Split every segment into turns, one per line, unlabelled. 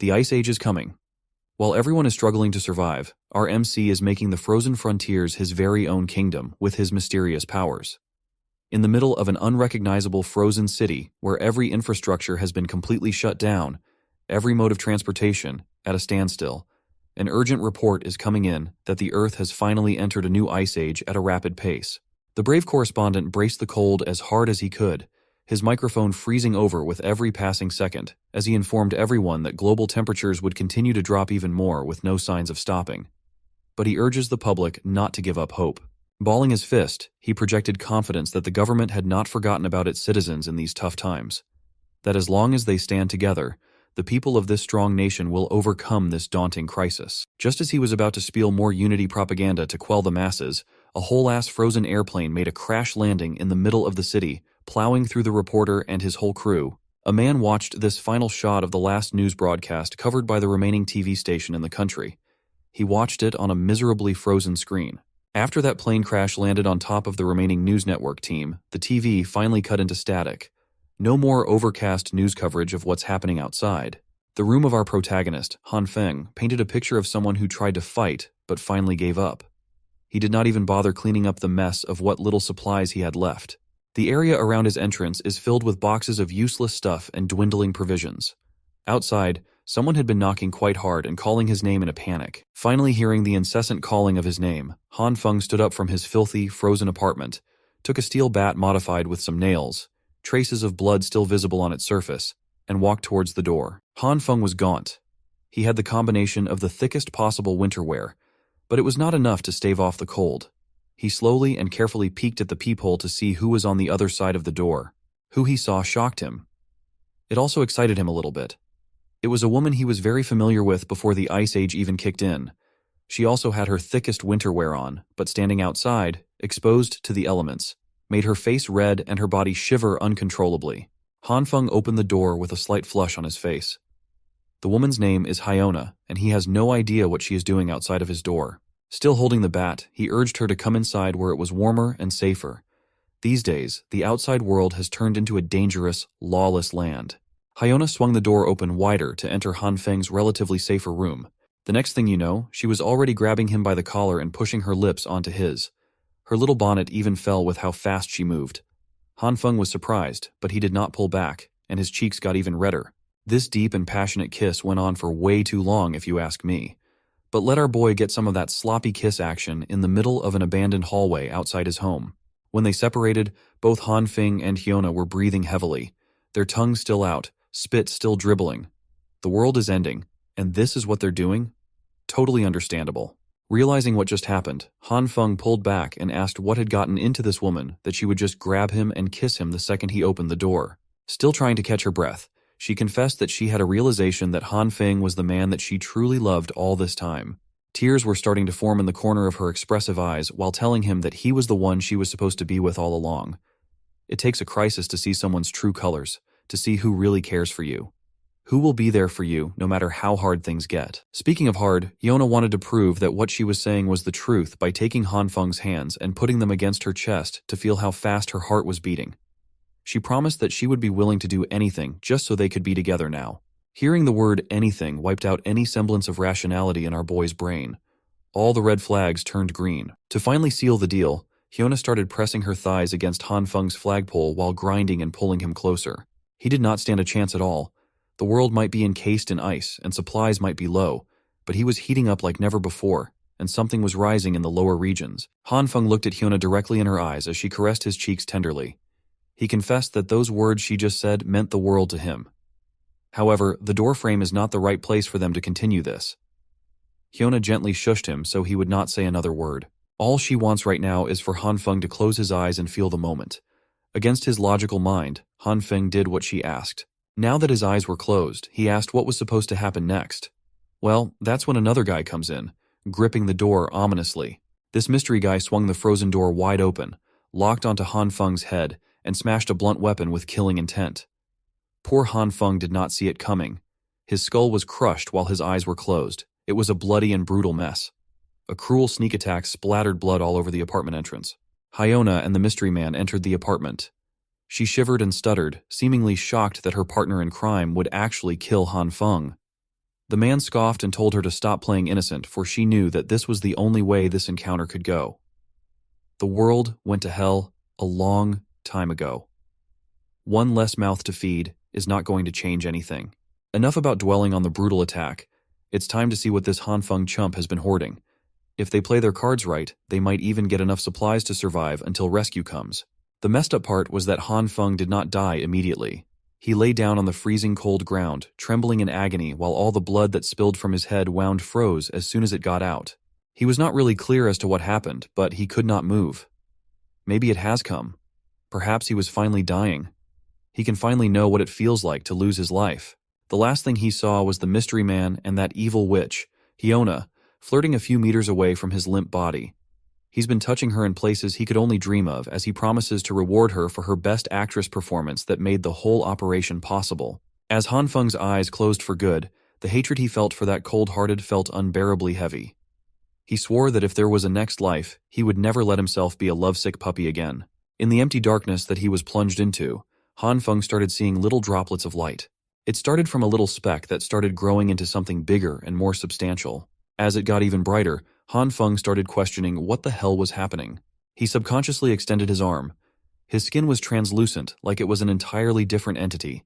The Ice Age is coming. While everyone is struggling to survive, our MC is making the frozen frontiers his very own kingdom with his mysterious powers. In the middle of an unrecognizable frozen city where every infrastructure has been completely shut down, every mode of transportation at a standstill, an urgent report is coming in that the Earth has finally entered a new ice age at a rapid pace. The brave correspondent braced the cold as hard as he could, his microphone freezing over with every passing second, as he informed everyone that global temperatures would continue to drop even more with no signs of stopping. But he urges the public not to give up hope. Balling his fist, he projected confidence that the government had not forgotten about its citizens in these tough times. That as long as they stand together, the people of this strong nation will overcome this daunting crisis. Just as he was about to spiel more unity propaganda to quell the masses, a whole-ass frozen airplane made a crash landing in the middle of the city, plowing through the reporter and his whole crew. A man watched this final shot of the last news broadcast covered by the remaining TV station in the country. He watched it on a miserably frozen screen. After that plane crash landed on top of the remaining news network team, the TV finally cut into static. No more overcast news coverage of what's happening outside. The room of our protagonist, Han Feng, painted a picture of someone who tried to fight, but finally gave up. He did not even bother cleaning up the mess of what little supplies he had left. The area around his entrance is filled with boxes of useless stuff and dwindling provisions. Outside, someone had been knocking quite hard and calling his name in a panic. Finally hearing the incessant calling of his name, Han Feng stood up from his filthy, frozen apartment, took a steel bat modified with some nails, traces of blood still visible on its surface, and walked towards the door. Han Feng was gaunt. He had the combination of the thickest possible winter wear, but it was not enough to stave off the cold. He slowly and carefully peeked at the peephole to see who was on the other side of the door. Who he saw shocked him. It also excited him a little bit. It was a woman he was very familiar with before the Ice Age even kicked in. She also had her thickest winter wear on, but standing outside, exposed to the elements, made her face red and her body shiver uncontrollably. Han Feng opened the door with a slight flush on his face. The woman's name is Hyona, and he has no idea what she is doing outside of his door. Still holding the bat, he urged her to come inside where it was warmer and safer. These days, the outside world has turned into a dangerous, lawless land. Hyona swung the door open wider to enter Han Feng's relatively safer room. The next thing you know, she was already grabbing him by the collar and pushing her lips onto his. Her little bonnet even fell with how fast she moved. Han Feng was surprised, but he did not pull back, and his cheeks got even redder. This deep and passionate kiss went on for way too long, if you ask me. But let our boy get some of that sloppy kiss action in the middle of an abandoned hallway outside his home. When they separated, both Han Feng and Hyona were breathing heavily, their tongues still out, spit still dribbling. The world is ending, and this is what they're doing? Totally understandable. Realizing what just happened, Han Feng pulled back and asked what had gotten into this woman that she would just grab him and kiss him the second he opened the door. Still trying to catch her breath, she confessed that she had a realization that Han Feng was the man that she truly loved all this time. Tears were starting to form in the corner of her expressive eyes while telling him that he was the one she was supposed to be with all along. It takes a crisis to see someone's true colors, to see who really cares for you. Who will be there for you no matter how hard things get. Speaking of hard, Hyona wanted to prove that what she was saying was the truth by taking Han Feng's hands and putting them against her chest to feel how fast her heart was beating. She promised that she would be willing to do anything just so they could be together now. Hearing the word anything wiped out any semblance of rationality in our boy's brain. All the red flags turned green. To finally seal the deal, Hyona started pressing her thighs against Han Feng's flagpole while grinding and pulling him closer. He did not stand a chance at all. The world might be encased in ice and supplies might be low, but he was heating up like never before, and something was rising in the lower regions. Han Feng looked at Hyona directly in her eyes as she caressed his cheeks tenderly. He confessed that those words she just said meant the world to him. However, the doorframe is not the right place for them to continue this. Hyona gently shushed him so he would not say another word. All she wants right now is for Han Feng to close his eyes and feel the moment. Against his logical mind, Han Feng did what she asked. Now that his eyes were closed, he asked what was supposed to happen next. Well, that's when another guy comes in, gripping the door ominously. This mystery guy swung the frozen door wide open, locked onto Han Feng's head, and smashed a blunt weapon with killing intent. Poor Han Feng did not see it coming. His skull was crushed while his eyes were closed. It was a bloody and brutal mess. A cruel sneak attack splattered blood all over the apartment entrance. Hyona and the mystery man entered the apartment. She shivered and stuttered, seemingly shocked that her partner in crime would actually kill Han Feng. The man scoffed and told her to stop playing innocent, for she knew that this was the only way this encounter could go. The world went to hell a long time ago. One less mouth to feed is not going to change anything. Enough about dwelling on the brutal attack. It's time to see what this Hanfeng chump has been hoarding. If they play their cards right, they might even get enough supplies to survive until rescue comes. The messed up part was that Hanfeng did not die immediately. He lay down on the freezing cold ground, trembling in agony while all the blood that spilled from his head wound froze as soon as it got out. He was not really clear as to what happened, but he could not move. Maybe it has come. Perhaps he was finally dying. He can finally know what it feels like to lose his life. The last thing he saw was the mystery man and that evil witch, Hyona, flirting a few meters away from his limp body. He's been touching her in places he could only dream of as he promises to reward her for her best actress performance that made the whole operation possible. As Hanfeng's eyes closed for good, the hatred he felt for that cold-hearted felt unbearably heavy. He swore that if there was a next life, he would never let himself be a lovesick puppy again. In the empty darkness that he was plunged into, Hanfeng started seeing little droplets of light. It started from a little speck that started growing into something bigger and more substantial. As it got even brighter, Hanfeng started questioning what the hell was happening. He subconsciously extended his arm. His skin was translucent, like it was an entirely different entity.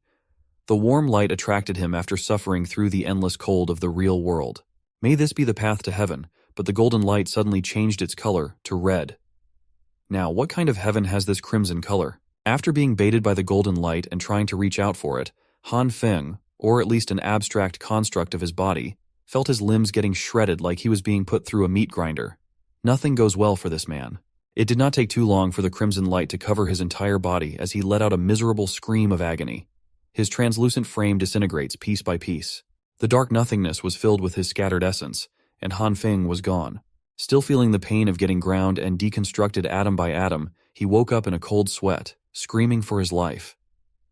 The warm light attracted him after suffering through the endless cold of the real world. May this be the path to heaven, but the golden light suddenly changed its color to red. Now, what kind of heaven has this crimson color? After being baited by the golden light and trying to reach out for it, Hanfeng, or at least an abstract construct of his body, felt his limbs getting shredded like he was being put through a meat grinder. Nothing goes well for this man. It did not take too long for the crimson light to cover his entire body as he let out a miserable scream of agony. His translucent frame disintegrates piece by piece. The dark nothingness was filled with his scattered essence, and Hanfeng was gone. Still feeling the pain of getting ground and deconstructed atom by atom, he woke up in a cold sweat, screaming for his life.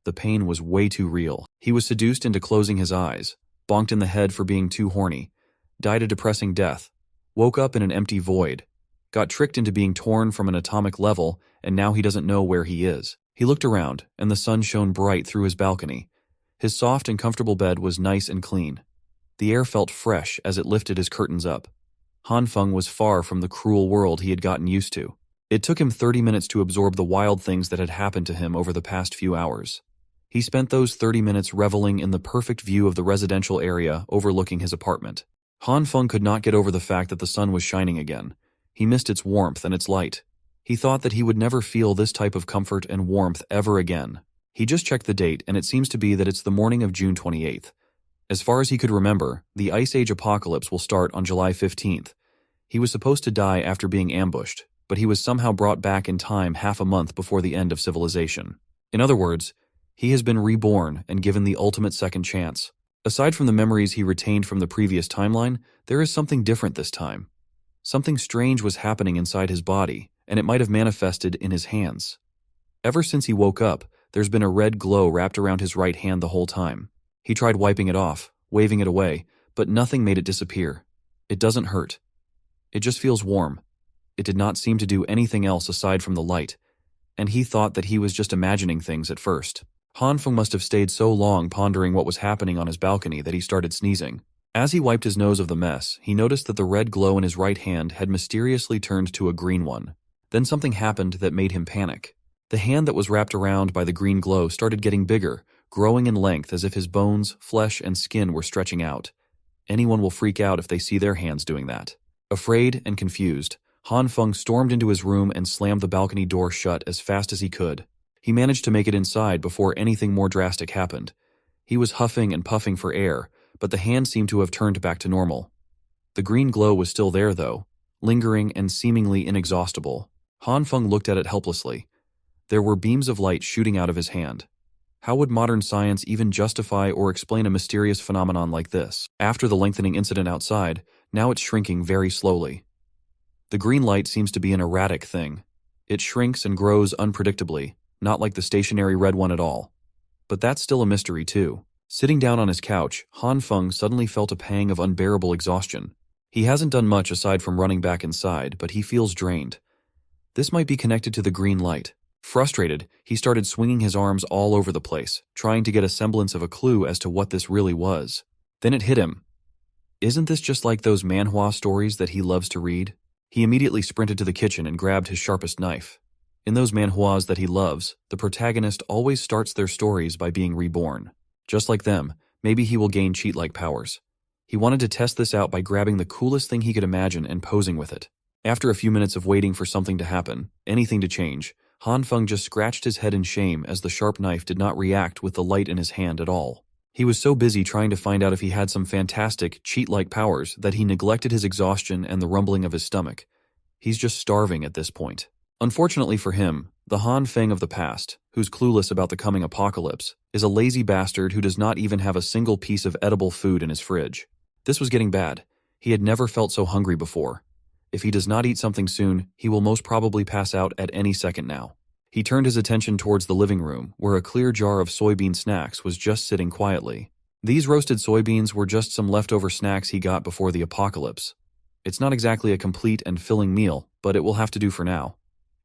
The pain was way too real. He was seduced into closing his eyes, bonked in the head for being too horny, died a depressing death, woke up in an empty void, got tricked into being torn from an atomic level, and now he doesn't know where he is. He looked around, and the sun shone bright through his balcony. His soft and comfortable bed was nice and clean. The air felt fresh as it lifted his curtains up. Hanfeng was far from the cruel world he had gotten used to. It took him 30 minutes to absorb the wild things that had happened to him over the past few hours. He spent those 30 minutes reveling in the perfect view of the residential area overlooking his apartment. Hanfeng could not get over the fact that the sun was shining again. He missed its warmth and its light. He thought that he would never feel this type of comfort and warmth ever again. He just checked the date, and it seems to be that it's the morning of June 28th. As far as he could remember, the Ice Age apocalypse will start on July 15th. He was supposed to die after being ambushed, but he was somehow brought back in time half a month before the end of civilization. In other words, he has been reborn and given the ultimate second chance. Aside from the memories he retained from the previous timeline, there is something different this time. Something strange was happening inside his body, and it might have manifested in his hands. Ever since he woke up, there's been a red glow wrapped around his right hand the whole time. He tried wiping it off, waving it away, but nothing made it disappear. It doesn't hurt. It just feels warm. It did not seem to do anything else aside from the light, and he thought that he was just imagining things at first. Hanfeng must have stayed so long pondering what was happening on his balcony that he started sneezing. As he wiped his nose of the mess, he noticed that the red glow in his right hand had mysteriously turned to a green one. Then something happened that made him panic. The hand that was wrapped around by the green glow started getting bigger, growing in length as if his bones, flesh, and skin were stretching out. Anyone will freak out if they see their hands doing that. Afraid and confused, Hanfeng stormed into his room and slammed the balcony door shut as fast as he could. He managed to make it inside before anything more drastic happened. He was huffing and puffing for air, but the hand seemed to have turned back to normal. The green glow was still there, though, lingering and seemingly inexhaustible. Hanfeng looked at it helplessly. There were beams of light shooting out of his hand. How would modern science even justify or explain a mysterious phenomenon like this? After the lengthening incident outside, now it's shrinking very slowly. The green light seems to be an erratic thing. It shrinks and grows unpredictably, not like the stationary red one at all. But that's still a mystery too. Sitting down on his couch, Hanfeng suddenly felt a pang of unbearable exhaustion. He hasn't done much aside from running back inside, but he feels drained. This might be connected to the green light. Frustrated, he started swinging his arms all over the place, trying to get a semblance of a clue as to what this really was. Then it hit him. Isn't this just like those manhwa stories that he loves to read? He immediately sprinted to the kitchen and grabbed his sharpest knife. In those manhwas that he loves, the protagonist always starts their stories by being reborn. Just like them, maybe he will gain cheat-like powers. He wanted to test this out by grabbing the coolest thing he could imagine and posing with it. After a few minutes of waiting for something to happen, anything to change, Han Feng just scratched his head in shame as the sharp knife did not react with the light in his hand at all. He was so busy trying to find out if he had some fantastic, cheat-like powers that he neglected his exhaustion and the rumbling of his stomach. He's just starving at this point. Unfortunately for him, the Han Feng of the past, who's clueless about the coming apocalypse, is a lazy bastard who does not even have a single piece of edible food in his fridge. This was getting bad. He had never felt so hungry before. If he does not eat something soon, he will most probably pass out at any second now. He turned his attention towards the living room, where a clear jar of soybean snacks was just sitting quietly. These roasted soybeans were just some leftover snacks he got before the apocalypse. It's not exactly a complete and filling meal, but it will have to do for now.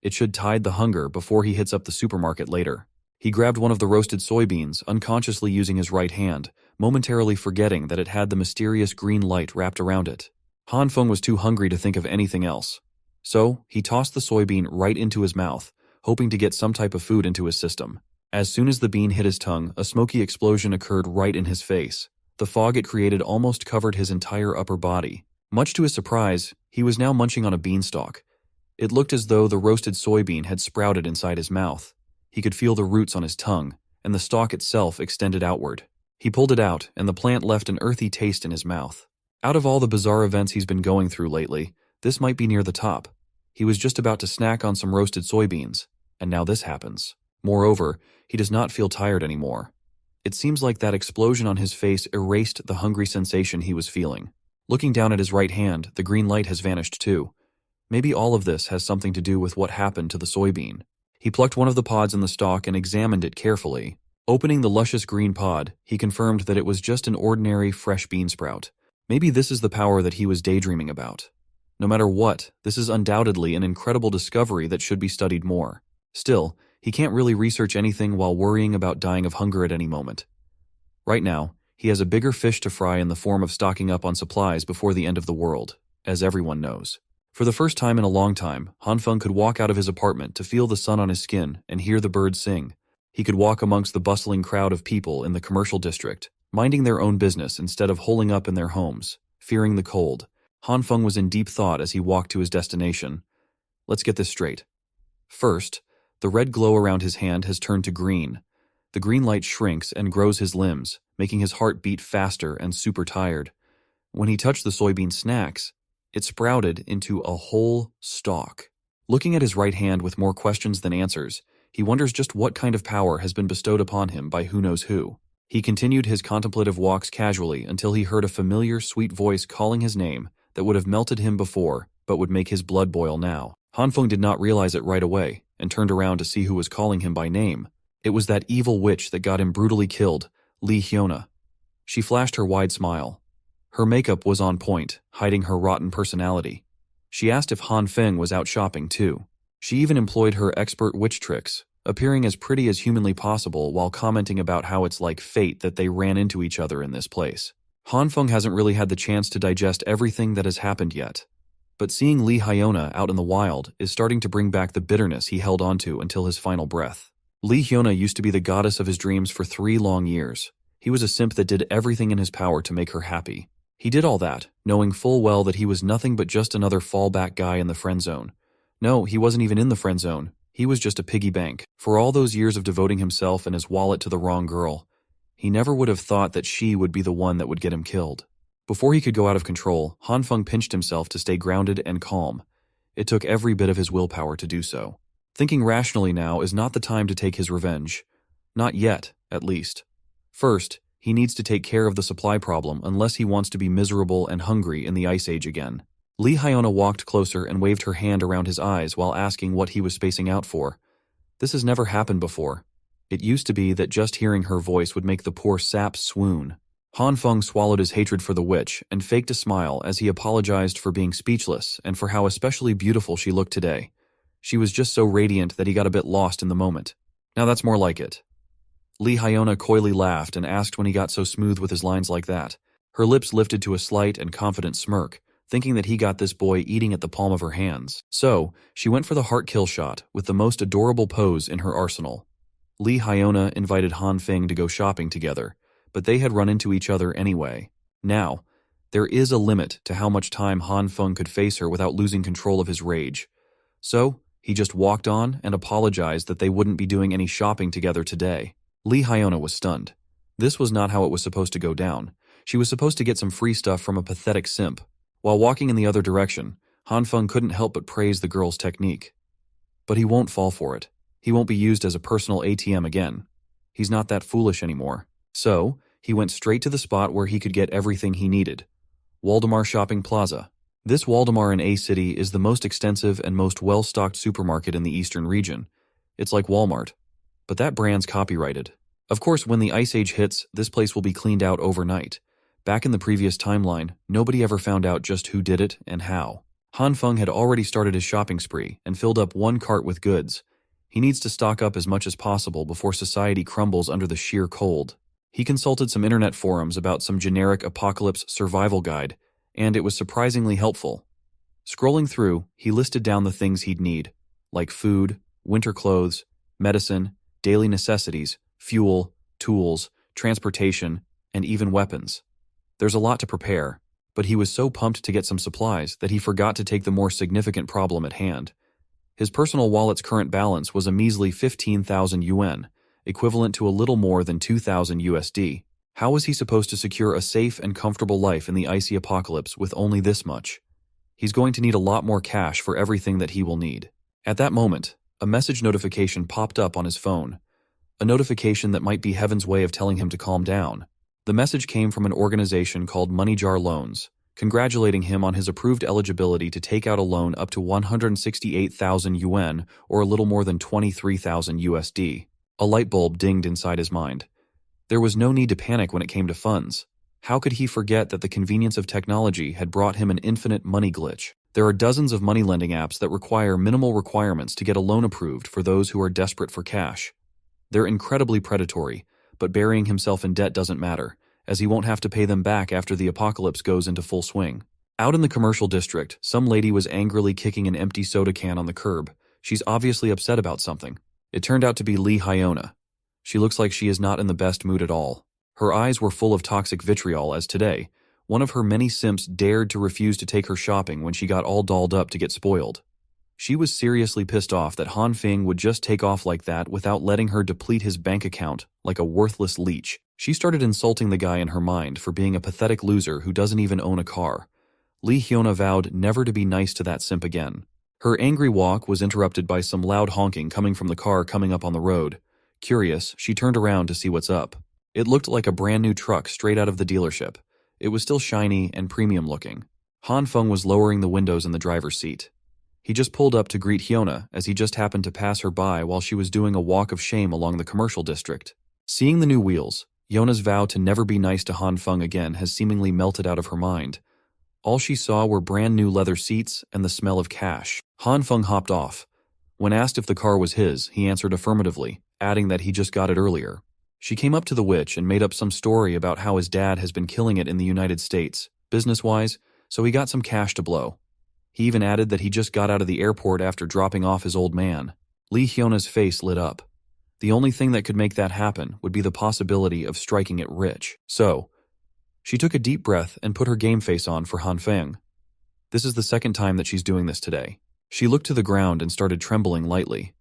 It should tide the hunger before he hits up the supermarket later. He grabbed one of the roasted soybeans, unconsciously using his right hand, momentarily forgetting that it had the mysterious green light wrapped around it. Han Feng was too hungry to think of anything else. So, he tossed the soybean right into his mouth, hoping to get some type of food into his system. As soon as the bean hit his tongue, a smoky explosion occurred right in his face. The fog it created almost covered his entire upper body. Much to his surprise, he was now munching on a beanstalk. It looked as though the roasted soybean had sprouted inside his mouth. He could feel the roots on his tongue, and the stalk itself extended outward. He pulled it out, and the plant left an earthy taste in his mouth. Out of all the bizarre events he's been going through lately, this might be near the top. He was just about to snack on some roasted soybeans, and now this happens. Moreover, he does not feel tired anymore. It seems like that explosion on his face erased the hungry sensation he was feeling. Looking down at his right hand, the green light has vanished too. Maybe all of this has something to do with what happened to the soybean. He plucked one of the pods in the stalk and examined it carefully. Opening the luscious green pod, he confirmed that it was just an ordinary fresh bean sprout. Maybe this is the power that he was daydreaming about. No matter what, this is undoubtedly an incredible discovery that should be studied more. Still, he can't really research anything while worrying about dying of hunger at any moment. Right now, he has a bigger fish to fry in the form of stocking up on supplies before the end of the world, as everyone knows. For the first time in a long time, Han Feng could walk out of his apartment to feel the sun on his skin and hear the birds sing. He could walk amongst the bustling crowd of people in the commercial district, minding their own business instead of holing up in their homes, fearing the cold. Han Feng was in deep thought as he walked to his destination. Let's get this straight. First, the red glow around his hand has turned to green. The green light shrinks and grows his limbs, making his heart beat faster and super tired. When he touched the soybean snacks, it sprouted into a whole stalk. Looking at his right hand with more questions than answers, he wonders just what kind of power has been bestowed upon him by who knows who. He continued his contemplative walks casually until he heard a familiar, sweet voice calling his name that would have melted him before, but would make his blood boil now. Han Feng did not realize it right away, and turned around to see who was calling him by name. It was that evil witch that got him brutally killed, Li Hyona. She flashed her wide smile. Her makeup was on point, hiding her rotten personality. She asked if Han Feng was out shopping too. She even employed her expert witch tricks, appearing as pretty as humanly possible while commenting about how it's like fate that they ran into each other in this place. Han Feng hasn't really had the chance to digest everything that has happened yet. But seeing Li Hyona out in the wild is starting to bring back the bitterness he held onto until his final breath. Li Hyona used to be the goddess of his dreams for 3 long years. He was a simp that did everything in his power to make her happy. He did all that, knowing full well that he was nothing but just another fallback guy in the friend zone. No, he wasn't even in the friend zone. He was just a piggy bank. For all those years of devoting himself and his wallet to the wrong girl, he never would have thought that she would be the one that would get him killed. Before he could go out of control, Han Feng pinched himself to stay grounded and calm. It took every bit of his willpower to do so. Thinking rationally now is not the time to take his revenge. Not yet, at least. First, he needs to take care of the supply problem unless he wants to be miserable and hungry in the Ice Age again. Li Hyona walked closer and waved her hand around his eyes while asking what he was spacing out for. This has never happened before. It used to be that just hearing her voice would make the poor sap swoon. Han Feng swallowed his hatred for the witch and faked a smile as he apologized for being speechless and for how especially beautiful she looked today. She was just so radiant that he got a bit lost in the moment. Now that's more like it. Li Hyona coyly laughed and asked when he got so smooth with his lines like that. Her lips lifted to a slight and confident smirk, thinking that he got this boy eating at the palm of her hands. So, she went for the heart kill shot with the most adorable pose in her arsenal. Lee Hyona invited Han Feng to go shopping together, but they had run into each other anyway. Now, there is a limit to how much time Han Feng could face her without losing control of his rage. So, he just walked on and apologized that they wouldn't be doing any shopping together today. Lee Hyona was stunned. This was not how it was supposed to go down. She was supposed to get some free stuff from a pathetic simp. While walking in the other direction, Han Feng couldn't help but praise the girl's technique. But he won't fall for it. He won't be used as a personal ATM again. He's not that foolish anymore. So, he went straight to the spot where he could get everything he needed. Waldemar Shopping Plaza. This Waldemar in A-City is the most extensive and most well-stocked supermarket in the eastern region. It's like Walmart. But that brand's copyrighted. Of course, when the Ice Age hits, this place will be cleaned out overnight. Back in the previous timeline, nobody ever found out just who did it and how. Han Feng had already started his shopping spree and filled up one cart with goods. He needs to stock up as much as possible before society crumbles under the sheer cold. He consulted some internet forums about some generic apocalypse survival guide, and it was surprisingly helpful. Scrolling through, he listed down the things he'd need, like food, winter clothes, medicine, daily necessities, fuel, tools, transportation, and even weapons. There's a lot to prepare, but he was so pumped to get some supplies that he forgot to take the more significant problem at hand. His personal wallet's current balance was a measly 15,000 yuan, equivalent to a little more than 2,000 USD. How was he supposed to secure a safe and comfortable life in the icy apocalypse with only this much? He's going to need a lot more cash for everything that he will need. At that moment, a message notification popped up on his phone. A notification that might be heaven's way of telling him to calm down. The message came from an organization called Money Jar Loans, congratulating him on his approved eligibility to take out a loan up to 168,000 yuan, or a little more than 23,000 USD. A light bulb dinged inside his mind. There was no need to panic when it came to funds. How could he forget that the convenience of technology had brought him an infinite money glitch? There are dozens of money lending apps that require minimal requirements to get a loan approved for those who are desperate for cash. They're incredibly predatory, but burying himself in debt doesn't matter, as he won't have to pay them back after the apocalypse goes into full swing. Out in the commercial district, some lady was angrily kicking an empty soda can on the curb. She's obviously upset about something. It turned out to be Lee Hyona. She looks like she is not in the best mood at all. Her eyes were full of toxic vitriol as today, one of her many simps dared to refuse to take her shopping when she got all dolled up to get spoiled. She was seriously pissed off that Han Feng would just take off like that without letting her deplete his bank account like a worthless leech. She started insulting the guy in her mind for being a pathetic loser who doesn't even own a car. Lee Hyona vowed never to be nice to that simp again. Her angry walk was interrupted by some loud honking coming from the car coming up on the road. Curious, she turned around to see what's up. It looked like a brand new truck straight out of the dealership. It was still shiny and premium looking. Han Feng was lowering the windows in the driver's seat. He just pulled up to greet Hyona as he just happened to pass her by while she was doing a walk of shame along the commercial district. Seeing the new wheels, Hyona's vow to never be nice to Han Feng again has seemingly melted out of her mind. All she saw were brand new leather seats and the smell of cash. Han Feng hopped off. When asked if the car was his, he answered affirmatively, adding that he just got it earlier. She came up to the witch and made up some story about how his dad has been killing it in the United States, business-wise, so he got some cash to blow. He even added that he just got out of the airport after dropping off his old man. Lee Hyona's face lit up. The only thing that could make that happen would be the possibility of striking it rich. So, she took a deep breath and put her game face on for Han Feng. This is the second time that she's doing this today. She looked to the ground and started trembling lightly.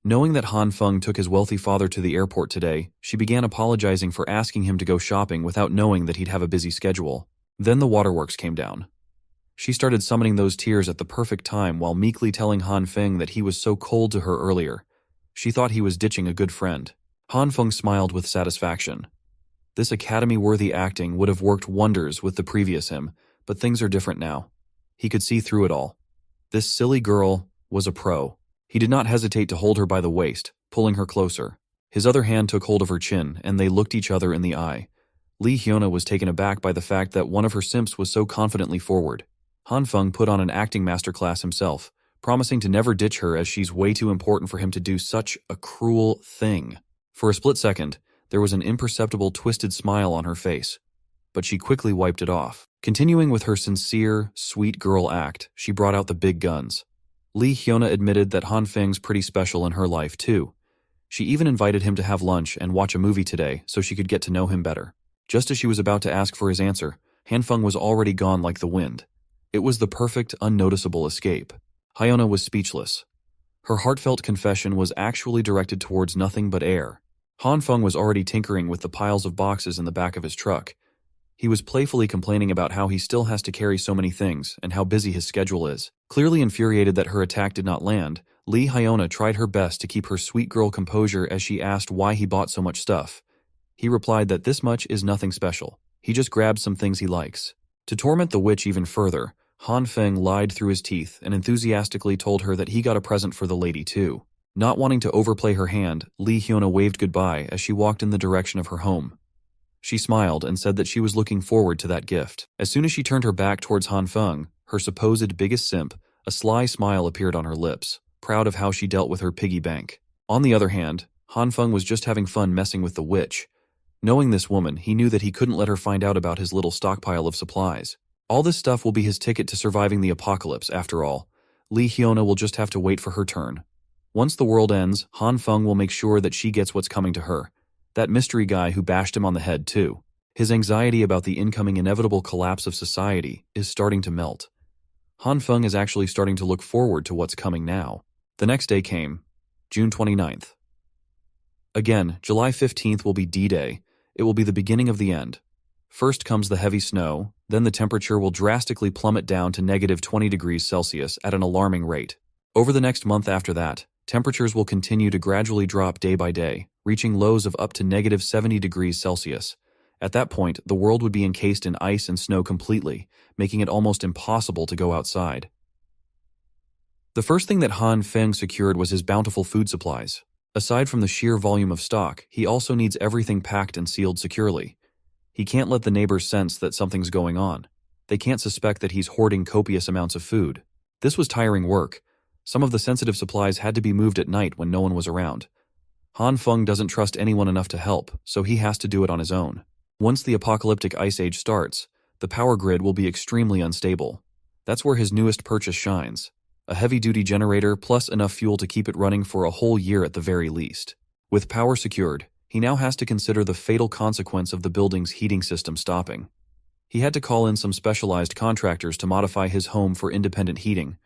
Knowing that Han Feng took his wealthy father to the airport today, she began apologizing for asking him to go shopping without knowing that he'd have a busy schedule. Then the waterworks came down. She started summoning those tears at the perfect time while meekly telling Han Feng that he was so cold to her earlier. She thought he was ditching a good friend. Han Feng smiled with satisfaction. This academy-worthy acting would have worked wonders with the previous him, but things are different now. He could see through it all. This silly girl was a pro. He did not hesitate to hold her by the waist, pulling her closer. His other hand took hold of her chin, and they looked each other in the eye. Lee Hyona was taken aback by the fact that one of her simps was so confidently forward. Han Feng put on an acting masterclass himself, promising to never ditch her as she's way too important for him to do such a cruel thing. For a split second, there was an imperceptible twisted smile on her face. but she quickly wiped it off. Continuing with her sincere, sweet girl act, she brought out the big guns. Lee Hyuna admitted that Han Feng's pretty special in her life too. She even invited him to have lunch and watch a movie today so she could get to know him better. Just as she was about to ask for his answer, Han Feng was already gone like the wind. It was the perfect, unnoticeable escape. Hyuna was speechless. Her heartfelt confession was actually directed towards nothing but air. Han Feng was already tinkering with the piles of boxes in the back of his truck. He was playfully complaining about how he still has to carry so many things and how busy his schedule is. Clearly infuriated that her attack did not land, Lee Hyuna tried her best to keep her sweet girl composure as she asked why he bought so much stuff. He replied that this much is nothing special. He just grabbed some things he likes. To torment the witch even further, Han Feng lied through his teeth and enthusiastically told her that he got a present for the lady too. Not wanting to overplay her hand, Lee Hyuna waved goodbye as she walked in the direction of her home. She smiled and said that she was looking forward to that gift. As soon as she turned her back towards Han Feng, her supposed biggest simp, a sly smile appeared on her lips, proud of how she dealt with her piggy bank. On the other hand, Han Feng was just having fun messing with the witch. Knowing this woman, he knew that he couldn't let her find out about his little stockpile of supplies. All this stuff will be his ticket to surviving the apocalypse, after all. Lee Hyuna will just have to wait for her turn. Once the world ends, Han Feng will make sure that she gets what's coming to her. That mystery guy who bashed him on the head too. His anxiety about the incoming inevitable collapse of society is starting to melt. Han Feng is actually starting to look forward to what's coming now. The next day came, June 29th. Again, July 15th will be D-Day. It will be the beginning of the end. First comes the heavy snow, then the temperature will drastically plummet down to negative 20 degrees Celsius at an alarming rate. Over the next month after that, temperatures will continue to gradually drop day by day, reaching lows of up to negative 70 degrees Celsius. At that point, the world would be encased in ice and snow completely, making it almost impossible to go outside. The first thing that Han Feng secured was his bountiful food supplies. Aside from the sheer volume of stock, he also needs everything packed and sealed securely. He can't let the neighbors sense that something's going on. They can't suspect that he's hoarding copious amounts of food. This was tiring work. Some of the sensitive supplies had to be moved at night when no one was around. Han Feng doesn't trust anyone enough to help, so he has to do it on his own. Once the apocalyptic ice age starts, the power grid will be extremely unstable. That's where his newest purchase shines. A heavy-duty generator plus enough fuel to keep it running for a whole year at the very least. With power secured, he now has to consider the fatal consequence of the building's heating system stopping. He had to call in some specialized contractors to modify his home for independent heating.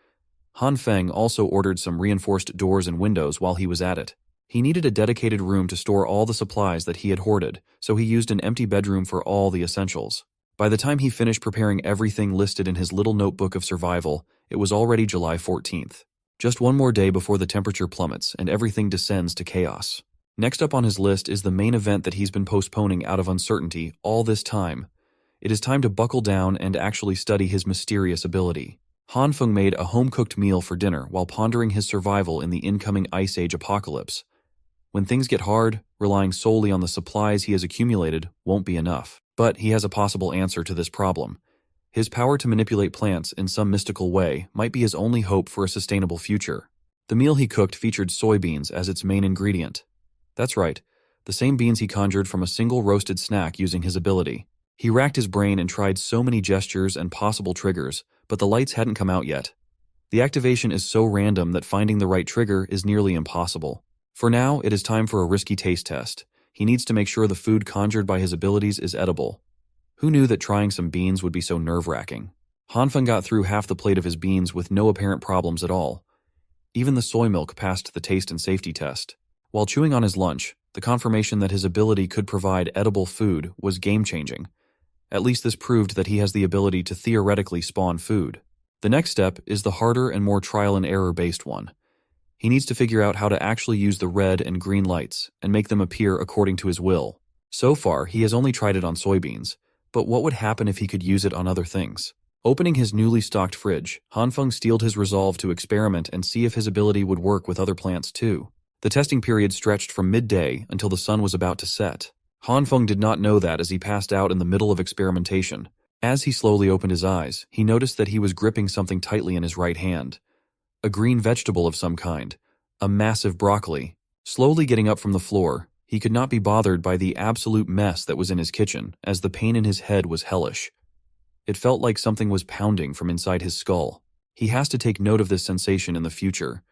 Han Feng also ordered some reinforced doors and windows while he was at it. He needed a dedicated room to store all the supplies that he had hoarded, so he used an empty bedroom for all the essentials. By the time he finished preparing everything listed in his little notebook of survival, it was already July 14th. Just one more day before the temperature plummets and everything descends to chaos. Next up on his list is the main event that he's been postponing out of uncertainty all this time. It is time to buckle down and actually study his mysterious ability. Han Feng made a home-cooked meal for dinner while pondering his survival in the incoming Ice Age apocalypse. When things get hard, relying solely on the supplies he has accumulated won't be enough. But he has a possible answer to this problem. His power to manipulate plants in some mystical way might be his only hope for a sustainable future. The meal he cooked featured soybeans as its main ingredient. That's right, the same beans he conjured from a single roasted snack using his ability. He racked his brain and tried so many gestures and possible triggers, but the lights hadn't come out yet. The activation is so random that finding the right trigger is nearly impossible. For now, it is time for a risky taste test. He needs to make sure the food conjured by his abilities is edible. Who knew that trying some beans would be so nerve-wracking? Han Feng got through half the plate of his beans with no apparent problems at all. Even the soy milk passed the taste and safety test. While chewing on his lunch, the confirmation that his ability could provide edible food was game-changing. At least this proved that he has the ability to theoretically spawn food. The next step is the harder and more trial-and-error-based one. He needs to figure out how to actually use the red and green lights and make them appear according to his will. So far, he has only tried it on soybeans, but what would happen if he could use it on other things? Opening his newly stocked fridge, Han Feng steeled his resolve to experiment and see if his ability would work with other plants too. The testing period stretched from midday until the sun was about to set. Han Feng did not know that as he passed out in the middle of experimentation. As he slowly opened his eyes, he noticed that he was gripping something tightly in his right hand. A green vegetable of some kind. A massive broccoli. Slowly getting up from the floor, He could not be bothered by the absolute mess that was in his kitchen, as the pain in his head was hellish. It felt like something was pounding from inside his skull. He has to take note of this sensation in the future.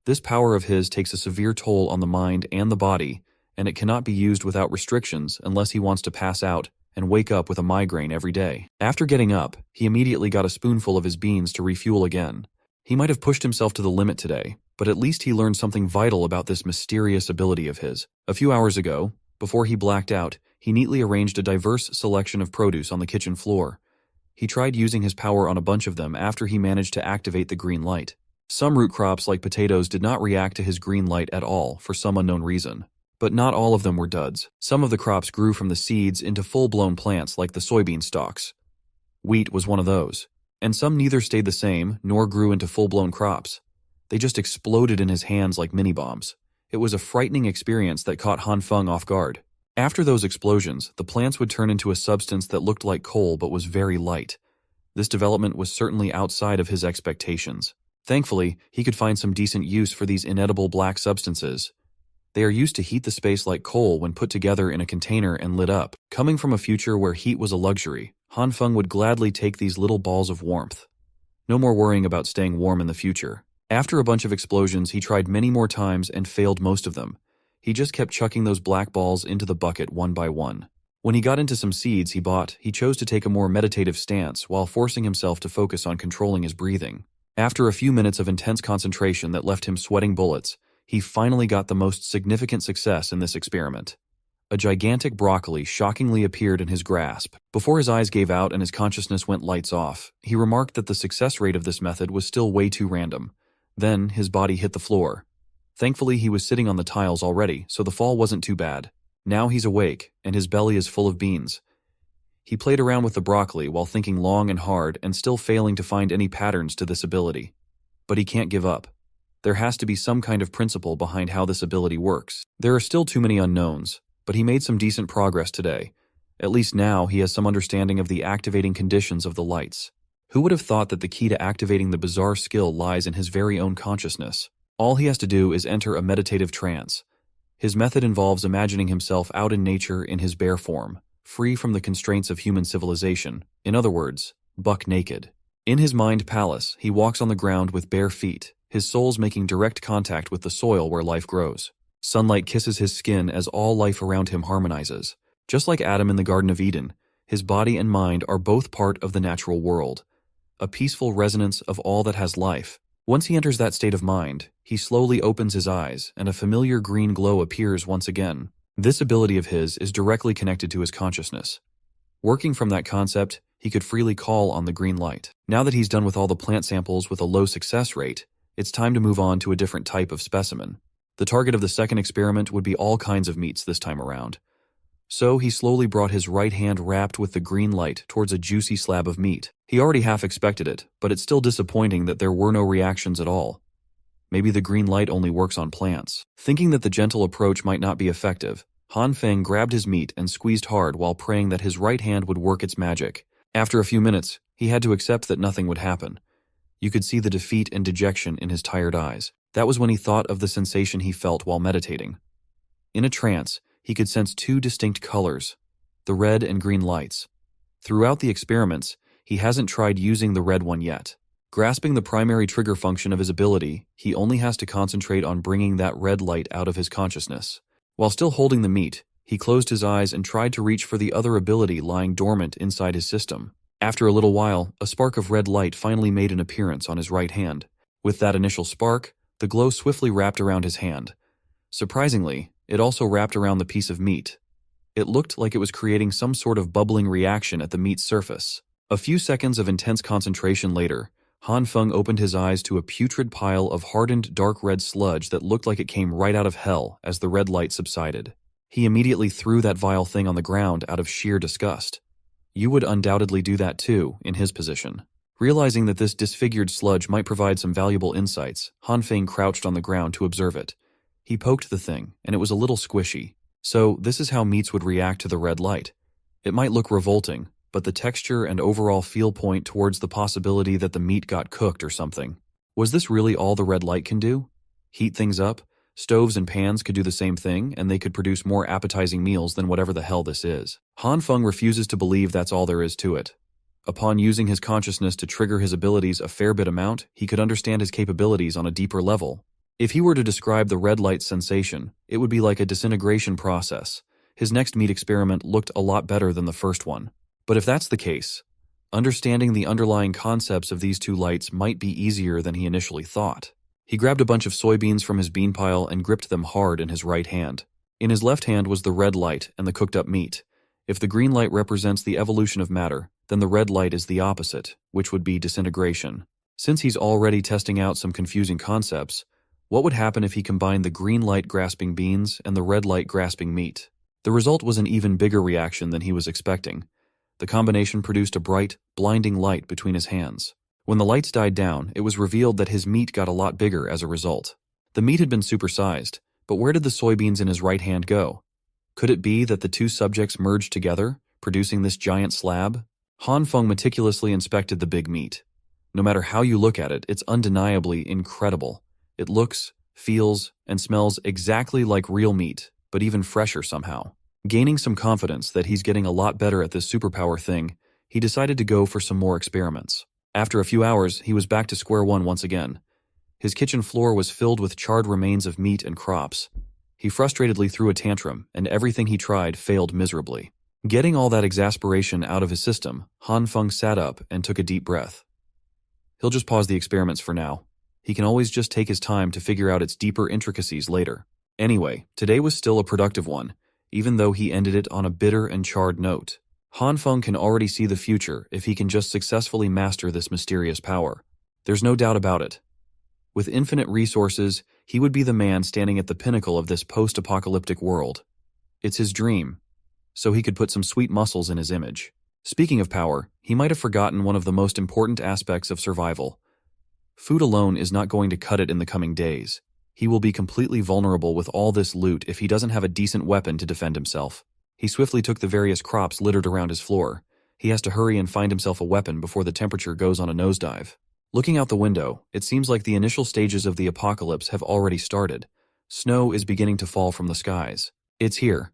This power of his takes a severe toll on the mind and the body, and it cannot be used without restrictions unless he wants to pass out and wake up with a migraine every day. After getting up, he immediately got a spoonful of his beans to refuel again. He might have pushed himself to the limit today, but at least he learned something vital about this mysterious ability of his. A few hours ago, before he blacked out, he neatly arranged a diverse selection of produce on the kitchen floor. He tried using his power on a bunch of them after he managed to activate the green light. Some root crops like potatoes did not react to his green light at all for some unknown reason. But not all of them were duds. Some of the crops grew from the seeds into full-blown plants like the soybean stalks. Wheat was one of those. And some neither stayed the same nor grew into full-blown crops. They just exploded in his hands like mini-bombs. It was a frightening experience that caught Han Feng off guard. After those explosions, the plants would turn into a substance that looked like coal but was very light. This development was certainly outside of his expectations. Thankfully, he could find some decent use for these inedible black substances. They are used to heat the space like coal when put together in a container and lit up. Coming from a future where heat was a luxury, Han Feng would gladly take these little balls of warmth. No more worrying about staying warm in the future. After a bunch of explosions, he tried many more times and failed most of them. He just kept chucking those black balls into the bucket one by one. When he got into some seeds he bought, he chose to take a more meditative stance while forcing himself to focus on controlling his breathing. After a few minutes of intense concentration that left him sweating bullets, he finally got the most significant success in this experiment. A gigantic broccoli shockingly appeared in his grasp. Before his eyes gave out and his consciousness went lights off, he remarked that the success rate of this method was still way too random. Then his body hit the floor. Thankfully, he was sitting on the tiles already, so the fall wasn't too bad. Now he's awake, and his belly is full of beans. He played around with the broccoli while thinking long and hard and still failing to find any patterns to this ability. But he can't give up. There has to be some kind of principle behind how this ability works. There are still too many unknowns, but he made some decent progress today. At least now he has some understanding of the activating conditions of the lights. Who would have thought that the key to activating the bizarre skill lies in his very own consciousness? All he has to do is enter a meditative trance. His method involves imagining himself out in nature in his bare form, free from the constraints of human civilization. In other words, buck naked. In his mind palace, he walks on the ground with bare feet, his soles making direct contact with the soil where life grows. Sunlight kisses his skin as all life around him harmonizes. Just like Adam in the Garden of Eden, his body and mind are both part of the natural world, a peaceful resonance of all that has life. Once he enters that state of mind, he slowly opens his eyes and a familiar green glow appears once again. This ability of his is directly connected to his consciousness. Working from that concept, he could freely call on the green light. Now that he's done with all the plant samples with a low success rate, it's time to move on to a different type of specimen. The target of the second experiment would be all kinds of meats this time around. So he slowly brought his right hand wrapped with the green light towards a juicy slab of meat. He already half expected it, but it's still disappointing that there were no reactions at all. Maybe the green light only works on plants. Thinking that the gentle approach might not be effective, Han Feng grabbed his meat and squeezed hard while praying that his right hand would work its magic. After a few minutes, he had to accept that nothing would happen. You could see the defeat and dejection in his tired eyes. That was when he thought of the sensation he felt while meditating. In a trance, he could sense two distinct colors, the red and green lights. Throughout the experiments, he hasn't tried using the red one yet. Grasping the primary trigger function of his ability, he only has to concentrate on bringing that red light out of his consciousness. While still holding the meat, he closed his eyes and tried to reach for the other ability lying dormant inside his system. After a little while, a spark of red light finally made an appearance on his right hand. With that initial spark, the glow swiftly wrapped around his hand. Surprisingly, it also wrapped around the piece of meat. It looked like it was creating some sort of bubbling reaction at the meat's surface. A few seconds of intense concentration later, Han Feng opened his eyes to a putrid pile of hardened dark red sludge that looked like it came right out of hell as the red light subsided. He immediately threw that vile thing on the ground out of sheer disgust. You would undoubtedly do that too, in his position. Realizing that this disfigured sludge might provide some valuable insights, Han Feng crouched on the ground to observe it. He poked the thing, and it was a little squishy. So this is how meats would react to the red light. It might look revolting, but the texture and overall feel point towards the possibility that the meat got cooked or something. Was this really all the red light can do? Heat things up, Stoves and pans could do the same thing, and they could produce more appetizing meals than whatever the hell this is. Han Feng refuses to believe that's all there is to it. Upon using his consciousness to trigger his abilities a fair bit amount, he could understand his capabilities on a deeper level. If he were to describe the red light sensation, it would be like a disintegration process. His next meat experiment looked a lot better than the first one. But if that's the case, understanding the underlying concepts of these two lights might be easier than he initially thought. He grabbed a bunch of soybeans from his bean pile and gripped them hard in his right hand. In his left hand was the red light and the cooked up meat. If the green light represents the evolution of matter, then the red light is the opposite, which would be disintegration. Since he's already testing out some confusing concepts, what would happen if he combined the green light grasping beans and the red light grasping meat? The result was an even bigger reaction than he was expecting. The combination produced a bright, blinding light between his hands. When the lights died down, it was revealed that his meat got a lot bigger as a result. The meat had been supersized, but where did the soybeans in his right hand go? Could it be that the two subjects merged together, producing this giant slab? Han Feng meticulously inspected the big meat. No matter how you look at it, it's undeniably incredible. It looks, feels, and smells exactly like real meat, but even fresher somehow. Gaining some confidence that he's getting a lot better at this superpower thing, he decided to go for some more experiments. After a few hours, he was back to square one once again. His kitchen floor was filled with charred remains of meat and crops. He frustratedly threw a tantrum, and everything he tried failed miserably. Getting all that exasperation out of his system, Han Feng sat up and took a deep breath. He'll just pause the experiments for now. He can always just take his time to figure out its deeper intricacies later. Anyway, today was still a productive one, even though he ended it on a bitter and charred note. Han Feng can already see the future if he can just successfully master this mysterious power. There's no doubt about it. With infinite resources, he would be the man standing at the pinnacle of this post-apocalyptic world. It's his dream, so he could put some sweet muscles in his image. Speaking of power, he might have forgotten one of the most important aspects of survival. Food alone is not going to cut it in the coming days. He will be completely vulnerable with all this loot if he doesn't have a decent weapon to defend himself. He swiftly took the various crops littered around his floor. He has to hurry and find himself a weapon before the temperature goes on a nosedive. Looking out the window, it seems like the initial stages of the apocalypse have already started. Snow is beginning to fall from the skies. It's here.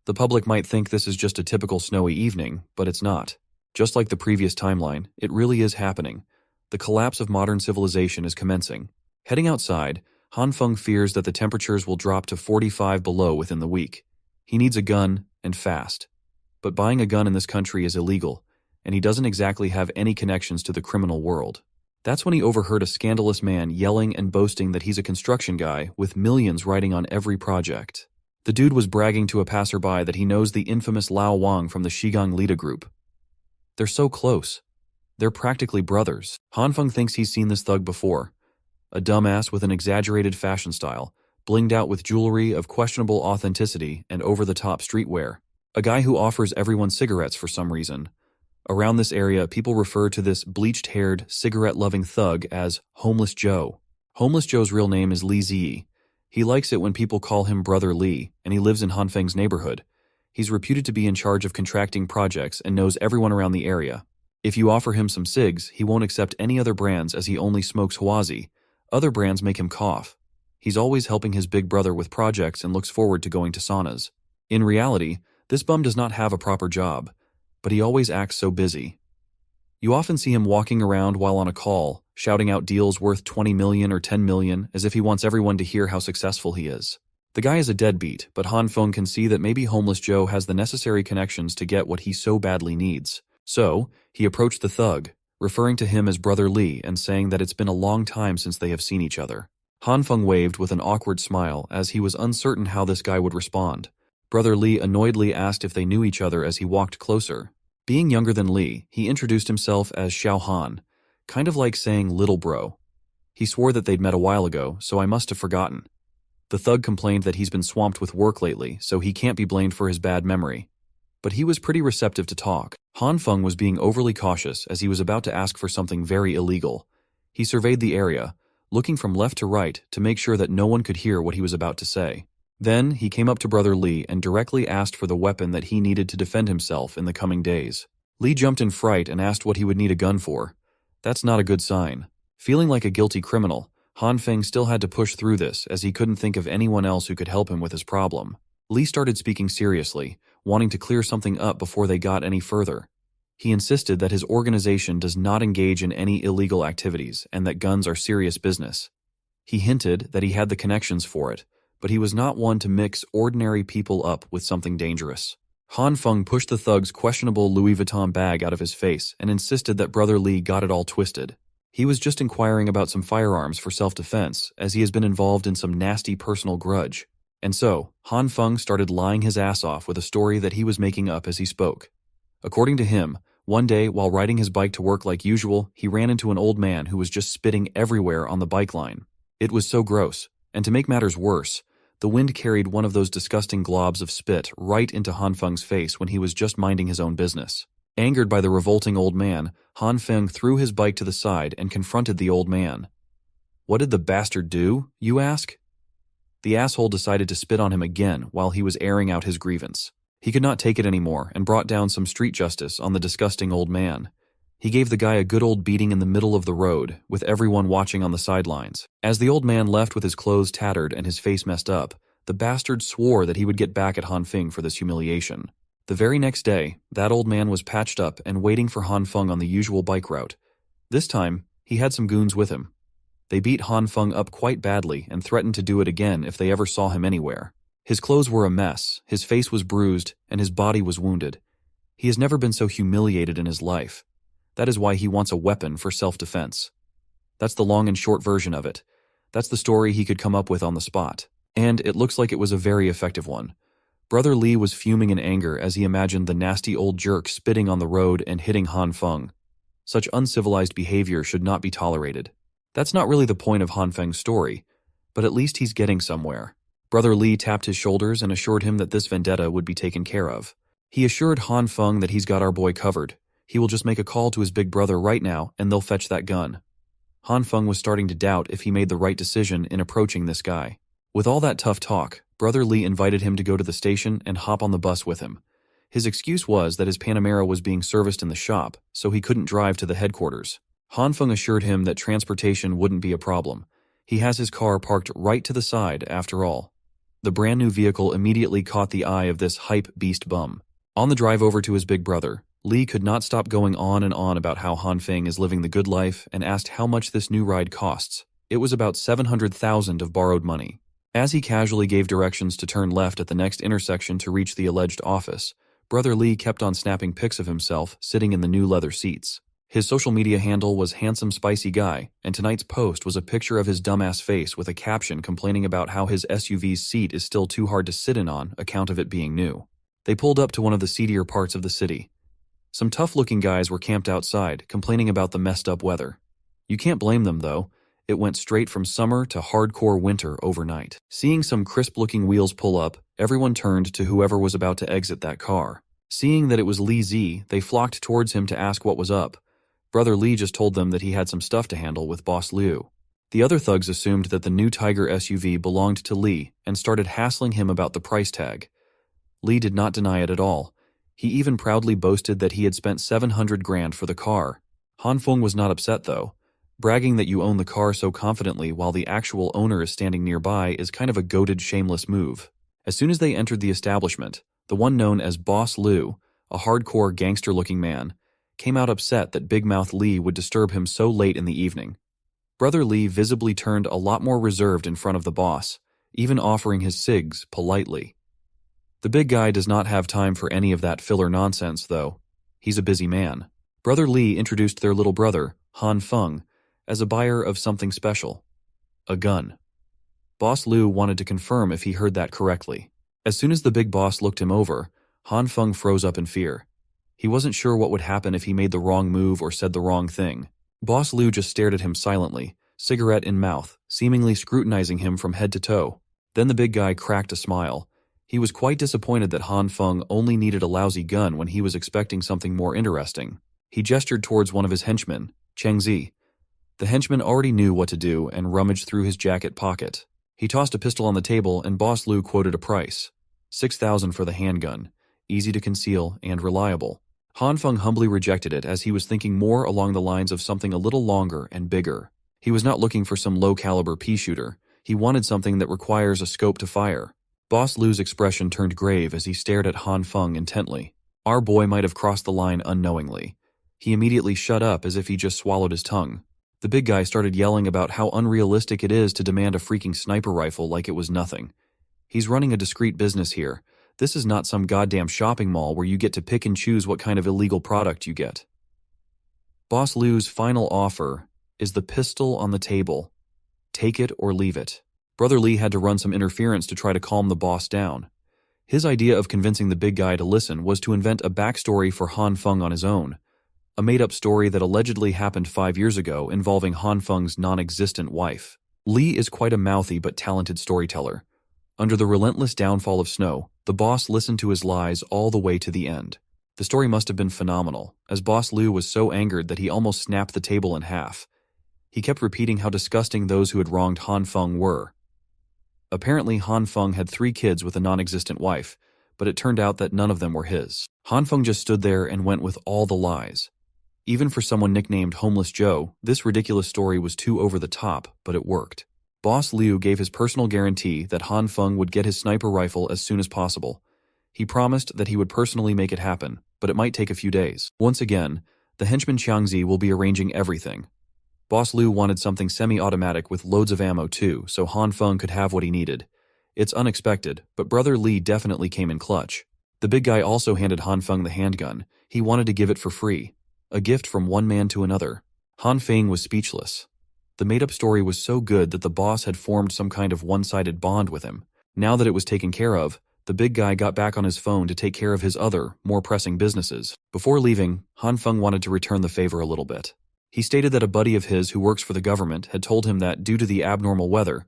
The public might think this is just a typical snowy evening, but it's not. Just like the previous timeline, it really is happening. The collapse of modern civilization is commencing. Heading outside, Han Feng fears that the temperatures will drop to 45 below within the week. He needs a gun, and fast. But buying a gun in this country is illegal, and he doesn't exactly have any connections to the criminal world. That's when he overheard a scandalous man yelling and boasting that he's a construction guy with millions riding on every project. The dude was bragging to a passerby that he knows the infamous Lao Wang from the Shigang Lida group. They're so close. They're practically brothers. Han Feng thinks he's seen this thug before. A dumbass with an exaggerated fashion style, blinged out with jewelry of questionable authenticity and over-the-top streetwear. A guy who offers everyone cigarettes for some reason. Around this area, people refer to this bleached-haired, cigarette-loving thug as Homeless Joe. Homeless Joe's real name is Li Ziyi. He likes it when people call him Brother Li, and he lives in Han Feng's neighborhood. He's reputed to be in charge of contracting projects and knows everyone around the area. If you offer him some cigs, he won't accept any other brands as he only smokes Huazi. Other brands make him cough. He's always helping his big brother with projects and looks forward to going to saunas. In reality, this bum does not have a proper job, but he always acts so busy. You often see him walking around while on a call, shouting out deals worth 20 million or 10 million as if he wants everyone to hear how successful he is. The guy is a deadbeat, but Han Feng can see that maybe Homeless Joe has the necessary connections to get what he so badly needs. So, he approached the thug, referring to him as Brother Li and saying that it's been a long time since they have seen each other. Han Feng waved with an awkward smile as he was uncertain how this guy would respond. Brother Li annoyedly asked if they knew each other as he walked closer. Being younger than Li, he introduced himself as Xiao Han, kind of like saying little bro. He swore that they'd met a while ago, so I must have forgotten. The thug complained that he's been swamped with work lately, so he can't be blamed for his bad memory. But he was pretty receptive to talk. Han Feng was being overly cautious as he was about to ask for something very illegal. He surveyed the area, looking from left to right to make sure that no one could hear what he was about to say. Then, he came up to Brother Li and directly asked for the weapon that he needed to defend himself in the coming days. Li jumped in fright and asked what he would need a gun for. That's not a good sign. Feeling like a guilty criminal, Han Feng still had to push through this as he couldn't think of anyone else who could help him with his problem. Li started speaking seriously, wanting to clear something up before they got any further. He insisted that his organization does not engage in any illegal activities and that guns are serious business. He hinted that he had the connections for it, but he was not one to mix ordinary people up with something dangerous. Han Feng pushed the thug's questionable Louis Vuitton bag out of his face and insisted that Brother Li got it all twisted. He was just inquiring about some firearms for self-defense, as he has been involved in some nasty personal grudge. And so, Han Feng started lying his ass off with a story that he was making up as he spoke. According to him, one day while riding his bike to work like usual, he ran into an old man who was just spitting everywhere on the bike line. It was so gross, and to make matters worse, the wind carried one of those disgusting globs of spit right into Han Feng's face when he was just minding his own business. Angered by the revolting old man, Han Feng threw his bike to the side and confronted the old man. "What did the bastard do, you ask?" The asshole decided to spit on him again while he was airing out his grievance. He could not take it anymore and brought down some street justice on the disgusting old man. He gave the guy a good old beating in the middle of the road, with everyone watching on the sidelines. As the old man left with his clothes tattered and his face messed up, the bastard swore that he would get back at Han Feng for this humiliation. The very next day, that old man was patched up and waiting for Han Feng on the usual bike route. This time, he had some goons with him. They beat Han Feng up quite badly and threatened to do it again if they ever saw him anywhere. His clothes were a mess, his face was bruised, and his body was wounded. He has never been so humiliated in his life. That is why he wants a weapon for self-defense. That's the long and short version of it. That's the story he could come up with on the spot. And it looks like it was a very effective one. Brother Li was fuming in anger as he imagined the nasty old jerk spitting on the road and hitting Han Feng. Such uncivilized behavior should not be tolerated. That's not really the point of Han Feng's story, but at least he's getting somewhere. Brother Li tapped his shoulders and assured him that this vendetta would be taken care of. He assured Han Feng that he's got our boy covered. He will just make a call to his big brother right now and they'll fetch that gun. Han Feng was starting to doubt if he made the right decision in approaching this guy. With all that tough talk, Brother Li invited him to go to the station and hop on the bus with him. His excuse was that his Panamera was being serviced in the shop, so he couldn't drive to the headquarters. Han Feng assured him that transportation wouldn't be a problem. He has his car parked right to the side, after all. The brand new vehicle immediately caught the eye of this hype beast bum. On the drive over to his big brother, Li could not stop going on and on about how Han Feng is living the good life and asked how much this new ride costs. It was about 700,000 of borrowed money. As he casually gave directions to turn left at the next intersection to reach the alleged office, Brother Li kept on snapping pics of himself sitting in the new leather seats. His social media handle was Handsome Spicy Guy, and tonight's post was a picture of his dumbass face with a caption complaining about how his SUV's seat is still too hard to sit in on account of it being new. They pulled up to one of the seedier parts of the city. Some tough-looking guys were camped outside, complaining about the messed-up weather. You can't blame them, though. It went straight from summer to hardcore winter overnight. Seeing some crisp-looking wheels pull up, everyone turned to whoever was about to exit that car. Seeing that it was Li Zi, they flocked towards him to ask what was up. Brother Li just told them that he had some stuff to handle with Boss Liu. The other thugs assumed that the new Tiger SUV belonged to Li and started hassling him about the price tag. Li did not deny it at all. He even proudly boasted that he had spent 700 grand for the car. Han Feng was not upset though. Bragging that you own the car so confidently while the actual owner is standing nearby is kind of a goated, shameless move. As soon as they entered the establishment, the one known as Boss Liu, a hardcore gangster-looking man, came out upset that Big Mouth Li would disturb him so late in the evening. Brother Li visibly turned a lot more reserved in front of the boss, even offering his cigs politely. The big guy does not have time for any of that filler nonsense, though. He's a busy man. Brother Li introduced their little brother, Han Feng, as a buyer of something special. A gun. Boss Liu wanted to confirm if he heard that correctly. As soon as the big boss looked him over, Han Feng froze up in fear. He wasn't sure what would happen if he made the wrong move or said the wrong thing. Boss Liu just stared at him silently, cigarette in mouth, seemingly scrutinizing him from head to toe. Then the big guy cracked a smile. He was quite disappointed that Han Feng only needed a lousy gun when he was expecting something more interesting. He gestured towards one of his henchmen, Cheng Zi. The henchman already knew what to do and rummaged through his jacket pocket. He tossed a pistol on the table and Boss Liu quoted a price. 6,000 for the handgun, easy to conceal and reliable. Han Feng humbly rejected it as he was thinking more along the lines of something a little longer and bigger. He was not looking for some low-caliber pea shooter. He wanted something that requires a scope to fire. Boss Lu's expression turned grave as he stared at Han Feng intently. Our boy might have crossed the line unknowingly. He immediately shut up as if he just swallowed his tongue. The big guy started yelling about how unrealistic it is to demand a freaking sniper rifle like it was nothing. He's running a discreet business here. This is not some goddamn shopping mall where you get to pick and choose what kind of illegal product you get. Boss Lu's final offer is the pistol on the table. Take it or leave it. Brother Lee had to run some interference to try to calm the boss down. His idea of convincing the big guy to listen was to invent a backstory for Han Feng on his own. A made-up story that allegedly happened 5 years ago involving Han Feng's non-existent wife. Lee is quite a mouthy but talented storyteller. Under the relentless downfall of snow, the boss listened to his lies all the way to the end. The story must have been phenomenal, as Boss Lu was so angered that he almost snapped the table in half. He kept repeating how disgusting those who had wronged Han Feng were. Apparently, Han Feng had 3 kids with a non-existent wife, but it turned out that none of them were his. Han Feng just stood there and went with all the lies. Even for someone nicknamed Homeless Joe, this ridiculous story was too over the top, but it worked. Boss Liu gave his personal guarantee that Han Feng would get his sniper rifle as soon as possible. He promised that he would personally make it happen, but it might take a few days. Once again, the henchman Xiangzi will be arranging everything. Boss Liu wanted something semi-automatic with loads of ammo too, so Han Feng could have what he needed. It's unexpected, but Brother Lee definitely came in clutch. The big guy also handed Han Feng the handgun. He wanted to give it for free. A gift from one man to another. Han Feng was speechless. The made-up story was so good that the boss had formed some kind of one-sided bond with him. Now that it was taken care of, the big guy got back on his phone to take care of his other, more pressing businesses. Before leaving, Han Feng wanted to return the favor a little bit. He stated that a buddy of his who works for the government had told him that due to the abnormal weather,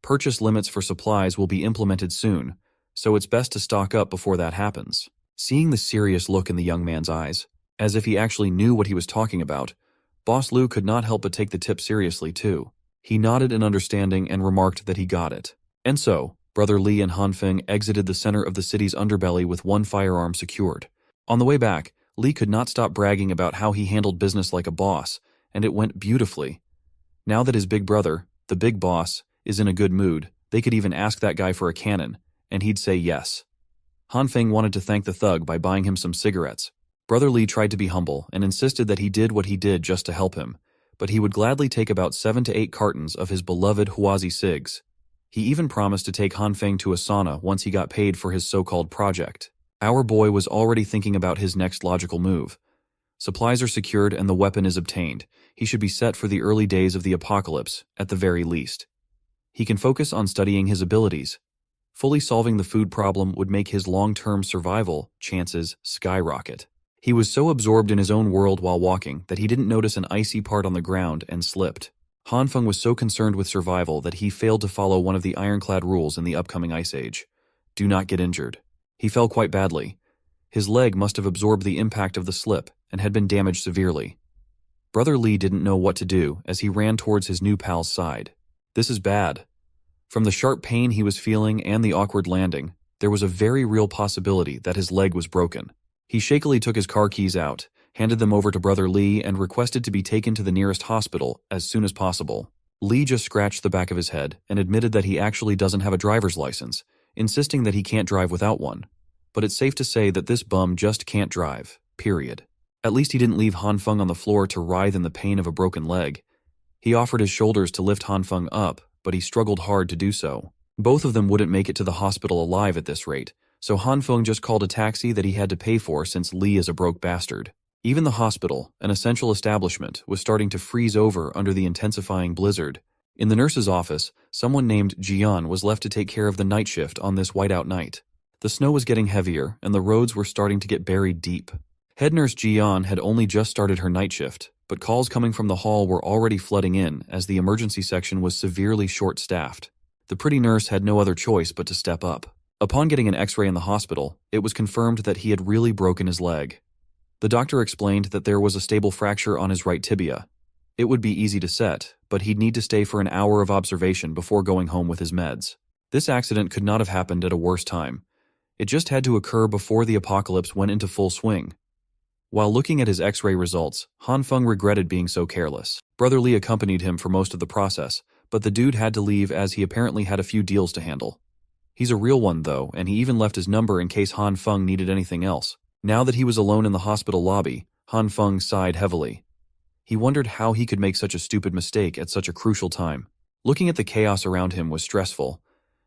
purchase limits for supplies will be implemented soon, so it's best to stock up before that happens. Seeing the serious look in the young man's eyes, as if he actually knew what he was talking about, Boss Lu could not help but take the tip seriously too. He nodded in understanding and remarked that he got it. And so, Brother Lee and Han Feng exited the center of the city's underbelly with one firearm secured. On the way back, Lee could not stop bragging about how he handled business like a boss, and it went beautifully. Now that his big brother, the big boss, is in a good mood, they could even ask that guy for a cannon, and he'd say yes. Han Feng wanted to thank the thug by buying him some cigarettes. Brother Lee tried to be humble and insisted that he did what he did just to help him, but he would gladly take about 7 to 8 cartons of his beloved Huazi cigs. He even promised to take Han Feng to a sauna once he got paid for his so-called project. Our boy was already thinking about his next logical move. Supplies are secured and the weapon is obtained. He should be set for the early days of the apocalypse, at the very least. He can focus on studying his abilities. Fully solving the food problem would make his long-term survival chances skyrocket. He was so absorbed in his own world while walking that he didn't notice an icy part on the ground and slipped. Han Feng was so concerned with survival that he failed to follow one of the ironclad rules in the upcoming ice age. Do not get injured. He fell quite badly. His leg must have absorbed the impact of the slip and had been damaged severely. Brother Lee didn't know what to do as he ran towards his new pal's side. This is bad. From the sharp pain he was feeling and the awkward landing, there was a very real possibility that his leg was broken. He shakily took his car keys out, handed them over to Brother Lee, and requested to be taken to the nearest hospital as soon as possible. Lee just scratched the back of his head and admitted that he actually doesn't have a driver's license, insisting that he can't drive without one. But it's safe to say that this bum just can't drive, period. At least he didn't leave Han Feng on the floor to writhe in the pain of a broken leg. He offered his shoulders to lift Han Feng up, but he struggled hard to do so. Both of them wouldn't make it to the hospital alive at this rate, so Han Feng just called a taxi that he had to pay for since Lee is a broke bastard. Even the hospital, an essential establishment, was starting to freeze over under the intensifying blizzard. In the nurse's office, someone named Jian was left to take care of the night shift on this whiteout night. The snow was getting heavier, and the roads were starting to get buried deep. Head nurse Jian had only just started her night shift, but calls coming from the hall were already flooding in as the emergency section was severely short-staffed. The pretty nurse had no other choice but to step up. Upon getting an x-ray in the hospital, it was confirmed that he had really broken his leg. The doctor explained that there was a stable fracture on his right tibia. It would be easy to set, but he'd need to stay for an hour of observation before going home with his meds. This accident could not have happened at a worse time. It just had to occur before the apocalypse went into full swing. While looking at his X-ray results, Han Feng regretted being so careless. Brother Lee accompanied him for most of the process, but the dude had to leave as he apparently had a few deals to handle. He's a real one though, and he even left his number in case Han Feng needed anything else. Now that he was alone in the hospital lobby, Han Feng sighed heavily. He wondered how he could make such a stupid mistake at such a crucial time. Looking at the chaos around him was stressful.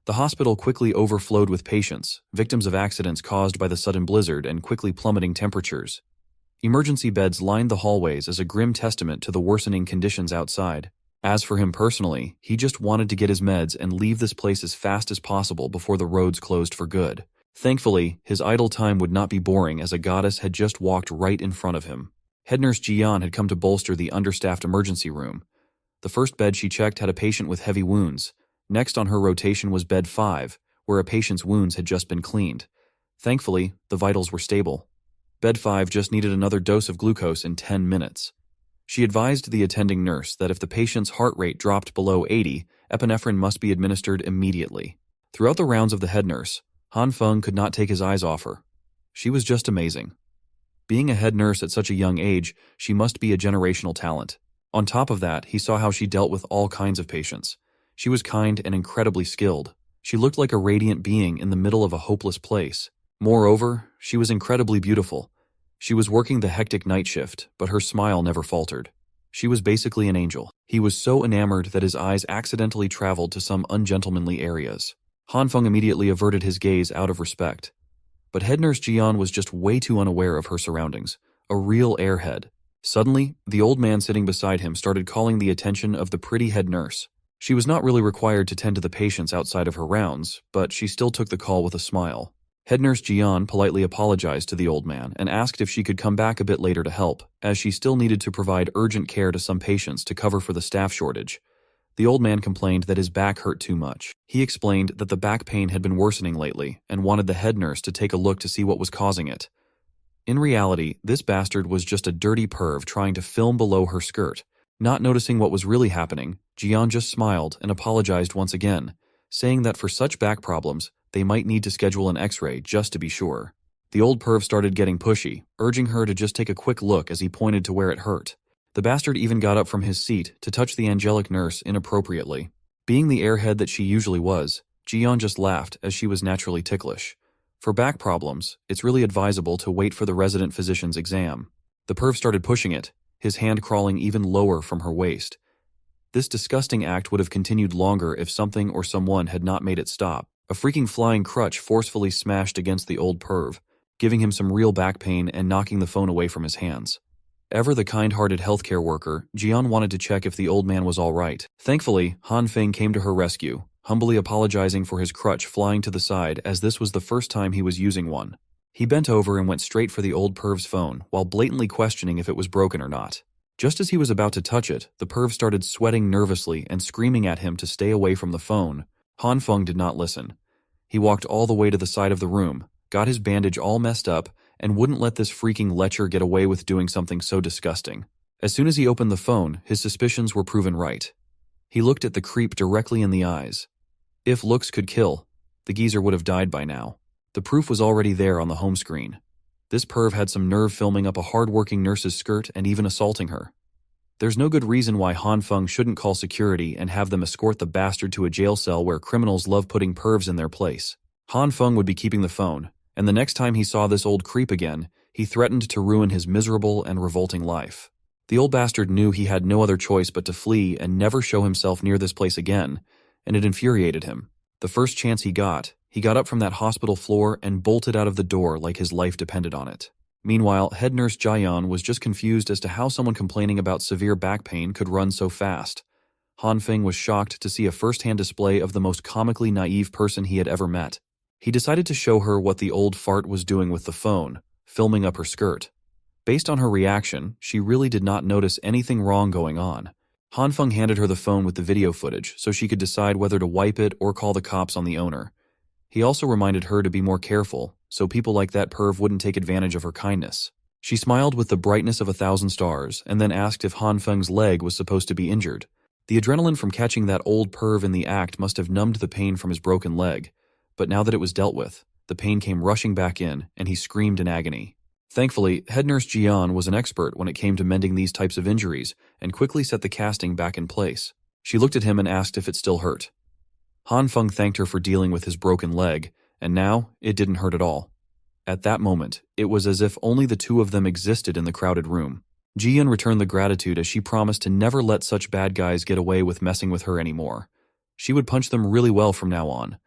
The hospital quickly overflowed with patients, victims of accidents caused by the sudden blizzard and quickly plummeting temperatures. Emergency beds lined the hallways as a grim testament to the worsening conditions outside. As for him personally, he just wanted to get his meds and leave this place as fast as possible before the roads closed for good. Thankfully, his idle time would not be boring as a goddess had just walked right in front of him. Head nurse Jian had come to bolster the understaffed emergency room. The first bed she checked had a patient with heavy wounds. Next on her rotation was bed 5, where a patient's wounds had just been cleaned. Thankfully, the vitals were stable. Bed 5 just needed another dose of glucose in 10 minutes. She advised the attending nurse that if the patient's heart rate dropped below 80, epinephrine must be administered immediately. Throughout the rounds of the head nurse, Han Feng could not take his eyes off her. She was just amazing. Being a head nurse at such a young age, she must be a generational talent. On top of that, he saw how she dealt with all kinds of patients. She was kind and incredibly skilled. She looked like a radiant being in the middle of a hopeless place. Moreover, she was incredibly beautiful. She was working the hectic night shift, but her smile never faltered. She was basically an angel. He was so enamored that his eyes accidentally traveled to some ungentlemanly areas. Han Feng immediately averted his gaze out of respect. But head nurse Jian was just way too unaware of her surroundings. A real airhead. Suddenly, the old man sitting beside him started calling the attention of the pretty head nurse. She was not really required to tend to the patients outside of her rounds, but she still took the call with a smile. Head nurse Jian politely apologized to the old man and asked if she could come back a bit later to help, as she still needed to provide urgent care to some patients to cover for the staff shortage. The old man complained that his back hurt too much. He explained that the back pain had been worsening lately and wanted the head nurse to take a look to see what was causing it. In reality, this bastard was just a dirty perv trying to film below her skirt. Not noticing what was really happening, Jian just smiled and apologized once again, saying that for such back problems, they might need to schedule an X-ray just to be sure. The old perv started getting pushy, urging her to just take a quick look as he pointed to where it hurt. The bastard even got up from his seat to touch the angelic nurse inappropriately. Being the airhead that she usually was, Jian just laughed as she was naturally ticklish. For back problems, it's really advisable to wait for the resident physician's exam. The perv started pushing it, his hand crawling even lower from her waist. This disgusting act would have continued longer if something or someone had not made it stop. A freaking flying crutch forcefully smashed against the old perv, giving him some real back pain and knocking the phone away from his hands. Ever the kind-hearted healthcare worker, Jian wanted to check if the old man was all right. Thankfully, Han Feng came to her rescue, humbly apologizing for his crutch flying to the side as this was the first time he was using one. He bent over and went straight for the old perv's phone while blatantly questioning if it was broken or not. Just as he was about to touch it, the perv started sweating nervously and screaming at him to stay away from the phone. Han Feng did not listen. He walked all the way to the side of the room, got his bandage all messed up, and wouldn't let this freaking lecher get away with doing something so disgusting. As soon as he opened the phone, his suspicions were proven right. He looked at the creep directly in the eyes. If looks could kill, the geezer would have died by now. The proof was already there on the home screen. This perv had some nerve filming up a hard-working nurse's skirt and even assaulting her. There's no good reason why Han Feng shouldn't call security and have them escort the bastard to a jail cell where criminals love putting pervs in their place. Han Feng would be keeping the phone, and the next time he saw this old creep again, he threatened to ruin his miserable and revolting life. The old bastard knew he had no other choice but to flee and never show himself near this place again, and it infuriated him. The first chance he got up from that hospital floor and bolted out of the door like his life depended on it. Meanwhile, head nurse Jian was just confused as to how someone complaining about severe back pain could run so fast. Han Feng was shocked to see a first-hand display of the most comically naive person he had ever met. He decided to show her what the old fart was doing with the phone, filming up her skirt. Based on her reaction, she really did not notice anything wrong going on. Han Feng handed her the phone with the video footage so she could decide whether to wipe it or call the cops on the owner. He also reminded her to be more careful, so people like that perv wouldn't take advantage of her kindness. She smiled with the brightness of 1,000 stars and then asked if Han Feng's leg was supposed to be injured. The adrenaline from catching that old perv in the act must have numbed the pain from his broken leg, but now that it was dealt with, the pain came rushing back in and he screamed in agony. Thankfully, head nurse Jian was an expert when it came to mending these types of injuries and quickly set the casting back in place. She looked at him and asked if it still hurt. Han Feng thanked her for dealing with his broken leg, and now it didn't hurt at all. At that moment, it was as if only the two of them existed in the crowded room. Jian returned the gratitude as she promised to never let such bad guys get away with messing with her anymore. She would punch them really well from now on.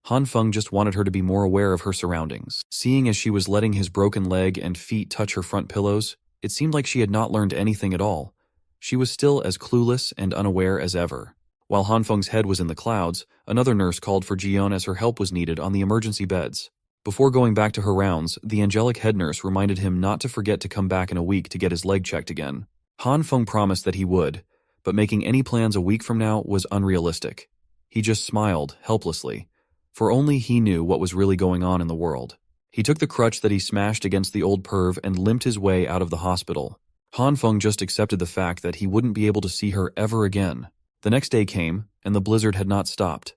Han Feng just wanted her to be more aware of her surroundings. Seeing as she was letting his broken leg and feet touch her front pillows, it seemed like she had not learned anything at all. She was still as clueless and unaware as ever. While Han Feng's head was in the clouds, another nurse called for Jian as her help was needed on the emergency beds. Before going back to her rounds, the angelic head nurse reminded him not to forget to come back in a week to get his leg checked again. Han Feng promised that he would, but making any plans a week from now was unrealistic. He just smiled, helplessly, for only he knew what was really going on in the world. He took the crutch that he smashed against the old perv and limped his way out of the hospital. Han Feng just accepted the fact that he wouldn't be able to see her ever again. The next day came, and the blizzard had not stopped.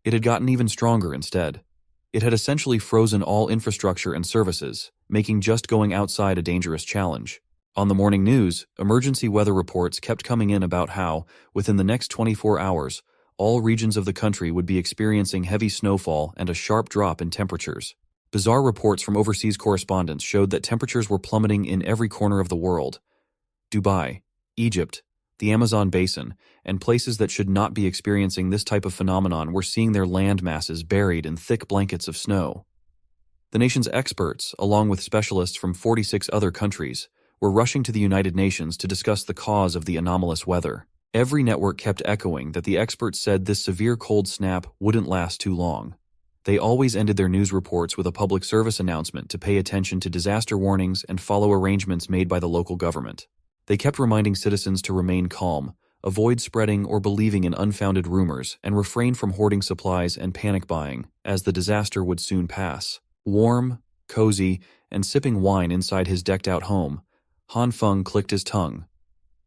It had gotten even stronger instead. It had essentially frozen all infrastructure and services, making just going outside a dangerous challenge. On the morning news, emergency weather reports kept coming in about how, within the next 24 hours, all regions of the country would be experiencing heavy snowfall and a sharp drop in temperatures. Bizarre reports from overseas correspondents showed that temperatures were plummeting in every corner of the world. Dubai, Egypt, the Amazon basin, and places that should not be experiencing this type of phenomenon were seeing their land masses buried in thick blankets of snow. The nation's experts, along with specialists from 46 other countries, were rushing to the United Nations to discuss the cause of the anomalous weather. Every network kept echoing that the experts said this severe cold snap wouldn't last too long. They always ended their news reports with a public service announcement to pay attention to disaster warnings and follow arrangements made by the local government. They kept reminding citizens to remain calm, avoid spreading or believing in unfounded rumors, and refrain from hoarding supplies and panic buying, as the disaster would soon pass. Warm, cozy, and sipping wine inside his decked-out home, Han Feng clicked his tongue.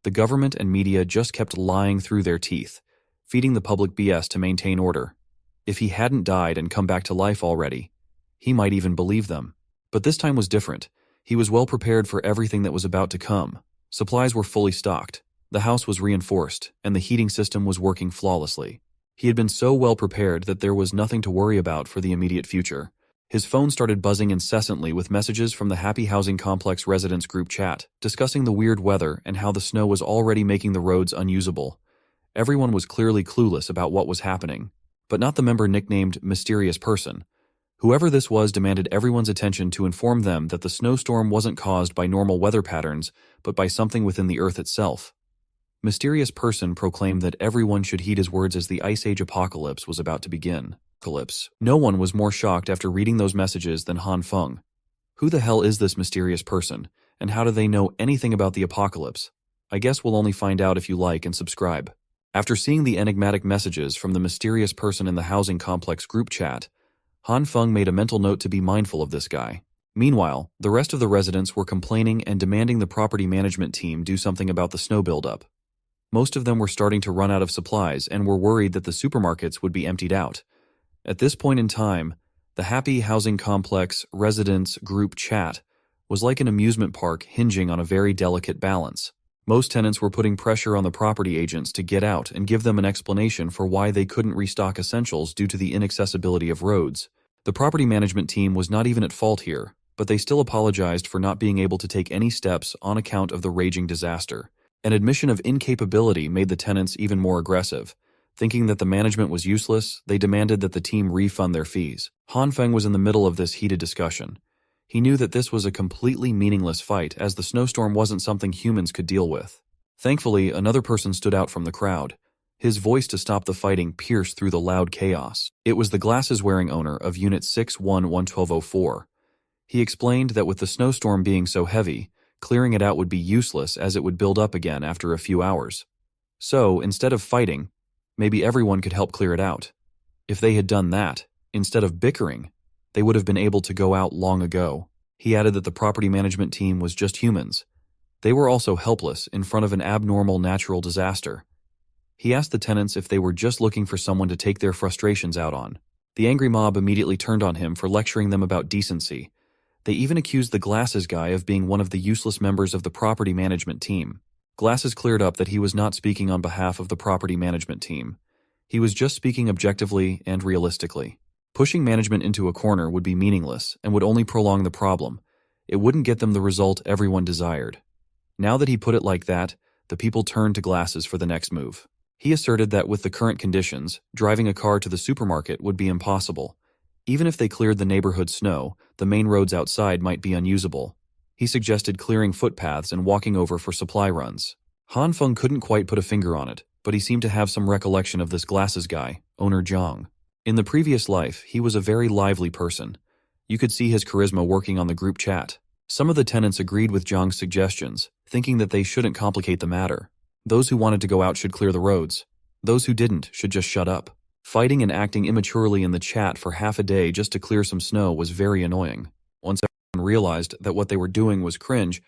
The government and media just kept lying through their teeth, feeding the public BS to maintain order. If he hadn't died and come back to life already, he might even believe them. But this time was different. He was well prepared for everything that was about to come. Supplies were fully stocked, the house was reinforced, and the heating system was working flawlessly. He had been so well prepared that there was nothing to worry about for the immediate future. His phone started buzzing incessantly with messages from the Happy Housing Complex residents group chat, discussing the weird weather and how the snow was already making the roads unusable. Everyone was clearly clueless about what was happening, but not the member nicknamed Mysterious Person. Whoever this was demanded everyone's attention to inform them that the snowstorm wasn't caused by normal weather patterns, but by something within the Earth itself. Mysterious Person proclaimed that everyone should heed his words as the Ice Age apocalypse was about to begin. No one was more shocked after reading those messages than Han Feng. Who the hell is this mysterious person, and how do they know anything about the apocalypse? I guess we'll only find out if you like and subscribe. After seeing the enigmatic messages from the mysterious person in the housing complex group chat, Han Feng made a mental note to be mindful of this guy. Meanwhile, the rest of the residents were complaining and demanding the property management team do something about the snow buildup. Most of them were starting to run out of supplies and were worried that the supermarkets would be emptied out. At this point in time, the Happy Housing Complex residents group chat was like an amusement park hinging on a very delicate balance. Most tenants were putting pressure on the property agents to get out and give them an explanation for why they couldn't restock essentials due to the inaccessibility of roads. The property management team was not even at fault here, but they still apologized for not being able to take any steps on account of the raging disaster. An admission of incapability made the tenants even more aggressive. Thinking that the management was useless, they demanded that the team refund their fees. Han Feng was in the middle of this heated discussion. He knew that this was a completely meaningless fight, as the snowstorm wasn't something humans could deal with. Thankfully, another person stood out from the crowd. His voice to stop the fighting pierced through the loud chaos. It was the glasses-wearing owner of Unit 611-1204. He explained that with the snowstorm being so heavy, clearing it out would be useless as it would build up again after a few hours. So, instead of fighting, maybe everyone could help clear it out. If they had done that, instead of bickering, they would have been able to go out long ago. He added that the property management team was just humans. They were also helpless in front of an abnormal natural disaster. He asked the tenants if they were just looking for someone to take their frustrations out on. The angry mob immediately turned on him for lecturing them about decency. They even accused the Glasses guy of being one of the useless members of the property management team. Glasses cleared up that he was not speaking on behalf of the property management team. He was just speaking objectively and realistically. Pushing management into a corner would be meaningless and would only prolong the problem. It wouldn't get them the result everyone desired. Now that he put it like that, the people turned to Glasses for the next move. He asserted that with the current conditions, driving a car to the supermarket would be impossible. Even if they cleared the neighborhood snow, the main roads outside might be unusable. He suggested clearing footpaths and walking over for supply runs. Han Feng couldn't quite put a finger on it, but he seemed to have some recollection of this Glasses guy, owner Zhang. In the previous life, he was a very lively person. You could see his charisma working on the group chat. Some of the tenants agreed with Zhang's suggestions, thinking that they shouldn't complicate the matter. Those who wanted to go out should clear the roads. Those who didn't should just shut up. Fighting and acting immaturely in the chat for half a day just to clear some snow was very annoying. Once everyone realized that what they were doing was cringe,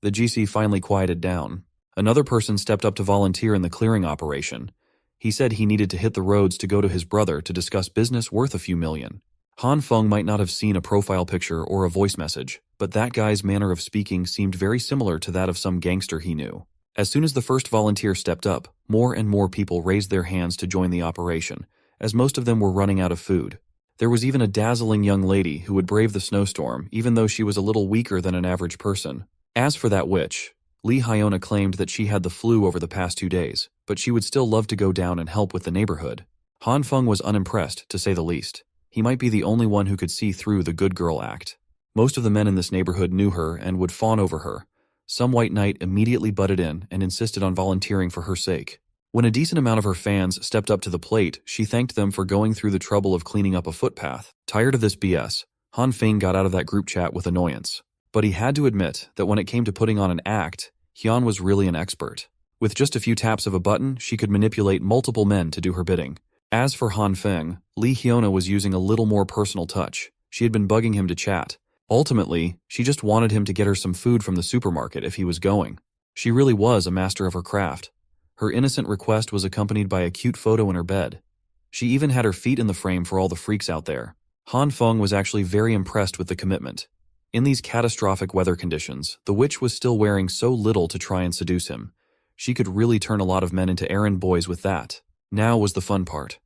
the GC finally quieted down. Another person stepped up to volunteer in the clearing operation. He said he needed to hit the roads to go to his brother to discuss business worth a few million. Han Feng might not have seen a profile picture or a voice message, but that guy's manner of speaking seemed very similar to that of some gangster he knew. As soon as the first volunteer stepped up, more and more people raised their hands to join the operation, as most of them were running out of food. There was even a dazzling young lady who would brave the snowstorm, even though she was a little weaker than an average person. As for that witch, Li Hyona claimed that she had the flu over the past 2 days, but she would still love to go down and help with the neighborhood. Han Feng was unimpressed, to say the least. He might be the only one who could see through the good girl act. Most of the men in this neighborhood knew her and would fawn over her. Some white knight immediately butted in and insisted on volunteering for her sake. When a decent amount of her fans stepped up to the plate, she thanked them for going through the trouble of cleaning up a footpath. Tired of this BS, Han Feng got out of that group chat with annoyance. But he had to admit that when it came to putting on an act, Hyun was really an expert. With just a few taps of a button, she could manipulate multiple men to do her bidding. As for Han Feng, Li Hyona was using a little more personal touch. She had been bugging him to chat. Ultimately, she just wanted him to get her some food from the supermarket if he was going. She really was a master of her craft. Her innocent request was accompanied by a cute photo in her bed. She even had her feet in the frame for all the freaks out there. Han Feng was actually very impressed with the commitment. In these catastrophic weather conditions, the witch was still wearing so little to try and seduce him. She could really turn a lot of men into errand boys with that. Now was the fun part.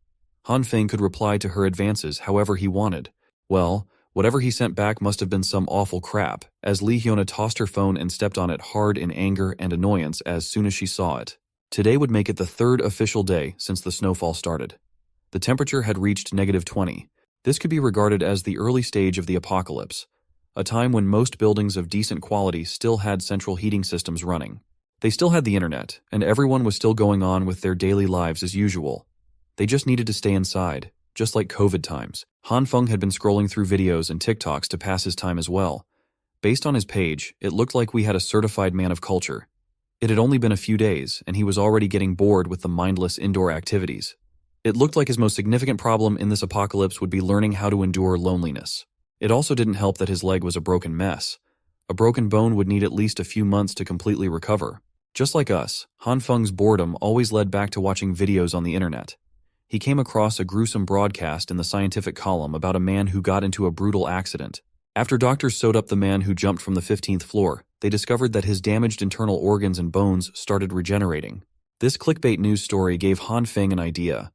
Han Feng could reply to her advances however he wanted. Well, whatever he sent back must have been some awful crap, as Li Hyona tossed her phone and stepped on it hard in anger and annoyance as soon as she saw it. Today would make it the 3rd official day since the snowfall started. The temperature had reached -20. This could be regarded as the early stage of the apocalypse, a time when most buildings of decent quality still had central heating systems running. They still had the internet, and everyone was still going on with their daily lives as usual. They just needed to stay inside, just like COVID times. Han Feng had been scrolling through videos and TikToks to pass his time as well. Based on his page, it looked like we had a certified man of culture. It had only been a few days, and he was already getting bored with the mindless indoor activities. It looked like his most significant problem in this apocalypse would be learning how to endure loneliness. It also didn't help that his leg was a broken mess. A broken bone would need at least a few months to completely recover. Just like us, Han Feng's boredom always led back to watching videos on the internet. He came across a gruesome broadcast in the scientific column about a man who got into a brutal accident. After doctors sewed up the man who jumped from the 15th floor, they discovered that his damaged internal organs and bones started regenerating. This clickbait news story gave Han Feng an idea.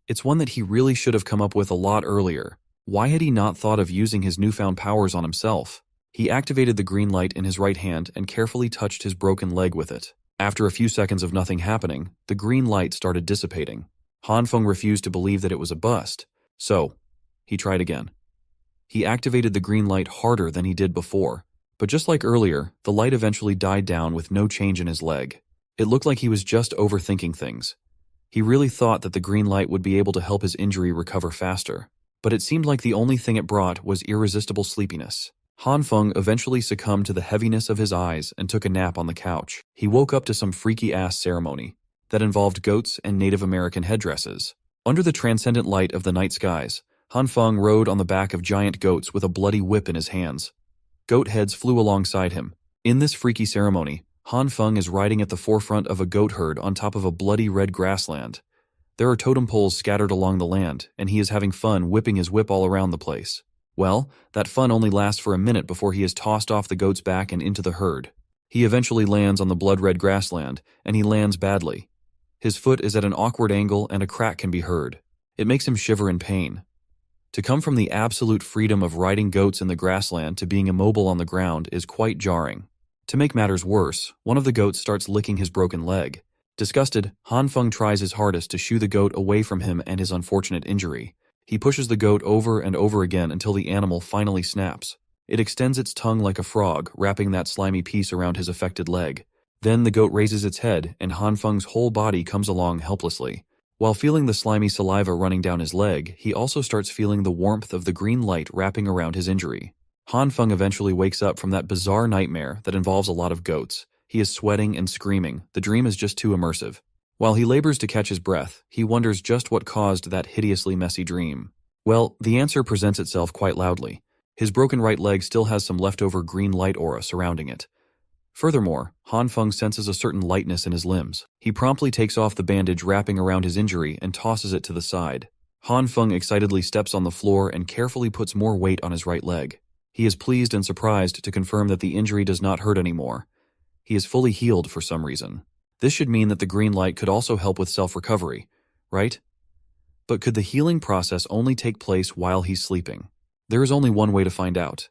It's one that he really should have come up with a lot earlier. Why had he not thought of using his newfound powers on himself? He activated the green light in his right hand and carefully touched his broken leg with it. After a few seconds of nothing happening, the green light started dissipating. Han Feng refused to believe that it was a bust, so he tried again. He activated the green light harder than he did before, but just like earlier, the light eventually died down with no change in his leg. It looked like he was just overthinking things. He really thought that the green light would be able to help his injury recover faster, but it seemed like the only thing it brought was irresistible sleepiness. Han Feng eventually succumbed to the heaviness of his eyes and took a nap on the couch. He woke up to some freaky-ass ceremony that involved goats and Native American headdresses. Under the transcendent light of the night skies, Han Feng rode on the back of giant goats with a bloody whip in his hands. Goat heads flew alongside him. In this freaky ceremony, Han Feng is riding at the forefront of a goat herd on top of a bloody red grassland. There are totem poles scattered along the land, and he is having fun whipping his whip all around the place. Well, that fun only lasts for a minute before he is tossed off the goat's back and into the herd. He eventually lands on the blood-red grassland, and he lands badly. His foot is at an awkward angle and a crack can be heard. It makes him shiver in pain. To come from the absolute freedom of riding goats in the grassland to being immobile on the ground is quite jarring. To make matters worse, one of the goats starts licking his broken leg. Disgusted, Han Feng tries his hardest to shoo the goat away from him and his unfortunate injury. He pushes the goat over and over again until the animal finally snaps. It extends its tongue like a frog, wrapping that slimy piece around his affected leg. Then the goat raises its head, and Han Feng's whole body comes along helplessly. While feeling the slimy saliva running down his leg, he also starts feeling the warmth of the green light wrapping around his injury. Han Feng eventually wakes up from that bizarre nightmare that involves a lot of goats. He is sweating and screaming. The dream is just too immersive. While he labors to catch his breath, he wonders just what caused that hideously messy dream. Well, the answer presents itself quite loudly. His broken right leg still has some leftover green light aura surrounding it. Furthermore, Han Feng senses a certain lightness in his limbs. He promptly takes off the bandage wrapping around his injury and tosses it to the side. Han Feng excitedly steps on the floor and carefully puts more weight on his right leg. He is pleased and surprised to confirm that the injury does not hurt anymore. He is fully healed for some reason. This should mean that the green light could also help with self-recovery, right? But could the healing process only take place while he's sleeping? There is only one way to find out,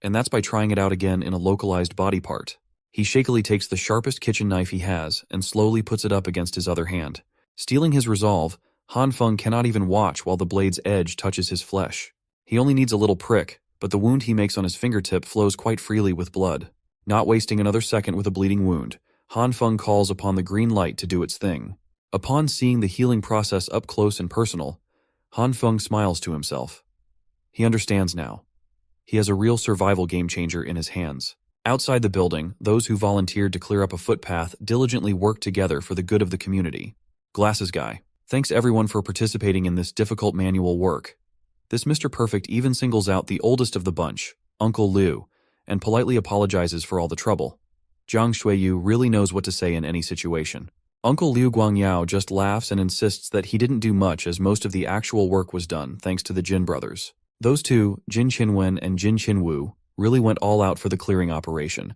and that's by trying it out again in a localized body part. He shakily takes the sharpest kitchen knife he has and slowly puts it up against his other hand. Stealing his resolve, Han Feng cannot even watch while the blade's edge touches his flesh. He only needs a little prick, but the wound he makes on his fingertip flows quite freely with blood. Not wasting another second with a bleeding wound, Han Feng calls upon the green light to do its thing. Upon seeing the healing process up close and personal, Han Feng smiles to himself. He understands now. He has a real survival game-changer in his hands. Outside the building, those who volunteered to clear up a footpath diligently worked together for the good of the community. Glasses guy. Thanks everyone for participating in this difficult manual work. This Mr. Perfect even singles out the oldest of the bunch, Uncle Liu, and politely apologizes for all the trouble. Jiang Shuiyu really knows what to say in any situation. Uncle Liu Guangyao just laughs and insists that he didn't do much as most of the actual work was done thanks to the Jin brothers. Those two, Jin Qinwen and Jin Qinwu, really went all out for the clearing operation.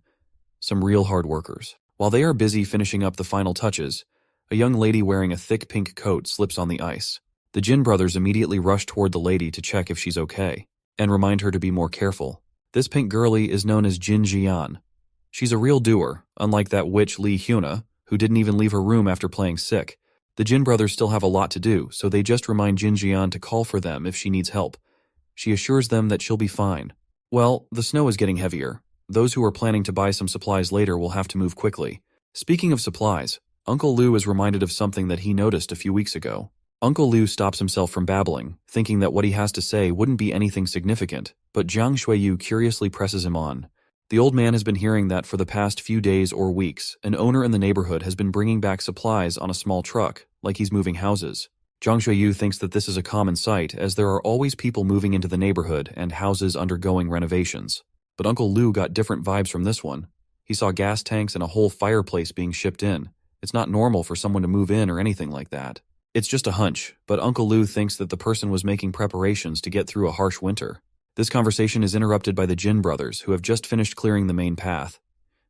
Some real hard workers. While they are busy finishing up the final touches, a young lady wearing a thick pink coat slips on the ice. The Jin brothers immediately rush toward the lady to check if she's okay, and remind her to be more careful. This pink girlie is known as Jin Jian. She's a real doer, unlike that witch Li Hyuna, who didn't even leave her room after playing sick. The Jin brothers still have a lot to do, so they just remind Jin Jian to call for them if she needs help. She assures them that she'll be fine. Well, the snow is getting heavier. Those who are planning to buy some supplies later will have to move quickly. Speaking of supplies, Uncle Liu is reminded of something that he noticed a few weeks ago. Uncle Liu stops himself from babbling, thinking that what he has to say wouldn't be anything significant, but Jiang Shuiyu curiously presses him on. The old man has been hearing that for the past few days or weeks, an owner in the neighborhood has been bringing back supplies on a small truck, like he's moving houses. Jiang Shuiyu thinks that this is a common sight, as there are always people moving into the neighborhood and houses undergoing renovations. But Uncle Liu got different vibes from this one. He saw gas tanks and a whole fireplace being shipped in. It's not normal for someone to move in or anything like that. It's just a hunch, but Uncle Liu thinks that the person was making preparations to get through a harsh winter. This conversation is interrupted by the Jin brothers, who have just finished clearing the main path.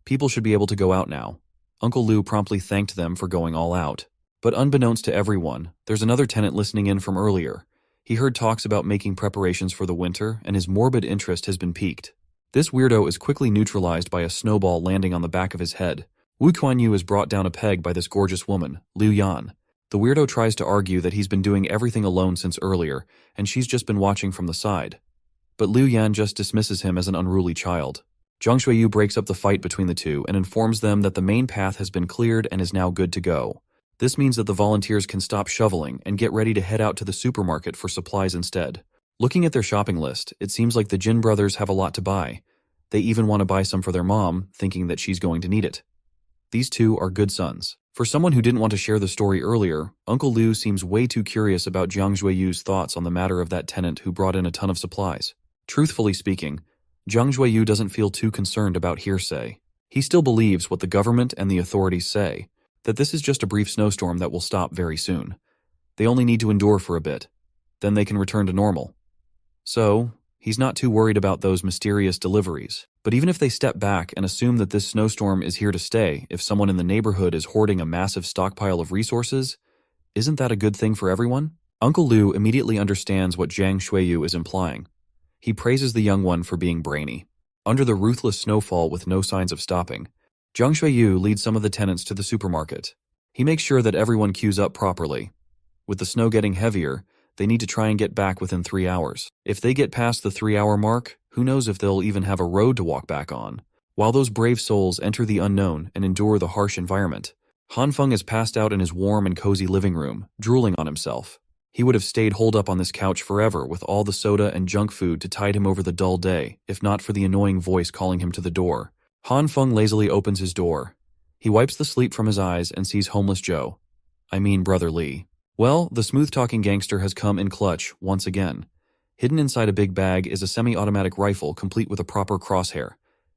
People should be able to go out now. Uncle Liu promptly thanked them for going all out. But unbeknownst to everyone, there's another tenant listening in from earlier. He heard talks about making preparations for the winter, and his morbid interest has been piqued. This weirdo is quickly neutralized by a snowball landing on the back of his head. Wu Kuanyu is brought down a peg by this gorgeous woman, Liu Yan. The weirdo tries to argue that he's been doing everything alone since earlier, and she's just been watching from the side. But Liu Yan just dismisses him as an unruly child. Jiang Shuiyu breaks up the fight between the two and informs them that the main path has been cleared and is now good to go. This means that the volunteers can stop shoveling and get ready to head out to the supermarket for supplies instead. Looking at their shopping list, it seems like the Jin brothers have a lot to buy. They even want to buy some for their mom, thinking that she's going to need it. These two are good sons. For someone who didn't want to share the story earlier, Uncle Liu seems way too curious about Jiang Shuiyu's thoughts on the matter of that tenant who brought in a ton of supplies. Truthfully speaking, Jiang Shuiyu doesn't feel too concerned about hearsay. He still believes what the government and the authorities say, that this is just a brief snowstorm that will stop very soon. They only need to endure for a bit. Then they can return to normal. So, He's not too worried about those mysterious deliveries. But even if they step back and assume that this snowstorm is here to stay, if someone in the neighborhood is hoarding a massive stockpile of resources, isn't that a good thing for everyone? Uncle Liu immediately understands what Zhang Xueyu is implying. He praises the young one for being brainy. Under the ruthless snowfall with no signs of stopping, Zhang Xueyu leads some of the tenants to the supermarket. He makes sure that everyone queues up properly. With the snow getting heavier, they need to try and get back within 3 hours. If they get past the 3-hour mark, who knows if they'll even have a road to walk back on. While those brave souls enter the unknown and endure the harsh environment, Han Feng is passed out in his warm and cozy living room, drooling on himself. He would have stayed holed up on this couch forever with all the soda and junk food to tide him over the dull day, if not for the annoying voice calling him to the door. Han Feng lazily opens his door. He wipes the sleep from his eyes and sees homeless Joe. I mean Brother Lee. Well, the smooth-talking gangster has come in clutch once again. Hidden inside a big bag is a semi-automatic rifle complete with a proper crosshair.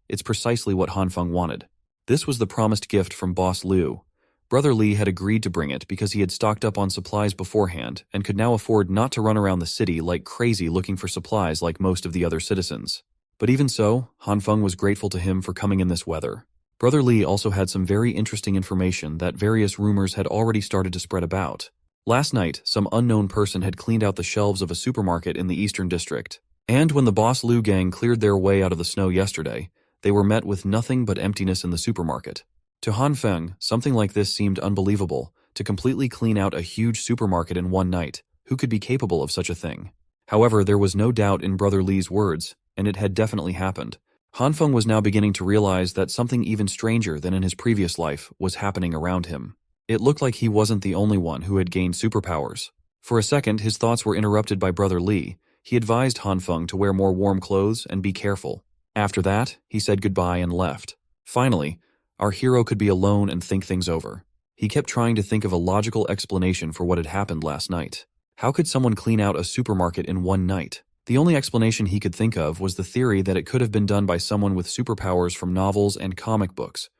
It's precisely what Han Feng wanted. This was the promised gift from Boss Liu. Brother Lee had agreed to bring it because he had stocked up on supplies beforehand and could now afford not to run around the city like crazy looking for supplies like most of the other citizens. But even so, Han Feng was grateful to him for coming in this weather. Brother Lee also had some very interesting information that various rumors had already started to spread about. Last night, some unknown person had cleaned out the shelves of a supermarket in the Eastern District. And when the Boss Liu gang cleared their way out of the snow yesterday, they were met with nothing but emptiness in the supermarket. To Han Feng, something like this seemed unbelievable, to completely clean out a huge supermarket in one night. Who could be capable of such a thing? However, there was no doubt in Brother Lee's words, and it had definitely happened. Han Feng was now beginning to realize that something even stranger than in his previous life was happening around him. It looked like he wasn't the only one who had gained superpowers. For a second, his thoughts were interrupted by Brother Lee. He advised Han Feng to wear more warm clothes and be careful. After that, he said goodbye and left. Finally, our hero could be alone and think things over. He kept trying to think of a logical explanation for what had happened last night. How could someone clean out a supermarket in one night? The only explanation he could think of was the theory that it could have been done by someone with superpowers from novels and comic books.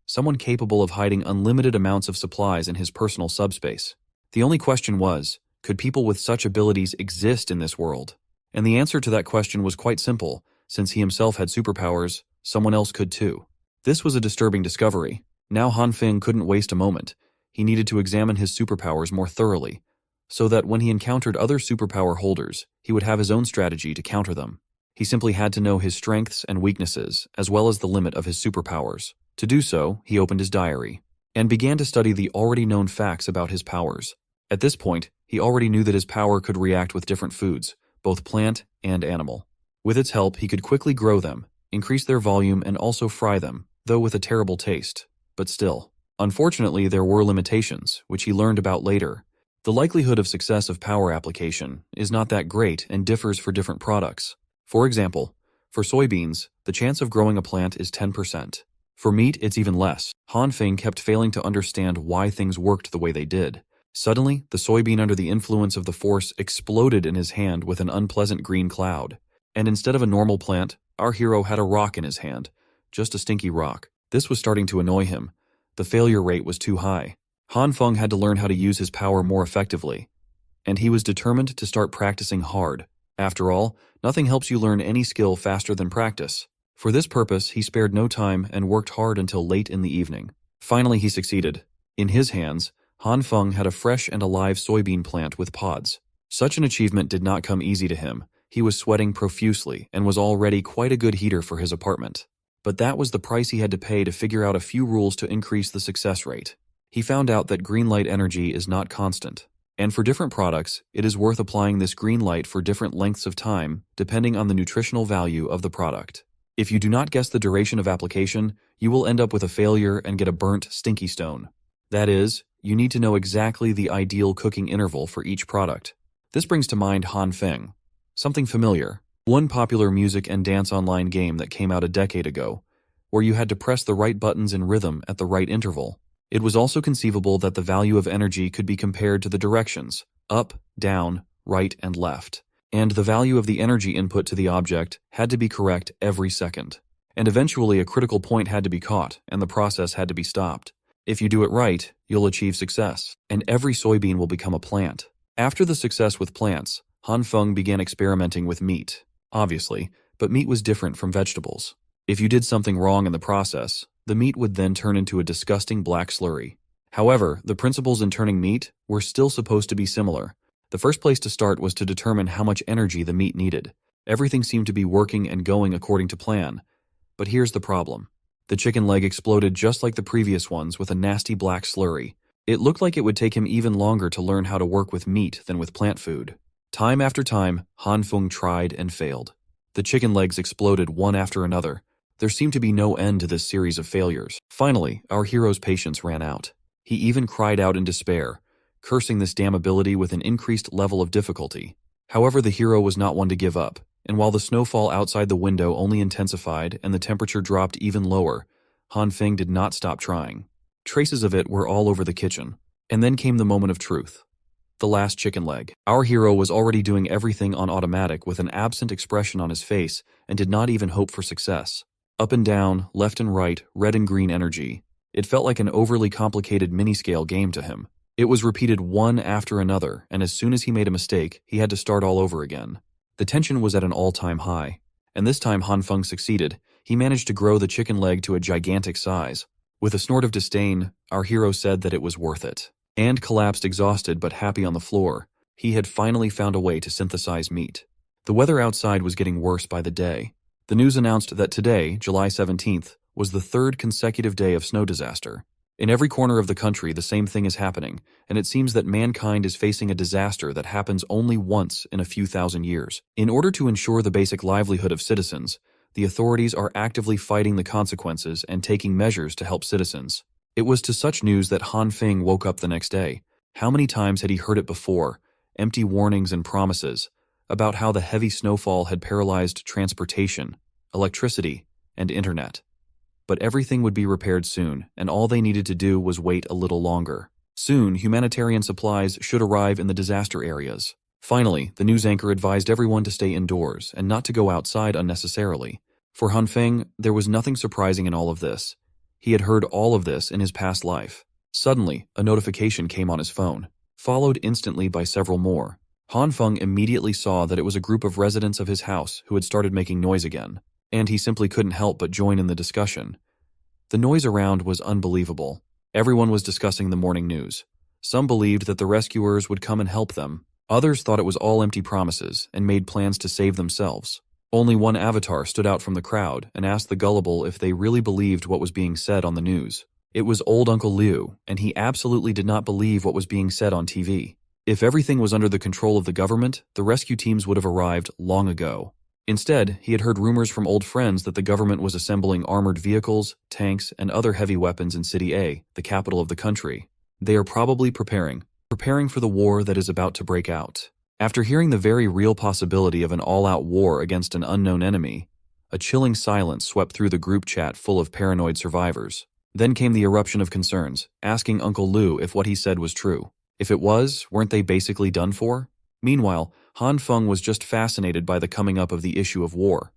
Someone capable of hiding unlimited amounts of supplies in his personal subspace. The only question was, could people with such abilities exist in this world? And the answer to that question was quite simple. Since he himself had superpowers, someone else could too. This was a disturbing discovery. Now Han Feng couldn't waste a moment. He needed to examine his superpowers more thoroughly, so that when he encountered other superpower holders, he would have his own strategy to counter them. He simply had to know his strengths and weaknesses, as well as the limit of his superpowers. To do so, he opened his diary, and began to study the already known facts about his powers. At this point, he already knew that his power could react with different foods, both plant and animal. With its help, he could quickly grow them, increase their volume, and also fry them, though with a terrible taste. But still. Unfortunately, there were limitations, which he learned about later. The likelihood of success of power application is not that great and differs for different products. For example, for soybeans, the chance of growing a plant is 10%. For meat, it's even less. Han Feng kept failing to understand why things worked the way they did. Suddenly, the soybean under the influence of the force exploded in his hand with an unpleasant green cloud. And instead of a normal plant, our hero had a rock in his hand. Just a stinky rock. This was starting to annoy him. The failure rate was too high. Han Feng had to learn how to use his power more effectively. And he was determined to start practicing hard. After all, nothing helps you learn any skill faster than practice. For this purpose, he spared no time and worked hard until late in the evening. Finally, he succeeded. In his hands, Han Feng had a fresh and alive soybean plant with pods. Such an achievement did not come easy to him. He was sweating profusely and was already quite a good heater for his apartment. But that was the price he had to pay to figure out a few rules to increase the success rate. He found out that green light energy is not constant. And for different products, it is worth applying this green light for different lengths of time, depending on the nutritional value of the product. If you do not guess the duration of application, you will end up with a failure and get a burnt, stinky stone. That is, you need to know exactly the ideal cooking interval for each product. This brings to mind Han Feng. Something familiar. One popular music and dance online game that came out a decade ago, where you had to press the right buttons in rhythm at the right interval. It was also conceivable that the value of energy could be compared to the directions, up, down, right, and left. And the value of the energy input to the object had to be correct every second. And eventually a critical point had to be caught, and the process had to be stopped. If you do it right, you'll achieve success, and every soybean will become a plant. After the success with plants, Han Feng began experimenting with meat. obviously, but meat was different from vegetables. If you did something wrong in the process, the meat would then turn into a disgusting black slurry. However, the principles in turning meat were still supposed to be similar. The first place to start was to determine how much energy the meat needed. Everything seemed to be working and going according to plan. But here's the problem. The chicken leg exploded just like the previous ones with a nasty black slurry. It looked like it would take him even longer to learn how to work with meat than with plant food. Time after time, Han Feng tried and failed. The chicken legs exploded one after another. There seemed to be no end to this series of failures. Finally, our hero's patience ran out. He even cried out in despair, cursing this damn ability with an increased level of difficulty. However, the hero was not one to give up, and while the snowfall outside the window only intensified and the temperature dropped even lower, Han Feng did not stop trying. Traces of it were all over the kitchen. And then came the moment of truth. The last chicken leg. Our hero was already doing everything on automatic with an absent expression on his face and did not even hope for success. Up and down, left and right, red and green energy. It felt like an overly complicated mini-scale game to him. It was repeated one after another, and as soon as he made a mistake, he had to start all over again. The tension was at an all-time high, and this time Han Feng succeeded. He managed to grow the chicken leg to a gigantic size. With a snort of disdain, our hero said that it was worth it, and collapsed exhausted but happy on the floor. He had finally found a way to synthesize meat. The weather outside was getting worse by the day. The news announced that today, July 17th, was the third consecutive day of snow disaster. In every corner of the country, the same thing is happening, and it seems that mankind is facing a disaster that happens only once in a few thousand years. In order to ensure the basic livelihood of citizens, the authorities are actively fighting the consequences and taking measures to help citizens. It was to such news that Han Feng woke up the next day. How many times had he heard it before? Empty warnings and promises about how the heavy snowfall had paralyzed transportation, electricity, and internet. But everything would be repaired soon, and all they needed to do was wait a little longer. Soon, humanitarian supplies should arrive in the disaster areas. Finally, the news anchor advised everyone to stay indoors and not to go outside unnecessarily. For Han Feng, there was nothing surprising in all of this. He had heard all of this in his past life. Suddenly, a notification came on his phone, followed instantly by several more. Han Feng immediately saw that it was a group of residents of his house who had started making noise again, and he simply couldn't help but join in the discussion. The noise around was unbelievable. Everyone was discussing the morning news. Some believed that the rescuers would come and help them. Others thought it was all empty promises and made plans to save themselves. Only one avatar stood out from the crowd and asked the gullible if they really believed what was being said on the news. It was old Uncle Liu, and he absolutely did not believe what was being said on TV. If everything was under the control of the government, the rescue teams would have arrived long ago. Instead, he had heard rumors from old friends that the government was assembling armored vehicles, tanks, and other heavy weapons in City A, the capital of the country. They are probably preparing for the war that is about to break out. After hearing the very real possibility of an all-out war against an unknown enemy, a chilling silence swept through the group chat full of paranoid survivors. Then came the eruption of concerns, asking Uncle Liu if what he said was true. If it was, weren't they basically done for? Meanwhile, Han Feng was just fascinated by the coming up of the issue of war.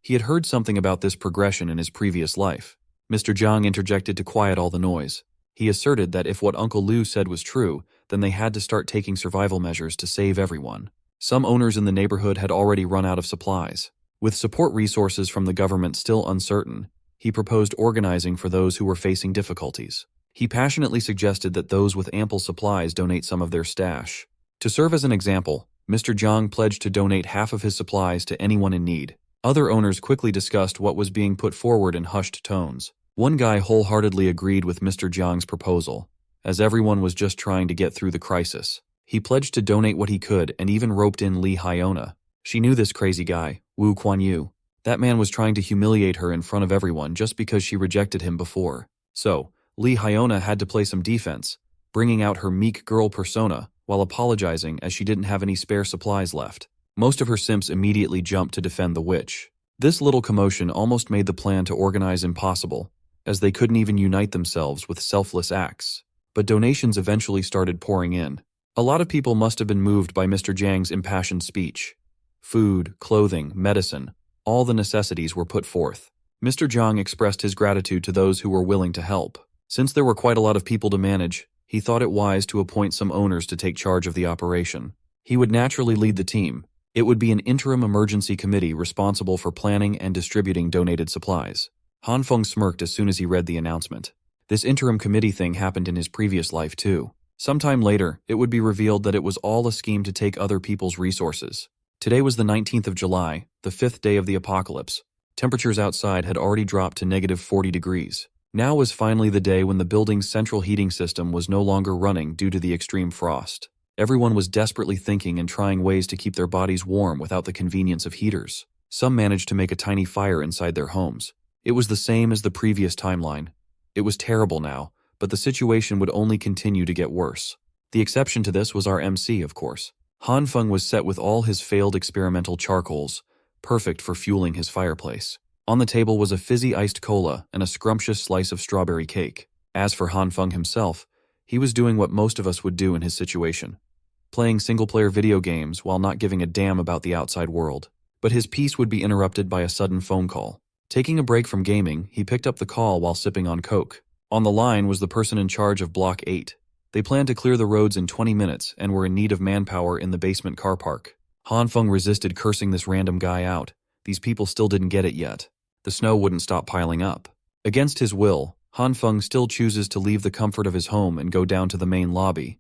He had heard something about this progression in his previous life. Mr. Jiang interjected to quiet all the noise. He asserted that if what Uncle Liu said was true, then they had to start taking survival measures to save everyone. Some owners in the neighborhood had already run out of supplies. With support resources from the government still uncertain, he proposed organizing for those who were facing difficulties. He passionately suggested that those with ample supplies donate some of their stash. To serve as an example, Mr. Jiang pledged to donate half of his supplies to anyone in need. Other owners quickly discussed what was being put forward in hushed tones. One guy wholeheartedly agreed with Mr. Jiang's proposal, as everyone was just trying to get through the crisis. He pledged to donate what he could and even roped in Li Hyona. She knew this crazy guy, Wu Kuan-yu. That man was trying to humiliate her in front of everyone just because she rejected him before. So, Li Hyona had to play some defense, bringing out her meek girl persona while apologizing as she didn't have any spare supplies left. Most of her simps immediately jumped to defend the witch. This little commotion almost made the plan to organize impossible, as they couldn't even unite themselves with selfless acts. But donations eventually started pouring in. A lot of people must have been moved by Mr. Jiang's impassioned speech. Food, clothing, medicine, all the necessities were put forth. Mr. Jiang expressed his gratitude to those who were willing to help. Since there were quite a lot of people to manage, he thought it wise to appoint some owners to take charge of the operation. He would naturally lead the team, It would be an interim emergency committee responsible for planning and distributing donated supplies. Han Feng smirked as soon as he read the announcement. This interim committee thing happened in his previous life too. Sometime later, it would be revealed that it was all a scheme to take other people's resources. Today was the 19th of July, the 5th day of the apocalypse. Temperatures outside had already dropped to -40 degrees. Now was finally the day when the building's central heating system was no longer running due to the extreme frost. Everyone was desperately thinking and trying ways to keep their bodies warm without the convenience of heaters. Some managed to make a tiny fire inside their homes. It was the same as the previous timeline. It was terrible now, but the situation would only continue to get worse. The exception to this was our MC, of course. Han Feng was set with all his failed experimental charcoals, perfect for fueling his fireplace. On the table was a fizzy iced cola and a scrumptious slice of strawberry cake. As for Han Feng himself, he was doing what most of us would do in his situation. Playing single-player video games while not giving a damn about the outside world. But his peace would be interrupted by a sudden phone call. Taking a break from gaming, he picked up the call while sipping on Coke. On the line was the person in charge of Block 8. They planned to clear the roads in 20 minutes and were in need of manpower in the basement car park. Han Feng resisted cursing this random guy out. These people still didn't get it yet. The snow wouldn't stop piling up. Against his will, Han Feng still chooses to leave the comfort of his home and go down to the main lobby.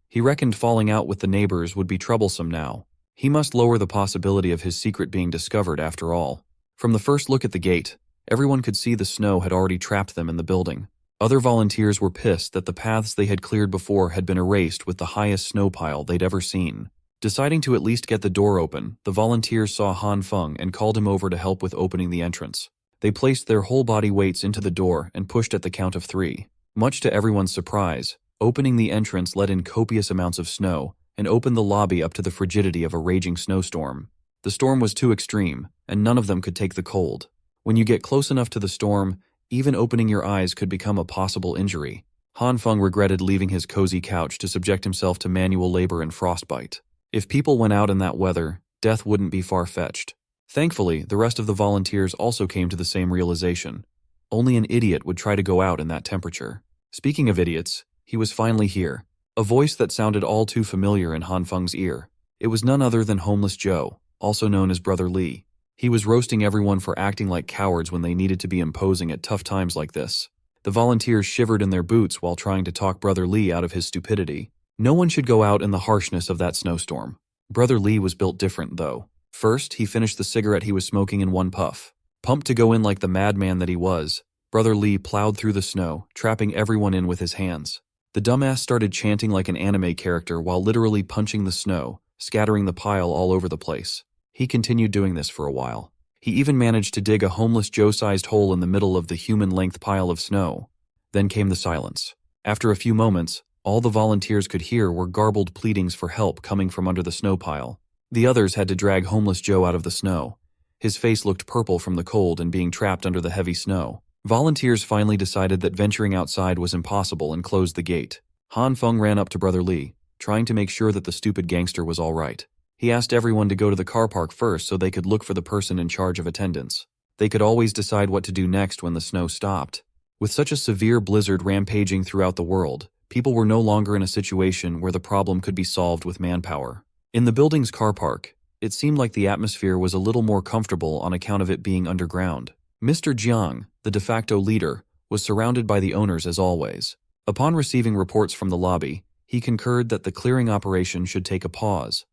He reckoned falling out with the neighbors would be troublesome now. He must lower the possibility of his secret being discovered after all. From the first look at the gate, everyone could see the snow had already trapped them in the building. Other volunteers were pissed that the paths they had cleared before had been erased with the highest snow pile they'd ever seen. Deciding to at least get the door open, the volunteers saw Han Feng and called him over to help with opening the entrance. They placed their whole body weights into the door and pushed at the count of 3. Much to everyone's surprise, opening the entrance let in copious amounts of snow and opened the lobby up to the frigidity of a raging snowstorm. The storm was too extreme, and none of them could take the cold. When you get close enough to the storm, even opening your eyes could become a possible injury. Han Feng regretted leaving his cozy couch to subject himself to manual labor and frostbite. If people went out in that weather, death wouldn't be far-fetched. Thankfully, the rest of the volunteers also came to the same realization. Only an idiot would try to go out in that temperature. Speaking of idiots, he was finally here. A voice that sounded all too familiar in Han Feng's ear. It was none other than Homeless Joe, also known as Brother Lee. He was roasting everyone for acting like cowards when they needed to be imposing at tough times like this. The volunteers shivered in their boots while trying to talk Brother Lee out of his stupidity. No one should go out in the harshness of that snowstorm. Brother Lee was built different, though. First, he finished the cigarette he was smoking in one puff. Pumped to go in like the madman that he was, Brother Lee plowed through the snow, trapping everyone in with his hands. The dumbass started chanting like an anime character while literally punching the snow, scattering the pile all over the place. He continued doing this for a while. He even managed to dig a Homeless Joe-sized hole in the middle of the human-length pile of snow. Then came the silence. After a few moments, all the volunteers could hear were garbled pleadings for help coming from under the snow pile. The others had to drag Homeless Joe out of the snow. His face looked purple from the cold and being trapped under the heavy snow. Volunteers finally decided that venturing outside was impossible and closed the gate. Han Feng ran up to Brother Lee, trying to make sure that the stupid gangster was all right. He asked everyone to go to the car park first so they could look for the person in charge of attendance. They could always decide what to do next when the snow stopped. With such a severe blizzard rampaging throughout the world, people were no longer in a situation where the problem could be solved with manpower. In the building's car park, it seemed like the atmosphere was a little more comfortable on account of it being underground. Mr. Jiang, the de facto leader, was surrounded by the owners as always. Upon receiving reports from the lobby, he concurred that the clearing operation should take a pause.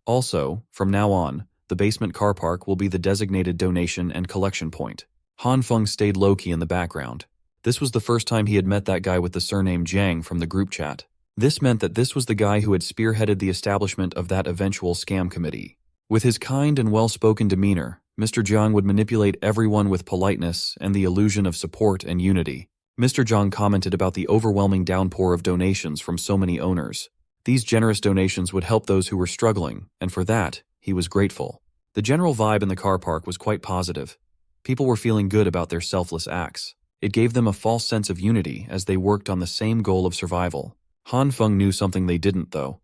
Also, from now on, the basement car park will be the designated donation and collection point. Han Feng stayed low-key in the background. This was the first time he had met that guy with the surname Jiang from the group chat. This meant that this was the guy who had spearheaded the establishment of that eventual scam committee. With his kind and well-spoken demeanor, Mr. Jiang would manipulate everyone with politeness and the illusion of support and unity. Mr. Jiang commented about the overwhelming downpour of donations from so many owners. These generous donations would help those who were struggling, and for that, he was grateful. The general vibe in the car park was quite positive. People were feeling good about their selfless acts. It gave them a false sense of unity as they worked on the same goal of survival. Han Feng knew something they didn't, though.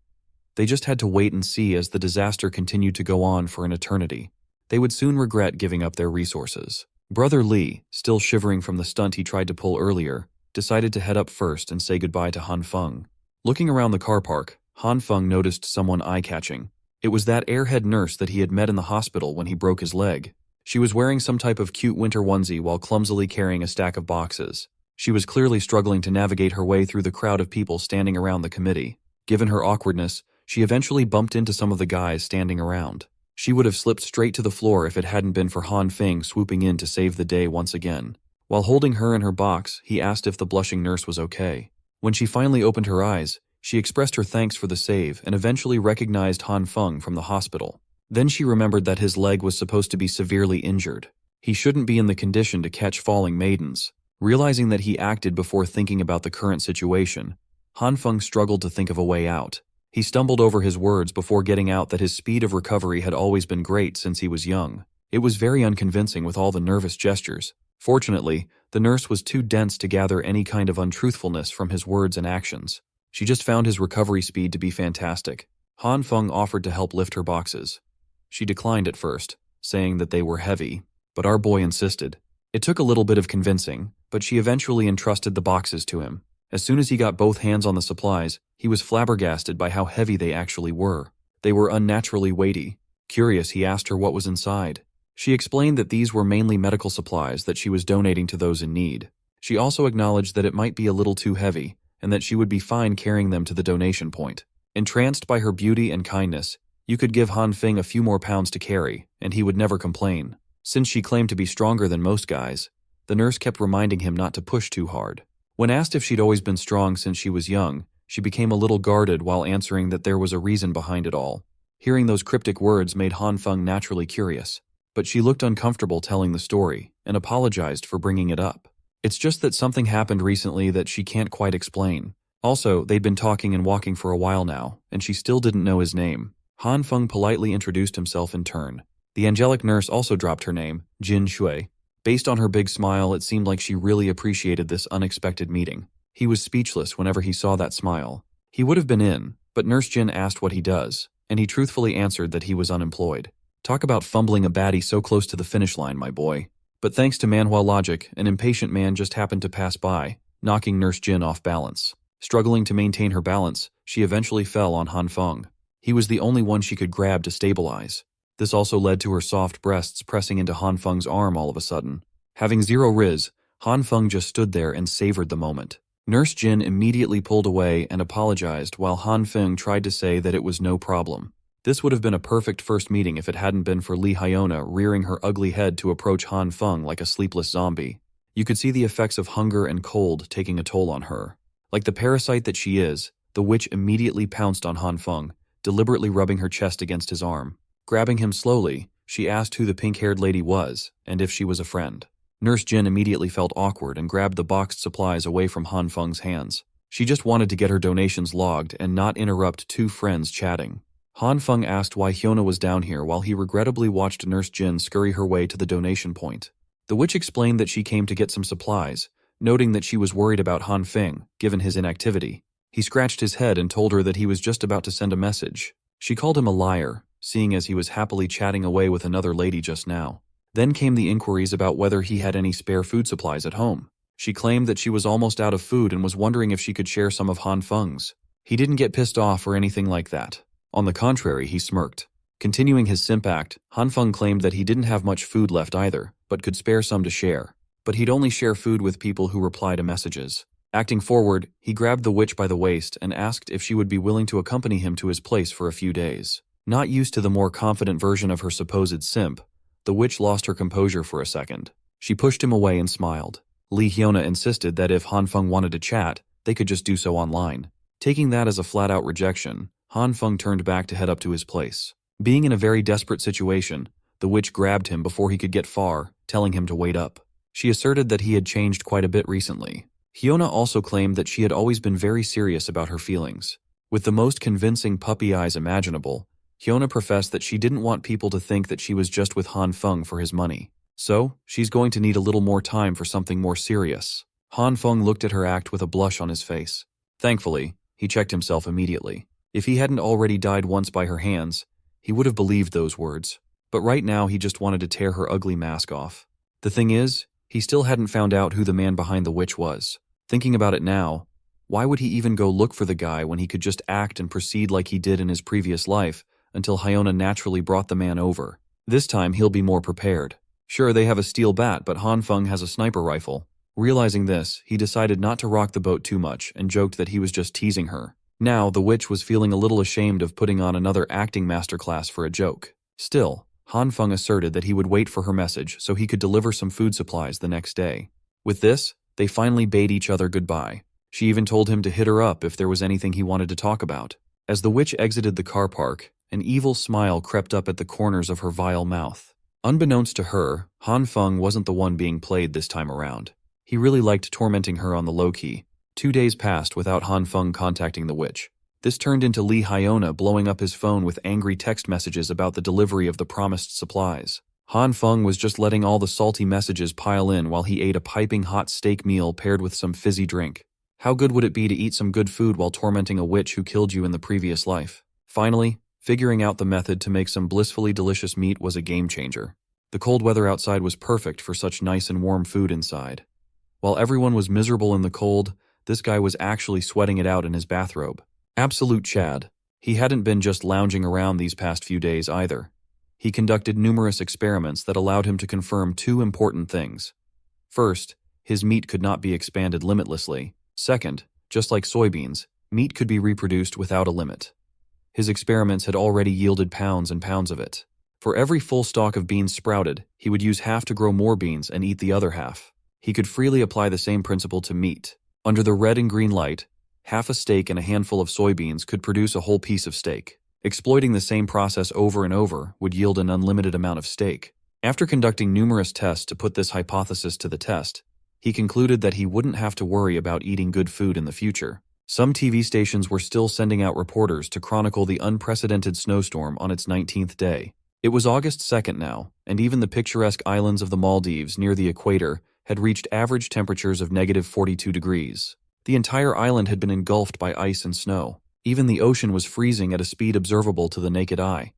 They just had to wait and see as the disaster continued to go on for an eternity. They would soon regret giving up their resources. Brother Lee, still shivering from the stunt he tried to pull earlier, decided to head up first and say goodbye to Han Feng. Looking around the car park, Han Feng noticed someone eye-catching. It was that airhead nurse that he had met in the hospital when he broke his leg. She was wearing some type of cute winter onesie while clumsily carrying a stack of boxes. She was clearly struggling to navigate her way through the crowd of people standing around the committee. Given her awkwardness, she eventually bumped into some of the guys standing around. She would have slipped straight to the floor if it hadn't been for Han Feng swooping in to save the day once again. While holding her in her box, he asked if the blushing nurse was okay. When she finally opened her eyes, she expressed her thanks for the save and eventually recognized Han Feng from the hospital. Then she remembered that his leg was supposed to be severely injured. He shouldn't be in the condition to catch falling maidens. Realizing that he acted before thinking about the current situation, Han Feng struggled to think of a way out. He stumbled over his words before getting out that his speed of recovery had always been great since he was young. It was very unconvincing with all the nervous gestures. Fortunately, the nurse was too dense to gather any kind of untruthfulness from his words and actions. She just found his recovery speed to be fantastic. Han Feng offered to help lift her boxes. She declined at first, saying that they were heavy, but our boy insisted. It took a little bit of convincing, but she eventually entrusted the boxes to him. As soon as he got both hands on the supplies, he was flabbergasted by how heavy they actually were. They were unnaturally weighty. Curious, he asked her what was inside. She explained that these were mainly medical supplies that she was donating to those in need. She also acknowledged that it might be a little too heavy, and that she would be fine carrying them to the donation point. Entranced by her beauty and kindness, you could give Han Feng a few more pounds to carry, and he would never complain. Since she claimed to be stronger than most guys, the nurse kept reminding him not to push too hard. When asked if she'd always been strong since she was young, she became a little guarded while answering that there was a reason behind it all. Hearing those cryptic words made Han Feng naturally curious, but she looked uncomfortable telling the story and apologized for bringing it up. It's just that something happened recently that she can't quite explain. Also, they'd been talking and walking for a while now, and she still didn't know his name. Han Feng politely introduced himself in turn. The angelic nurse also dropped her name, Jin Shui. Based on her big smile, it seemed like she really appreciated this unexpected meeting. He was speechless whenever he saw that smile. He would have been in, but Nurse Jin asked what he does, and he truthfully answered that he was unemployed. Talk about fumbling a baddie so close to the finish line, my boy. But thanks to Manhwa logic, an impatient man just happened to pass by, knocking Nurse Jin off balance. Struggling to maintain her balance, she eventually fell on Han Feng. He was the only one she could grab to stabilize. This also led to her soft breasts pressing into Han Feng's arm all of a sudden. Having zero riz, Han Feng just stood there and savored the moment. Nurse Jin immediately pulled away and apologized while Han Feng tried to say that it was no problem. This would have been a perfect first meeting if it hadn't been for Li Hyona rearing her ugly head to approach Han Feng like a sleepless zombie. You could see the effects of hunger and cold taking a toll on her. Like the parasite that she is, the witch immediately pounced on Han Feng, deliberately rubbing her chest against his arm. Grabbing him slowly, she asked who the pink-haired lady was and if she was a friend. Nurse Jin immediately felt awkward and grabbed the boxed supplies away from Han Feng's hands. She just wanted to get her donations logged and not interrupt two friends chatting. Han Feng asked why Hyuna was down here while he regrettably watched Nurse Jin scurry her way to the donation point. The witch explained that she came to get some supplies, noting that she was worried about Han Feng, given his inactivity. He scratched his head and told her that he was just about to send a message. She called him a liar, seeing as he was happily chatting away with another lady just now. Then came the inquiries about whether he had any spare food supplies at home. She claimed that she was almost out of food and was wondering if she could share some of Han Feng's. He didn't get pissed off or anything like that. On the contrary, he smirked. Continuing his simp act, Han Feng claimed that he didn't have much food left either, but could spare some to share. But he'd only share food with people who reply to messages. Acting forward, he grabbed the witch by the waist and asked if she would be willing to accompany him to his place for a few days. Not used to the more confident version of her supposed simp, the witch lost her composure for a second. She pushed him away and smiled. Li Hyona insisted that if Han Feng wanted to chat, they could just do so online. Taking that as a flat-out rejection, Han Feng turned back to head up to his place. Being in a very desperate situation, the witch grabbed him before he could get far, telling him to wait up. She asserted that he had changed quite a bit recently. Hyuna also claimed that she had always been very serious about her feelings. With the most convincing puppy eyes imaginable, Hyuna professed that she didn't want people to think that she was just with Han Feng for his money. So, she's going to need a little more time for something more serious. Han Feng looked at her act with a blush on his face. Thankfully, he checked himself immediately. If he hadn't already died once by her hands, he would have believed those words. But right now he just wanted to tear her ugly mask off. The thing is, he still hadn't found out who the man behind the witch was. Thinking about it now, why would he even go look for the guy when he could just act and proceed like he did in his previous life, until Hyona naturally brought the man over. This time he'll be more prepared. Sure, they have a steel bat, but Han Feng has a sniper rifle. Realizing this, he decided not to rock the boat too much and joked that he was just teasing her. Now, the witch was feeling a little ashamed of putting on another acting masterclass for a joke. Still, Han Feng asserted that he would wait for her message so he could deliver some food supplies the next day. With this, they finally bade each other goodbye. She even told him to hit her up if there was anything he wanted to talk about. As the witch exited the car park, an evil smile crept up at the corners of her vile mouth. Unbeknownst to her, Han Feng wasn't the one being played this time around. He really liked tormenting her on the low-key. 2 days passed without Han Feng contacting the witch. This turned into Li Hyona blowing up his phone with angry text messages about the delivery of the promised supplies. Han Feng was just letting all the salty messages pile in while he ate a piping hot steak meal paired with some fizzy drink. How good would it be to eat some good food while tormenting a witch who killed you in the previous life? Finally, figuring out the method to make some blissfully delicious meat was a game changer. The cold weather outside was perfect for such nice and warm food inside. While everyone was miserable in the cold, this guy was actually sweating it out in his bathrobe. Absolute Chad. He hadn't been just lounging around these past few days either. He conducted numerous experiments that allowed him to confirm 2 important things. First, his meat could not be expanded limitlessly. Second, just like soybeans, meat could be reproduced without a limit. His experiments had already yielded pounds and pounds of it. For every full stalk of beans sprouted, he would use half to grow more beans and eat the other half. He could freely apply the same principle to meat. Under the red and green light, half a steak and a handful of soybeans could produce a whole piece of steak. Exploiting the same process over and over would yield an unlimited amount of steak. After conducting numerous tests to put this hypothesis to the test, he concluded that he wouldn't have to worry about eating good food in the future. Some TV stations were still sending out reporters to chronicle the unprecedented snowstorm on its 19th day. It was August 2nd now, and even the picturesque islands of the Maldives near the equator had reached average temperatures of -42 degrees. The entire island had been engulfed by ice and snow. Even the ocean was freezing at a speed observable to the naked eye.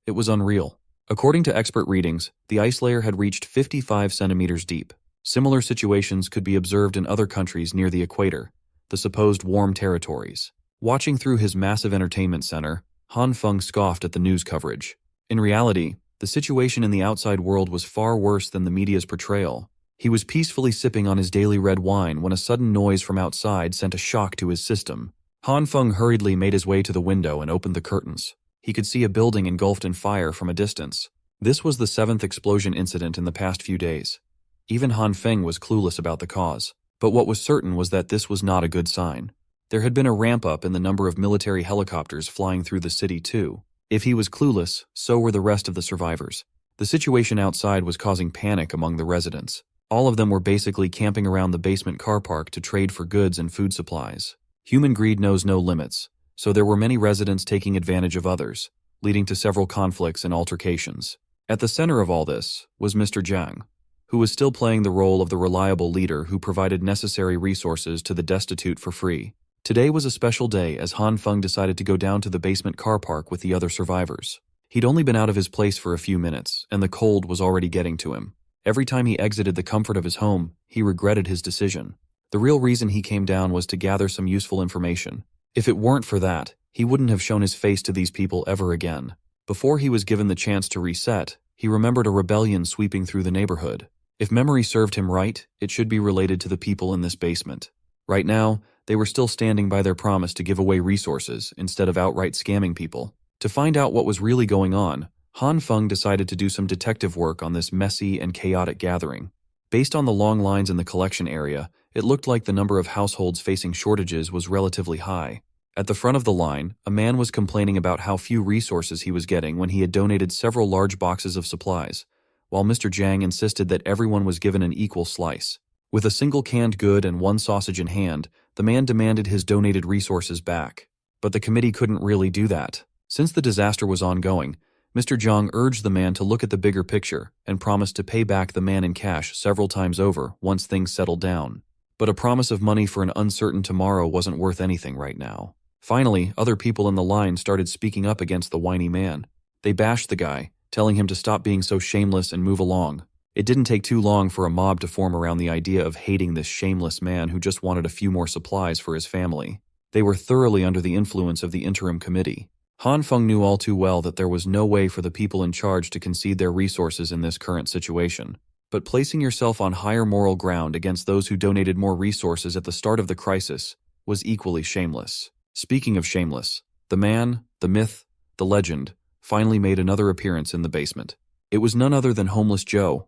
It was unreal. According to expert readings, the ice layer had reached 55 centimeters deep. Similar situations could be observed in other countries near the equator, the supposed warm territories. Watching through his massive entertainment center, Han Feng scoffed at the news coverage. In reality, the situation in the outside world was far worse than the media's portrayal. He was peacefully sipping on his daily red wine when a sudden noise from outside sent a shock to his system. Han Feng hurriedly made his way to the window and opened the curtains. He could see a building engulfed in fire from a distance. This was the 7th explosion incident in the past few days. Even Han Feng was clueless about the cause. But what was certain was that this was not a good sign. There had been a ramp-up in the number of military helicopters flying through the city too. If he was clueless, so were the rest of the survivors. The situation outside was causing panic among the residents. All of them were basically camping around the basement car park to trade for goods and food supplies. Human greed knows no limits, so there were many residents taking advantage of others, leading to several conflicts and altercations. At the center of all this was Mr. Jiang, who was still playing the role of the reliable leader who provided necessary resources to the destitute for free. Today was a special day as Han Feng decided to go down to the basement car park with the other survivors. He'd only been out of his place for a few minutes, and the cold was already getting to him. Every time he exited the comfort of his home, he regretted his decision. The real reason he came down was to gather some useful information. If it weren't for that, he wouldn't have shown his face to these people ever again. Before he was given the chance to reset, he remembered a rebellion sweeping through the neighborhood. If memory served him right, it should be related to the people in this basement. Right now, they were still standing by their promise to give away resources instead of outright scamming people. To find out what was really going on, Han Feng decided to do some detective work on this messy and chaotic gathering. Based on the long lines in the collection area, it looked like the number of households facing shortages was relatively high. At the front of the line, a man was complaining about how few resources he was getting when he had donated several large boxes of supplies, while Mr. Jiang insisted that everyone was given an equal slice. With a single canned good and one sausage in hand, the man demanded his donated resources back. But the committee couldn't really do that. Since the disaster was ongoing, Mr. Jiang urged the man to look at the bigger picture and promised to pay back the man in cash several times over once things settled down. But a promise of money for an uncertain tomorrow wasn't worth anything right now. Finally, other people in the line started speaking up against the whiny man. They bashed the guy, telling him to stop being so shameless and move along. It didn't take too long for a mob to form around the idea of hating this shameless man who just wanted a few more supplies for his family. They were thoroughly under the influence of the interim committee. Han Feng knew all too well that there was no way for the people in charge to concede their resources in this current situation. But placing yourself on higher moral ground against those who donated more resources at the start of the crisis was equally shameless. Speaking of shameless, the man, the myth, the legend, finally made another appearance in the basement. It was none other than Homeless Joe.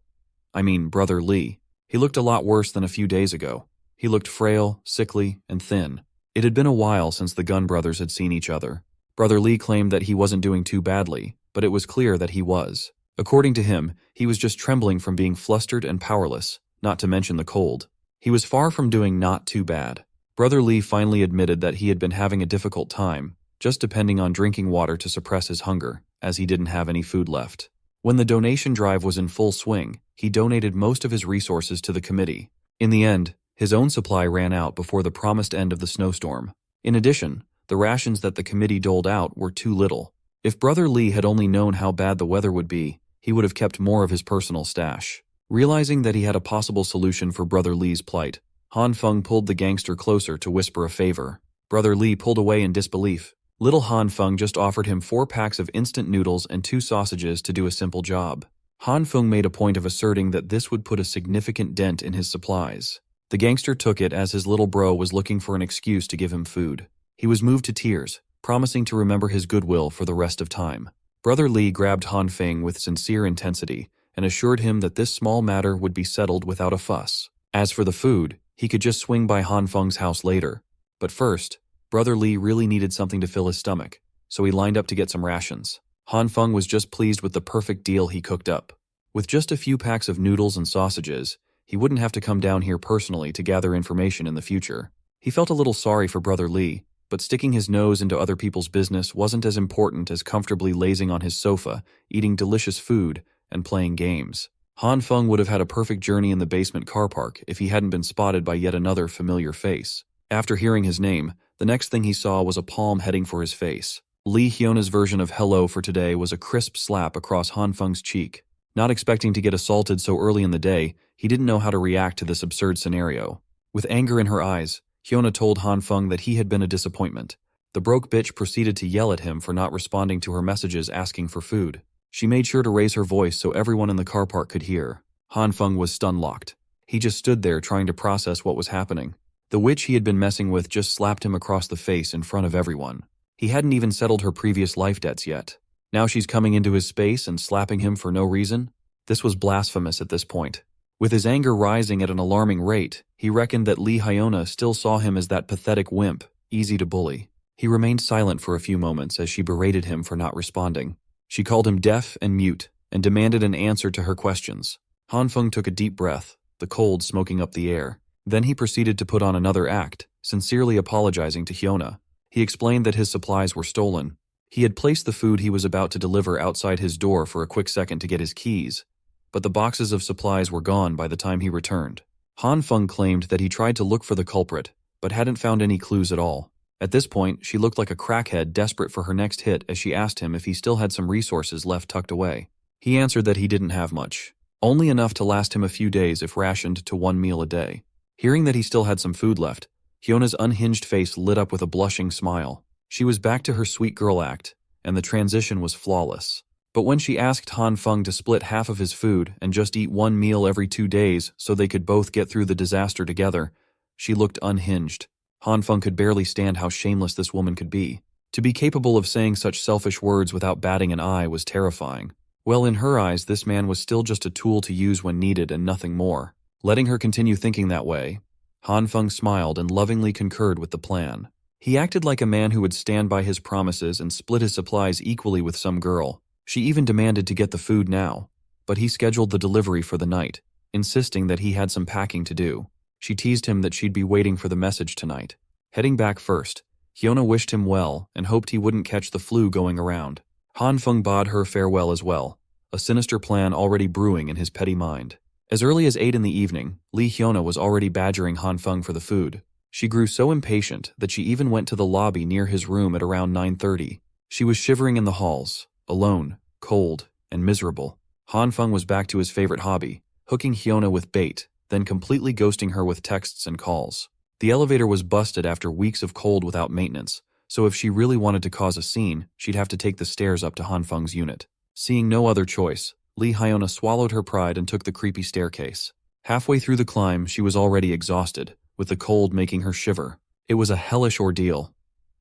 Brother Lee. He looked a lot worse than a few days ago. He looked frail, sickly, and thin. It had been a while since the Gun brothers had seen each other. Brother Lee claimed that he wasn't doing too badly, but it was clear that he was. According to him, he was just trembling from being flustered and powerless, not to mention the cold. He was far from doing not too bad. Brother Lee finally admitted that he had been having a difficult time, just depending on drinking water to suppress his hunger, as he didn't have any food left. When the donation drive was in full swing, he donated most of his resources to the committee. In the end, his own supply ran out before the promised end of the snowstorm. In addition, the rations that the committee doled out were too little. If Brother Lee had only known how bad the weather would be, he would have kept more of his personal stash. Realizing that he had a possible solution for Brother Lee's plight, Han Feng pulled the gangster closer to whisper a favor. Brother Lee pulled away in disbelief. Little Han Feng just offered him 4 packs of instant noodles and 2 sausages to do a simple job. Han Feng made a point of asserting that this would put a significant dent in his supplies. The gangster took it as his little bro was looking for an excuse to give him food. He was moved to tears, promising to remember his goodwill for the rest of time. Brother Lee grabbed Han Feng with sincere intensity and assured him that this small matter would be settled without a fuss. As for the food, he could just swing by Han Feng's house later. But first, Brother Lee really needed something to fill his stomach, so he lined up to get some rations. Han Feng was just pleased with the perfect deal he cooked up. With just a few packs of noodles and sausages, he wouldn't have to come down here personally to gather information in the future. He felt a little sorry for Brother Lee, but sticking his nose into other people's business wasn't as important as comfortably lazing on his sofa, eating delicious food, and playing games. Han Feng would have had a perfect journey in the basement car park if he hadn't been spotted by yet another familiar face. After hearing his name, the next thing he saw was a palm heading for his face. Lee Hyona's version of hello for today was a crisp slap across Han Feng's cheek. Not expecting to get assaulted so early in the day, he didn't know how to react to this absurd scenario. With anger in her eyes, Hyuna told Han Feng that he had been a disappointment. The broke bitch proceeded to yell at him for not responding to her messages asking for food. She made sure to raise her voice so everyone in the car park could hear. Han Feng was stun-locked. He just stood there trying to process what was happening. The witch he had been messing with just slapped him across the face in front of everyone. He hadn't even settled her previous life debts yet. Now she's coming into his space and slapping him for no reason? This was blasphemous at this point. With his anger rising at an alarming rate, he reckoned that Lee Hyona still saw him as that pathetic wimp, easy to bully. He remained silent for a few moments as she berated him for not responding. She called him deaf and mute, and demanded an answer to her questions. Han Feng took a deep breath, the cold smoking up the air. Then he proceeded to put on another act, sincerely apologizing to Hyuna. He explained that his supplies were stolen. He had placed the food he was about to deliver outside his door for a quick second to get his keys, but the boxes of supplies were gone by the time he returned. Han Feng claimed that he tried to look for the culprit, but hadn't found any clues at all. At this point, she looked like a crackhead desperate for her next hit as she asked him if he still had some resources left tucked away. He answered that he didn't have much, only enough to last him a few days if rationed to 1 meal a day. Hearing that he still had some food left, Hyona's unhinged face lit up with a blushing smile. She was back to her sweet girl act, and the transition was flawless. But when she asked Han Feng to split half of his food and just eat 1 meal every 2 days so they could both get through the disaster together, she looked unhinged. Han Feng could barely stand how shameless this woman could be. To be capable of saying such selfish words without batting an eye was terrifying. Well, in her eyes, this man was still just a tool to use when needed and nothing more. Letting her continue thinking that way, Han Feng smiled and lovingly concurred with the plan. He acted like a man who would stand by his promises and split his supplies equally with some girl. She even demanded to get the food now, but he scheduled the delivery for the night, insisting that he had some packing to do. She teased him that she'd be waiting for the message tonight. Heading back first, Hyuna wished him well and hoped he wouldn't catch the flu going around. Han Feng bade her farewell as well, a sinister plan already brewing in his petty mind. As early as 8 in the evening, Lee Hyuna was already badgering Han Feng for the food. She grew so impatient that she even went to the lobby near his room at around 9:30. She was shivering in the halls, alone, cold, and miserable. Han Feng was back to his favorite hobby, hooking Hyuna with bait, then completely ghosting her with texts and calls. The elevator was busted after weeks of cold without maintenance, so if she really wanted to cause a scene, she'd have to take the stairs up to Han Feng's unit. Seeing no other choice, Lee Hyona swallowed her pride and took the creepy staircase. Halfway through the climb, she was already exhausted, with the cold making her shiver. It was a hellish ordeal.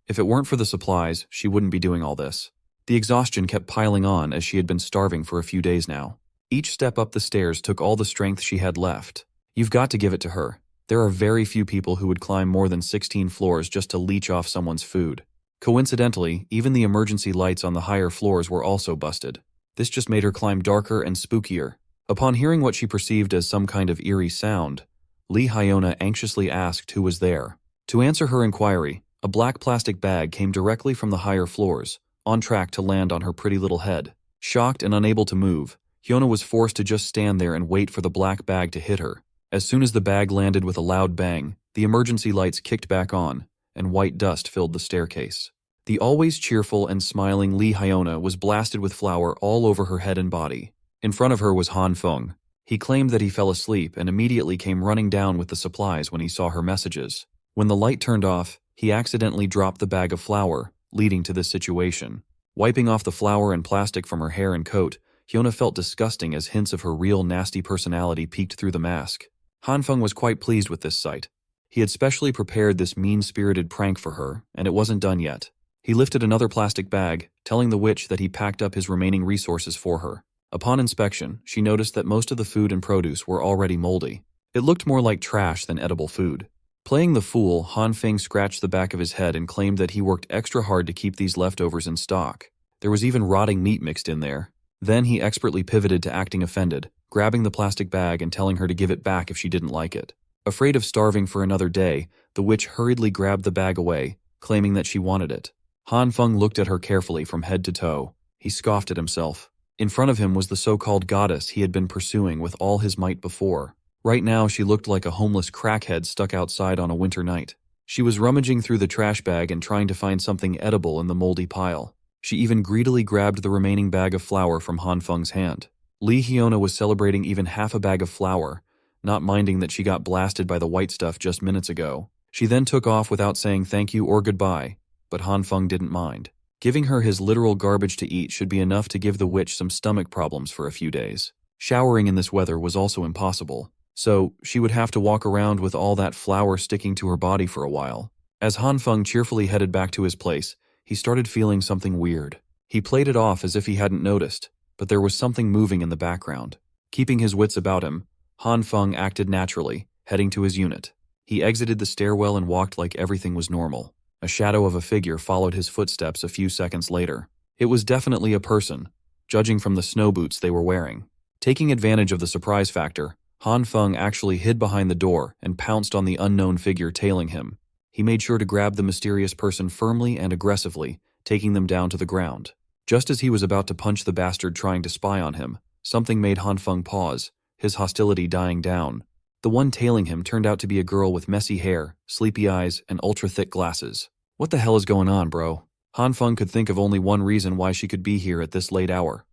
If it weren't for the supplies, she wouldn't be doing all this. The exhaustion kept piling on as she had been starving for a few days now. Each step up the stairs took all the strength she had left. You've got to give it to her. There are very few people who would climb more than 16 floors just to leech off someone's food. Coincidentally, even the emergency lights on the higher floors were also busted. This just made her climb darker and spookier. Upon hearing what she perceived as some kind of eerie sound, Lee Hyona anxiously asked who was there. To answer her inquiry, a black plastic bag came directly from the higher floors, on track to land on her pretty little head. Shocked and unable to move, Hyona was forced to just stand there and wait for the black bag to hit her. As soon as the bag landed with a loud bang, the emergency lights kicked back on, and white dust filled the staircase. The always cheerful and smiling Lee Hyona was blasted with flour all over her head and body. In front of her was Han Feng. He claimed that he fell asleep and immediately came running down with the supplies when he saw her messages. When the light turned off, he accidentally dropped the bag of flour, leading to this situation. Wiping off the flour and plastic from her hair and coat, Hyona felt disgusting as hints of her real nasty personality peeked through the mask. Han Feng was quite pleased with this sight. He had specially prepared this mean-spirited prank for her, and it wasn't done yet. He lifted another plastic bag, telling the witch that he packed up his remaining resources for her. Upon inspection, she noticed that most of the food and produce were already moldy. It looked more like trash than edible food. Playing the fool, Han Feng scratched the back of his head and claimed that he worked extra hard to keep these leftovers in stock. There was even rotting meat mixed in there. Then he expertly pivoted to acting offended, grabbing the plastic bag and telling her to give it back if she didn't like it. Afraid of starving for another day, the witch hurriedly grabbed the bag away, claiming that she wanted it. Han Feng looked at her carefully from head to toe. He scoffed at himself. In front of him was the so-called goddess he had been pursuing with all his might before. Right now she looked like a homeless crackhead stuck outside on a winter night. She was rummaging through the trash bag and trying to find something edible in the moldy pile. She even greedily grabbed the remaining bag of flour from Han Feng's hand. Lee Hyona was celebrating even half a bag of flour, not minding that she got blasted by the white stuff just minutes ago. She then took off without saying thank you or goodbye, but Han Feng didn't mind. Giving her his literal garbage to eat should be enough to give the witch some stomach problems for a few days. Showering in this weather was also impossible, so she would have to walk around with all that flour sticking to her body for a while. As Han Feng cheerfully headed back to his place, he started feeling something weird. He played it off as if he hadn't noticed, but there was something moving in the background. Keeping his wits about him, Han Feng acted naturally, heading to his unit. He exited the stairwell and walked like everything was normal. A shadow of a figure followed his footsteps a few seconds later. It was definitely a person, judging from the snow boots they were wearing. Taking advantage of the surprise factor, Han Feng actually hid behind the door and pounced on the unknown figure tailing him. He made sure to grab the mysterious person firmly and aggressively, taking them down to the ground. Just as he was about to punch the bastard trying to spy on him, something made Han Feng pause, his hostility dying down. The one tailing him turned out to be a girl with messy hair, sleepy eyes, and ultra-thick glasses. What the hell is going on, bro? Han Feng could think of only one reason why she could be here at this late hour.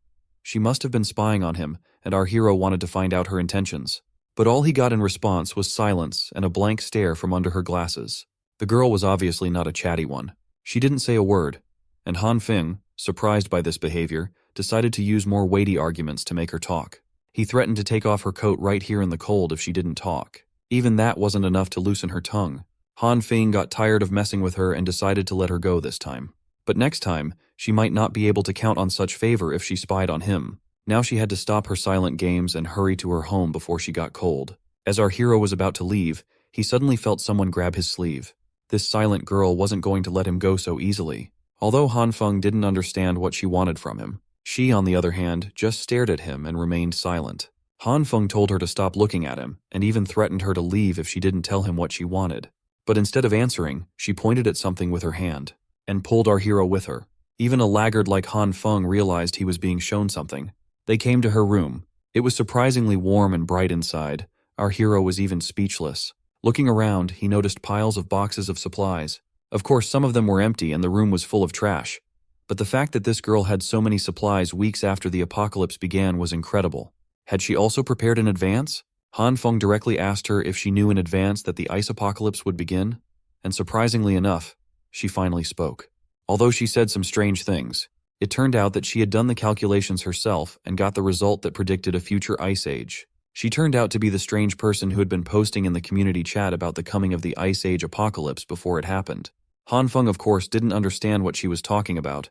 She must have been spying on him, and our hero wanted to find out her intentions. But all he got in response was silence and a blank stare from under her glasses. The girl was obviously not a chatty one. She didn't say a word, and Han Feng, surprised by this behavior, decided to use more weighty arguments to make her talk. He threatened to take off her coat right here in the cold if she didn't talk. Even that wasn't enough to loosen her tongue. Han Feng got tired of messing with her and decided to let her go this time. But next time, she might not be able to count on such favor if she spied on him. Now she had to stop her silent games and hurry to her home before she got cold. As our hero was about to leave, he suddenly felt someone grab his sleeve. This silent girl wasn't going to let him go so easily. Although Han Feng didn't understand what she wanted from him, she, on the other hand, just stared at him and remained silent. Han Feng told her to stop looking at him, and even threatened her to leave if she didn't tell him what she wanted. But instead of answering, she pointed at something with her hand, and pulled our hero with her. Even a laggard like Han Feng realized he was being shown something. They came to her room. It was surprisingly warm and bright inside. Our hero was even speechless. Looking around, he noticed piles of boxes of supplies. Of course, some of them were empty and the room was full of trash. But the fact that this girl had so many supplies weeks after the apocalypse began was incredible. Had she also prepared in advance? Han Feng directly asked her if she knew in advance that the ice apocalypse would begin, and surprisingly enough, she finally spoke. Although she said some strange things, it turned out that she had done the calculations herself and got the result that predicted a future ice age. She turned out to be the strange person who had been posting in the community chat about the coming of the ice age apocalypse before it happened. Hanfeng, of course, didn't understand what she was talking about.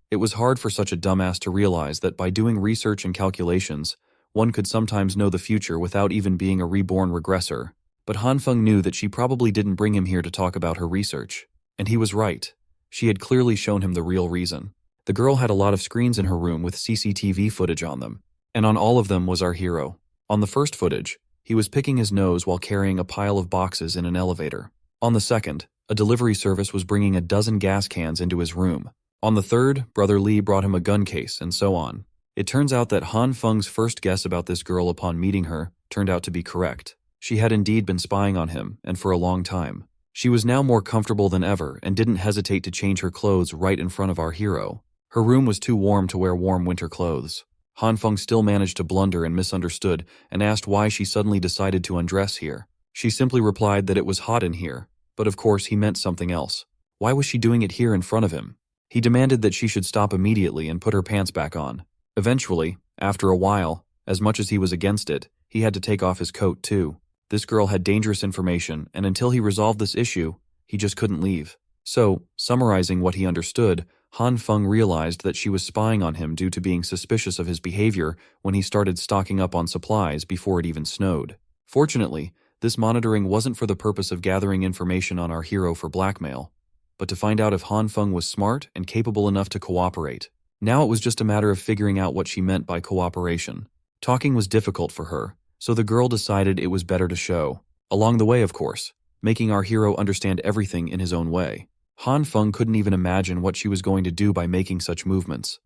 It was hard for such a dumbass to realize that by doing research and calculations, one could sometimes know the future without even being a reborn regressor. But Hanfeng knew that she probably didn't bring him here to talk about her research. And he was right. She had clearly shown him the real reason. The girl had a lot of screens in her room with CCTV footage on them. And on all of them was our hero. On the first footage, he was picking his nose while carrying a pile of boxes in an elevator. On the second, a delivery service was bringing a dozen gas cans into his room. On the third, Brother Lee brought him a gun case, and so on. It turns out that Han Feng's first guess about this girl upon meeting her turned out to be correct. She had indeed been spying on him, and for a long time. She was now more comfortable than ever and didn't hesitate to change her clothes right in front of our hero. Her room was too warm to wear warm winter clothes. Han Feng still managed to blunder and misunderstood and asked why she suddenly decided to undress here. She simply replied that it was hot in here, but of course he meant something else. Why was she doing it here in front of him? He demanded that she should stop immediately and put her pants back on. Eventually, after a while, as much as he was against it, he had to take off his coat too. This girl had dangerous information, and until he resolved this issue, he just couldn't leave. So, summarizing what he understood, Han Feng realized that she was spying on him due to being suspicious of his behavior when he started stocking up on supplies before it even snowed. Fortunately, this monitoring wasn't for the purpose of gathering information on our hero for blackmail, but to find out if Han Feng was smart and capable enough to cooperate. Now it was just a matter of figuring out what she meant by cooperation. Talking was difficult for her, so the girl decided it was better to show. Along the way, of course, making our hero understand everything in his own way. Han Feng couldn't even imagine what she was going to do by making such movements.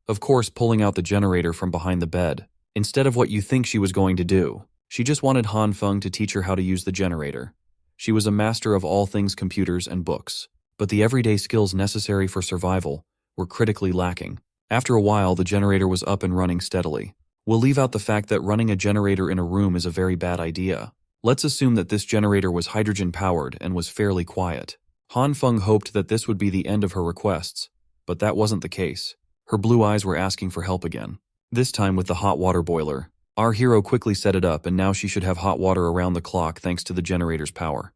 Of course, pulling out the generator from behind the bed, instead of what you think she was going to do. She just wanted Han Feng to teach her how to use the generator. She was a master of all things computers and books, but the everyday skills necessary for survival were critically lacking. After a while, the generator was up and running steadily. We'll leave out the fact that running a generator in a room is a very bad idea. Let's assume that this generator was hydrogen-powered and was fairly quiet. Han Feng hoped that this would be the end of her requests, but that wasn't the case. Her blue eyes were asking for help again. This time with the hot water boiler. Our hero quickly set it up, and now she should have hot water around the clock thanks to the generator's power.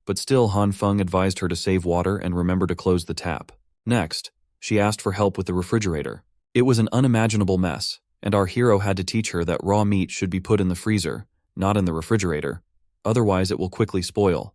But still, Han Feng advised her to save water and remember to close the tap. Next, she asked for help with the refrigerator. It was an unimaginable mess, and our hero had to teach her that raw meat should be put in the freezer, not in the refrigerator. Otherwise, it will quickly spoil.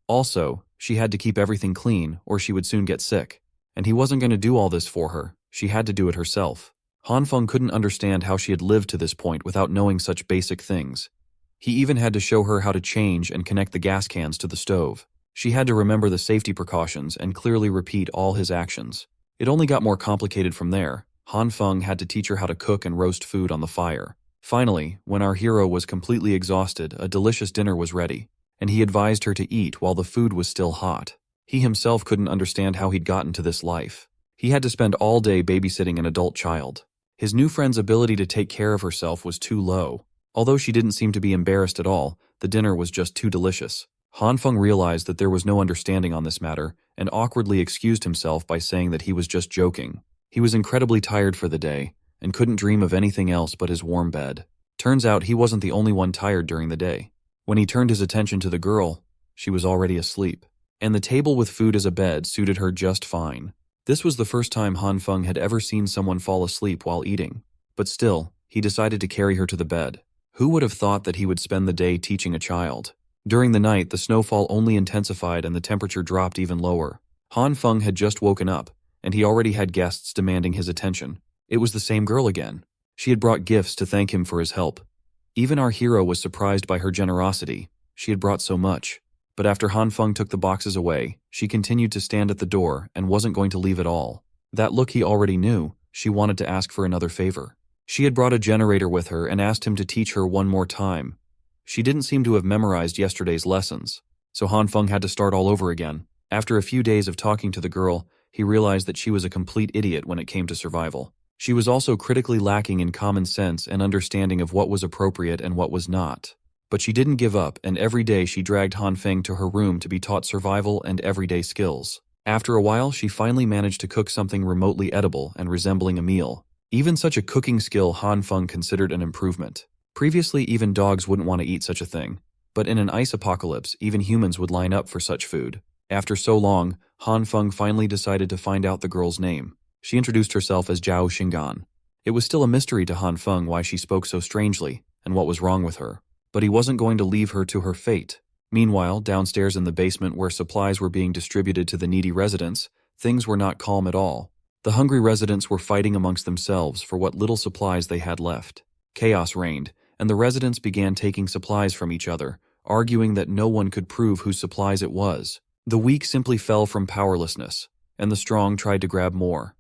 Also, she had to keep everything clean or she would soon get sick. And he wasn't going to do all this for her. She had to do it herself. Han Feng couldn't understand how she had lived to this point without knowing such basic things. He even had to show her how to change and connect the gas cans to the stove. She had to remember the safety precautions and clearly repeat all his actions. It only got more complicated from there. Han Feng had to teach her how to cook and roast food on the fire. Finally, when our hero was completely exhausted, a delicious dinner was ready, and he advised her to eat while the food was still hot. He himself couldn't understand how he'd gotten to this life. He had to spend all day babysitting an adult child. His new friend's ability to take care of herself was too low. Although she didn't seem to be embarrassed at all, the dinner was just too delicious. Han Feng realized that there was no understanding on this matter and awkwardly excused himself by saying that he was just joking. He was incredibly tired for the day and couldn't dream of anything else but his warm bed. Turns out he wasn't the only one tired during the day. When he turned his attention to the girl, she was already asleep, and the table with food as a bed suited her just fine. This was the first time Han Feng had ever seen someone fall asleep while eating, but still, he decided to carry her to the bed. Who would have thought that he would spend the day teaching a child? During the night, the snowfall only intensified and the temperature dropped even lower. Han Feng had just woken up, and he already had guests demanding his attention. It was the same girl again. She had brought gifts to thank him for his help. Even our hero was surprised by her generosity. She had brought so much. But after Han Feng took the boxes away, she continued to stand at the door and wasn't going to leave at all. That look he already knew. She wanted to ask for another favor. She had brought a generator with her and asked him to teach her one more time. She didn't seem to have memorized yesterday's lessons, so Han Feng had to start all over again. After a few days of talking to the girl, he realized that she was a complete idiot when it came to survival. She was also critically lacking in common sense and understanding of what was appropriate and what was not. But she didn't give up, and every day she dragged Han Feng to her room to be taught survival and everyday skills. After a while, she finally managed to cook something remotely edible and resembling a meal. Even such a cooking skill Han Feng considered an improvement. Previously, even dogs wouldn't want to eat such a thing. But in an ice apocalypse, even humans would line up for such food. After so long, Han Feng finally decided to find out the girl's name. She introduced herself as Zhao Xinggan. It was still a mystery to Han Feng why she spoke so strangely and what was wrong with her. But he wasn't going to leave her to her fate. Meanwhile, downstairs in the basement where supplies were being distributed to the needy residents, things were not calm at all. The hungry residents were fighting amongst themselves for what little supplies they had left. Chaos reigned, and the residents began taking supplies from each other, arguing that no one could prove whose supplies it was. The weak simply fell from powerlessness, and the strong tried to grab more.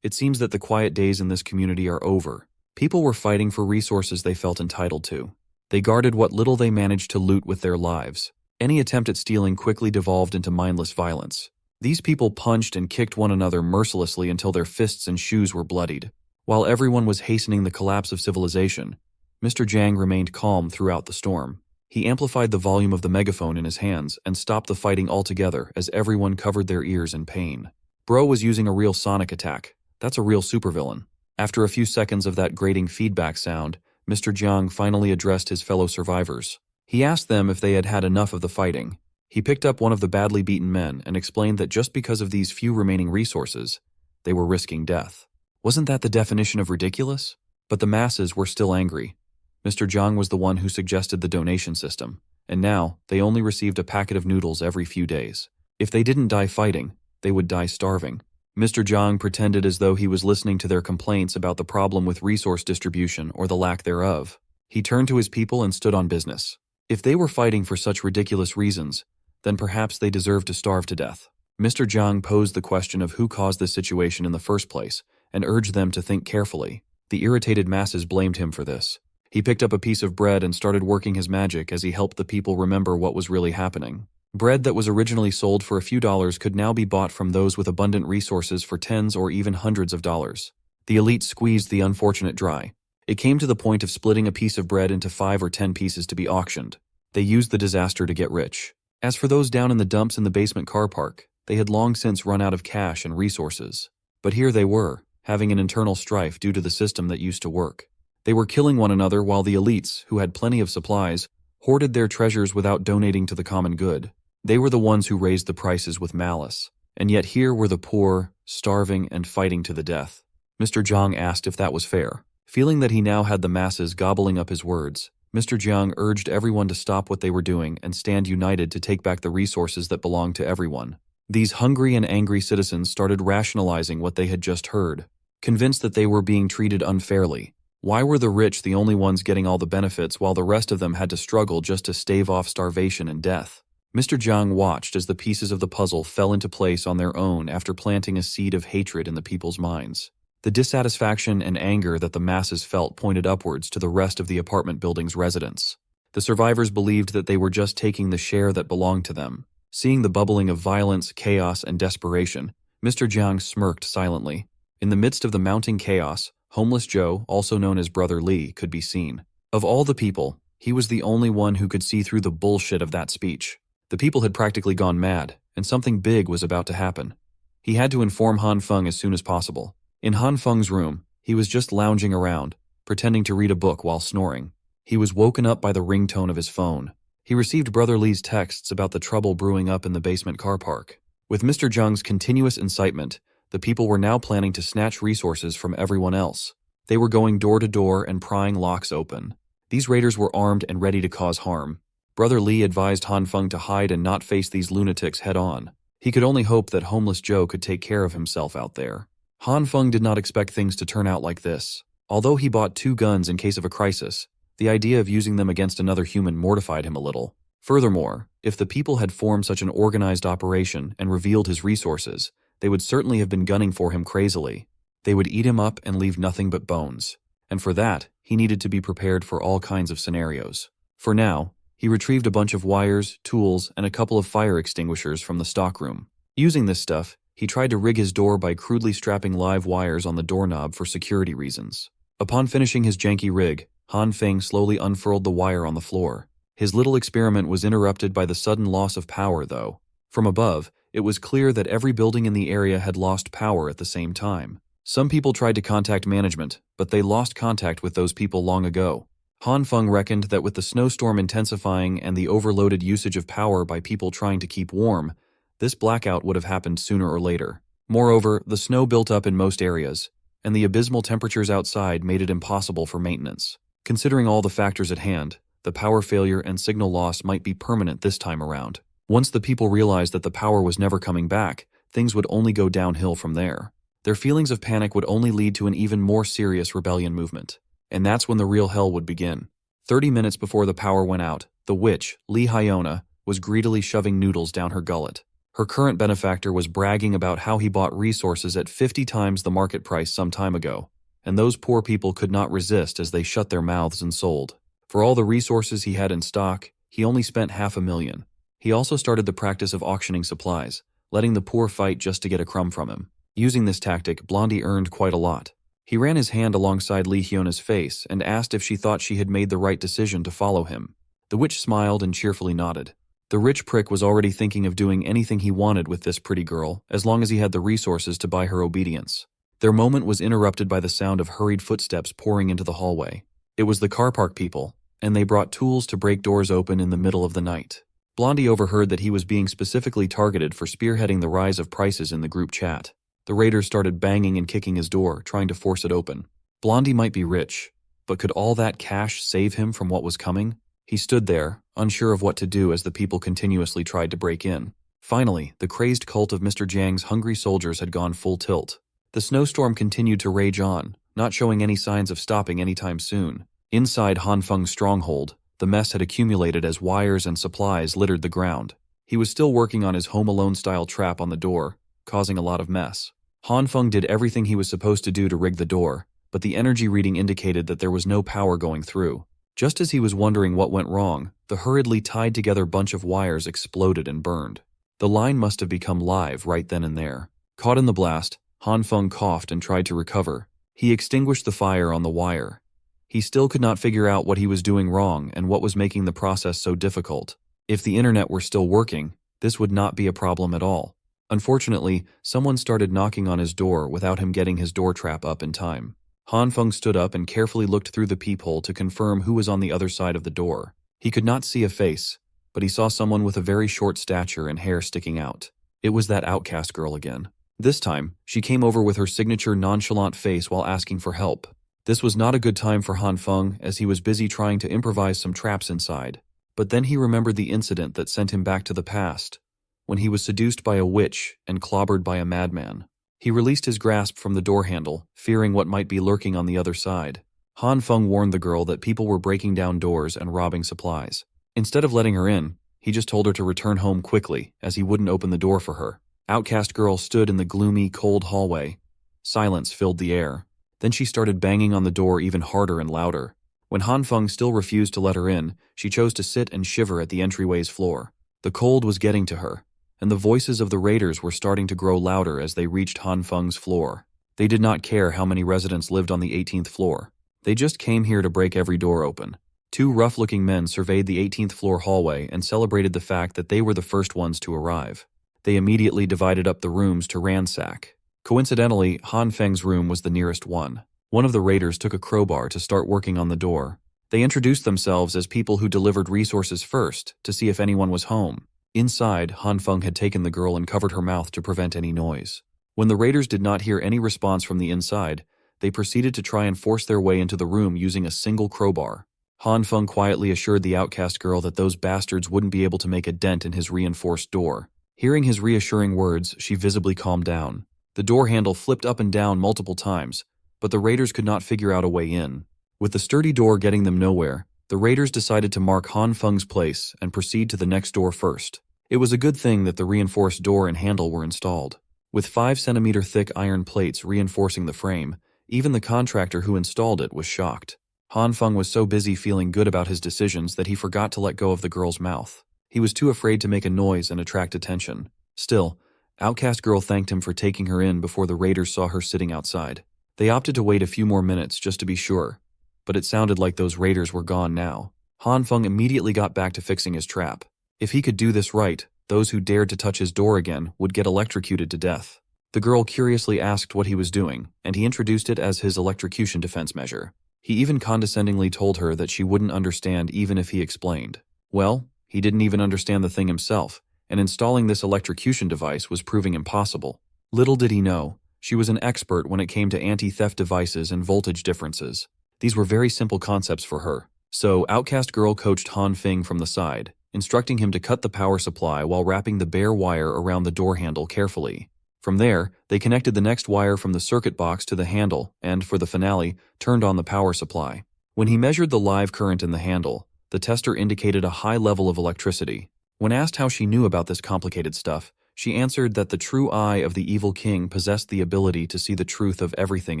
It seems that the quiet days in this community are over. People were fighting for resources they felt entitled to. They guarded what little they managed to loot with their lives. Any attempt at stealing quickly devolved into mindless violence. These people punched and kicked one another mercilessly until their fists and shoes were bloodied. While everyone was hastening the collapse of civilization, Mr. Jiang remained calm throughout the storm. He amplified the volume of the megaphone in his hands and stopped the fighting altogether as everyone covered their ears in pain. Bro was using a real sonic attack. That's a real supervillain. After a few seconds of that grating feedback sound, Mr. Jiang finally addressed his fellow survivors. He asked them if they had had enough of the fighting. He picked up one of the badly beaten men and explained that just because of these few remaining resources, they were risking death. Wasn't that the definition of ridiculous? But the masses were still angry. Mr. Jiang was the one who suggested the donation system, and now they only received a packet of noodles every few days. If they didn't die fighting, they would die starving. Mr. Jiang pretended as though he was listening to their complaints about the problem with resource distribution or the lack thereof. He turned to his people and stood on business. If they were fighting for such ridiculous reasons, then perhaps they deserved to starve to death. Mr. Jiang posed the question of who caused this situation in the first place and urged them to think carefully. The irritated masses blamed him for this. He picked up a piece of bread and started working his magic as he helped the people remember what was really happening. Bread that was originally sold for a few dollars could now be bought from those with abundant resources for tens or even hundreds of dollars. The elite squeezed the unfortunate dry. It came to the point of splitting a piece of bread into 5 or 10 pieces to be auctioned. They used the disaster to get rich. As for those down in the dumps in the basement car park, they had long since run out of cash and resources. But here they were, having an internal strife due to the system that used to work. They were killing one another while the elites, who had plenty of supplies, hoarded their treasures without donating to the common good. They were the ones who raised the prices with malice. And yet here were the poor, starving, and fighting to the death. Mr. Jiang asked if that was fair. Feeling that he now had the masses gobbling up his words, Mr. Jiang urged everyone to stop what they were doing and stand united to take back the resources that belonged to everyone. These hungry and angry citizens started rationalizing what they had just heard, convinced that they were being treated unfairly. Why were the rich the only ones getting all the benefits while the rest of them had to struggle just to stave off starvation and death? Mr. Jiang watched as the pieces of the puzzle fell into place on their own after planting a seed of hatred in the people's minds. The dissatisfaction and anger that the masses felt pointed upwards to the rest of the apartment building's residents. The survivors believed that they were just taking the share that belonged to them. Seeing the bubbling of violence, chaos, and desperation, Mr. Jiang smirked silently. In the midst of the mounting chaos, Homeless Joe, also known as Brother Lee, could be seen. Of all the people, he was the only one who could see through the bullshit of that speech. The people had practically gone mad, and something big was about to happen. He had to inform Han Feng as soon as possible. In Han Feng's room, he was just lounging around, pretending to read a book while snoring. He was woken up by the ringtone of his phone. He received Brother Lee's texts about the trouble brewing up in the basement car park. With Mr. Jiang's continuous incitement, the people were now planning to snatch resources from everyone else. They were going door to door and prying locks open. These raiders were armed and ready to cause harm. Brother Lee advised Han Feng to hide and not face these lunatics head-on. He could only hope that Homeless Joe could take care of himself out there. Han Feng did not expect things to turn out like this. Although he bought 2 guns in case of a crisis, the idea of using them against another human mortified him a little. Furthermore, if the people had formed such an organized operation and revealed his resources, they would certainly have been gunning for him crazily. They would eat him up and leave nothing but bones. And for that, he needed to be prepared for all kinds of scenarios. For now, he retrieved a bunch of wires, tools, and a couple of fire extinguishers from the stockroom. Using this stuff, he tried to rig his door by crudely strapping live wires on the doorknob for security reasons. Upon finishing his janky rig, Han Feng slowly unfurled the wire on the floor. His little experiment was interrupted by the sudden loss of power, though. From above, It was clear that every building in the area had lost power at the same time. Some people tried to contact management, but they lost contact with those people long ago. Han Feng reckoned that with the snowstorm intensifying and the overloaded usage of power by people trying to keep warm, this blackout would have happened sooner or later. Moreover, the snow built up in most areas, and the abysmal temperatures outside made it impossible for maintenance. Considering all the factors at hand, the power failure and signal loss might be permanent this time around. Once the people realized that the power was never coming back, things would only go downhill from there. Their feelings of panic would only lead to an even more serious rebellion movement. And that's when the real hell would begin. 30 minutes before the power went out, the witch, Li Hyona, was greedily shoving noodles down her gullet. Her current benefactor was bragging about how he bought resources at 50 times the market price some time ago, and those poor people could not resist as they shut their mouths and sold. For all the resources he had in stock, he only spent $500,000. He also started the practice of auctioning supplies, letting the poor fight just to get a crumb from him. Using this tactic, Blondie earned quite a lot. He ran his hand alongside Li Hyona's face and asked if she thought she had made the right decision to follow him. The witch smiled and cheerfully nodded. The rich prick was already thinking of doing anything he wanted with this pretty girl, as long as he had the resources to buy her obedience. Their moment was interrupted by the sound of hurried footsteps pouring into the hallway. It was the car park people, and they brought tools to break doors open in the middle of the night. Blondie overheard that he was being specifically targeted for spearheading the rise of prices in the group chat. The raiders started banging and kicking his door, trying to force it open. Blondie might be rich, but could all that cash save him from what was coming? He stood there, unsure of what to do as the people continuously tried to break in. Finally, the crazed cult of Mr. Jiang's hungry soldiers had gone full tilt. The snowstorm continued to rage on, not showing any signs of stopping anytime soon. Inside Han Feng's stronghold, the mess had accumulated as wires and supplies littered the ground. He was still working on his Home Alone-style trap on the door, causing a lot of mess. Han Feng did everything he was supposed to do to rig the door, but the energy reading indicated that there was no power going through. Just as he was wondering what went wrong, the hurriedly tied-together bunch of wires exploded and burned. The line must have become live right then and there. Caught in the blast, Han Feng coughed and tried to recover. He extinguished the fire on the wire. He still could not figure out what he was doing wrong and what was making the process so difficult. If the internet were still working, this would not be a problem at all. Unfortunately, someone started knocking on his door without him getting his door trap up in time. Han Feng stood up and carefully looked through the peephole to confirm who was on the other side of the door. He could not see a face, but he saw someone with a very short stature and hair sticking out. It was that outcast girl again. This time, she came over with her signature nonchalant face while asking for help. This was not a good time for Han Feng, as he was busy trying to improvise some traps inside. But then he remembered the incident that sent him back to the past, when he was seduced by a witch and clobbered by a madman. He released his grasp from the door handle, fearing what might be lurking on the other side. Han Feng warned the girl that people were breaking down doors and robbing supplies. Instead of letting her in, he just told her to return home quickly, as he wouldn't open the door for her. Outcast girl stood in the gloomy, cold hallway. Silence filled the air. Then she started banging on the door even harder and louder. When Han Feng still refused to let her in, she chose to sit and shiver at the entryway's floor. The cold was getting to her, and the voices of the raiders were starting to grow louder as they reached Han Feng's floor. They did not care how many residents lived on the 18th floor. They just came here to break every door open. Two rough-looking men surveyed the 18th floor hallway and celebrated the fact that they were the first ones to arrive. They immediately divided up the rooms to ransack. Coincidentally, Han Feng's room was the nearest one. One of the raiders took a crowbar to start working on the door. They introduced themselves as people who delivered resources first to see if anyone was home. Inside, Han Feng had taken the girl and covered her mouth to prevent any noise. When the raiders did not hear any response from the inside, they proceeded to try and force their way into the room using a single crowbar. Han Feng quietly assured the outcast girl that those bastards wouldn't be able to make a dent in his reinforced door. Hearing his reassuring words, she visibly calmed down. The door handle flipped up and down multiple times, but the raiders could not figure out a way in. With the sturdy door getting them nowhere, the raiders decided to mark Han Feng's place and proceed to the next door first. It was a good thing that the reinforced door and handle were installed. With 5-centimeter thick iron plates reinforcing the frame, even the contractor who installed it was shocked. Han Feng was so busy feeling good about his decisions that he forgot to let go of the girl's mouth. He was too afraid to make a noise and attract attention. Still, Outcast Girl thanked him for taking her in before the raiders saw her sitting outside. They opted to wait a few more minutes just to be sure, but it sounded like those raiders were gone now. Han Feng immediately got back to fixing his trap. If he could do this right, Those who dared to touch his door again would get electrocuted to death. The girl curiously asked what he was doing, and he introduced it as his electrocution defense measure. He even condescendingly told her that she wouldn't understand even if he explained. Well, he didn't even understand the thing himself, and installing this electrocution device was proving impossible. Little did he know, she was an expert when it came to anti-theft devices and voltage differences. These were very simple concepts for her. So, Outcast Girl coached Han Feng from the side, instructing him to cut the power supply while wrapping the bare wire around the door handle carefully. From there, they connected the next wire from the circuit box to the handle and, for the finale, turned on the power supply. When he measured the live current in the handle, the tester indicated a high level of electricity. When asked how she knew about this complicated stuff, she answered that the true eye of the evil king possessed the ability to see the truth of everything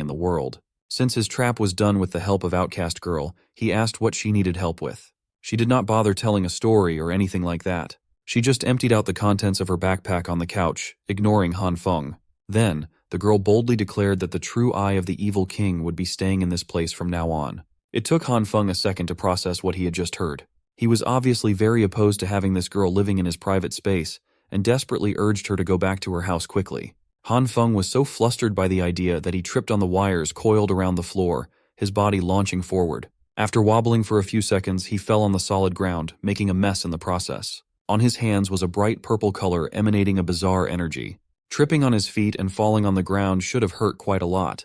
in the world. Since his trap was done with the help of Outcast Girl, he asked what she needed help with. She did not bother telling a story or anything like that. She just emptied out the contents of her backpack on the couch, ignoring Han Feng. Then, the girl boldly declared that the true eye of the evil king would be staying in this place from now on. It took Han Feng a second to process what he had just heard. He was obviously very opposed to having this girl living in his private space, and desperately urged her to go back to her house quickly. Han Feng was so flustered by the idea that he tripped on the wires coiled around the floor, his body launching forward. After wobbling for a few seconds, he fell on the solid ground, making a mess in the process. On his hands was a bright purple color emanating a bizarre energy. Tripping on his feet and falling on the ground should have hurt quite a lot.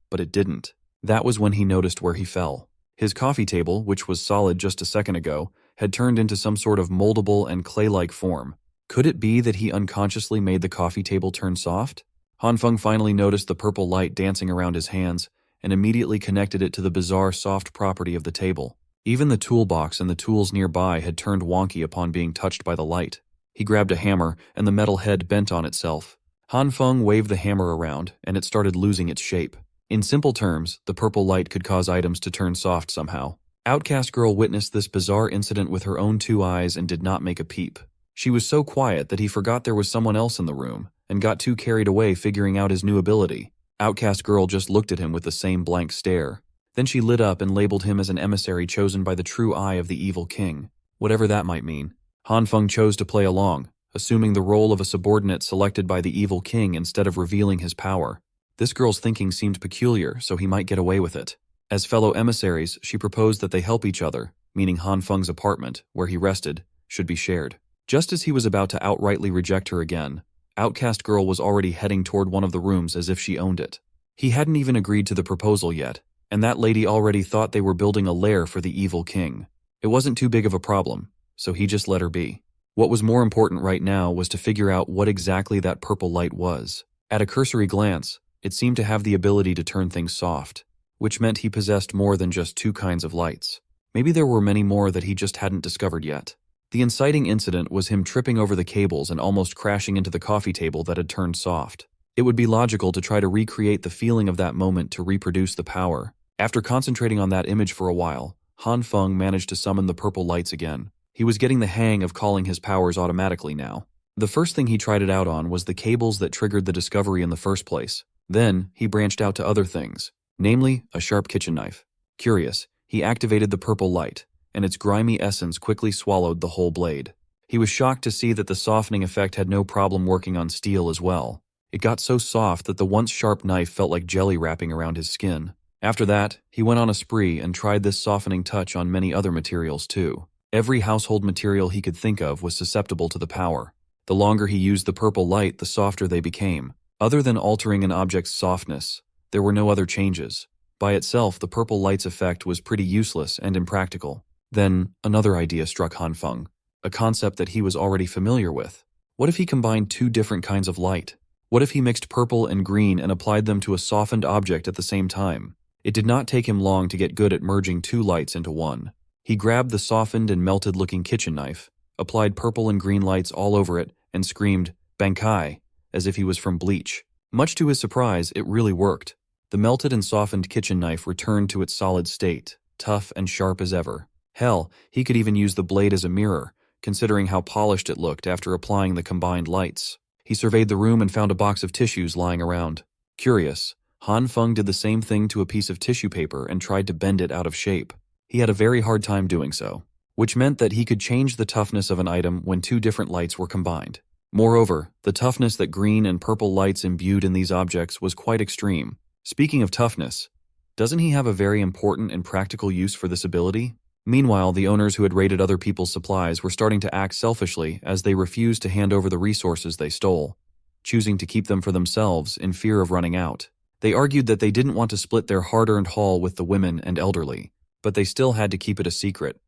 But it didn't. That was when he noticed where he fell. His coffee table, which was solid just a second ago, had turned into some sort of moldable and clay-like form. Could it be that he unconsciously made the coffee table turn soft? Han Feng finally noticed the purple light dancing around his hands and immediately connected it to the bizarre soft property of the table. Even the toolbox and the tools nearby had turned wonky upon being touched by the light. He grabbed a hammer, and the metal head bent on itself. Han Feng waved the hammer around, and it started losing its shape. In simple terms, the purple light could cause items to turn soft somehow. Outcast Girl witnessed this bizarre incident with her own two eyes and did not make a peep. She was so quiet that he forgot there was someone else in the room, and got too carried away figuring out his new ability. Outcast Girl just looked at him with the same blank stare. Then she lit up and labeled him as an emissary chosen by the true eye of the evil king, whatever that might mean. Han Feng chose to play along, assuming the role of a subordinate selected by the evil king instead of revealing his power. This girl's thinking seemed peculiar, so he might get away with it. As fellow emissaries, she proposed that they help each other, meaning Han Feng's apartment, where he rested, should be shared. Just as he was about to outrightly reject her again, Outcast Girl was already heading toward one of the rooms as if she owned it. He hadn't even agreed to the proposal yet, and that lady already thought they were building a lair for the evil king. It wasn't too big of a problem, so he just let her be. What was more important right now was to figure out what exactly that purple light was. At a cursory glance, it seemed to have the ability to turn things soft, which meant he possessed more than just two kinds of lights. Maybe there were many more that he just hadn't discovered yet. The inciting incident was him tripping over the cables and almost crashing into the coffee table that had turned soft. It would be logical to try to recreate the feeling of that moment to reproduce the power. After concentrating on that image for a while, Han Feng managed to summon the purple lights again. He was getting the hang of calling his powers automatically now. The first thing he tried it out on was the cables that triggered the discovery in the first place. Then, he branched out to other things, namely, a sharp kitchen knife. Curious, he activated the purple light, and its grimy essence quickly swallowed the whole blade. He was shocked to see that the softening effect had no problem working on steel as well. It got so soft that the once sharp knife felt like jelly wrapping around his skin. After that, he went on a spree and tried this softening touch on many other materials too. Every household material he could think of was susceptible to the power. The longer he used the purple light, the softer they became. Other than altering an object's softness, there were no other changes. By itself, the purple light's effect was pretty useless and impractical. Then, another idea struck Han Feng, a concept that he was already familiar with. What if he combined two different kinds of light? What if he mixed purple and green and applied them to a softened object at the same time? It did not take him long to get good at merging two lights into one. He grabbed the softened and melted-looking kitchen knife, applied purple and green lights all over it, and screamed, "Bankai," as if he was from Bleach. Much to his surprise, it really worked. The melted and softened kitchen knife returned to its solid state, tough and sharp as ever. Hell, he could even use the blade as a mirror, considering how polished it looked after applying the combined lights. He surveyed the room and found a box of tissues lying around. Curious, Han Feng did the same thing to a piece of tissue paper and tried to bend it out of shape. He had a very hard time doing so. which meant that he could change the toughness of an item when two different lights were combined. Moreover, the toughness that green and purple lights imbued in these objects was quite extreme. Speaking of toughness, doesn't he have a very important and practical use for this ability? Meanwhile, the owners who had raided other people's supplies were starting to act selfishly as they refused to hand over the resources they stole, choosing to keep them for themselves in fear of running out. They argued that they didn't want to split their hard-earned haul with the women and elderly, but they still had to keep it a secret,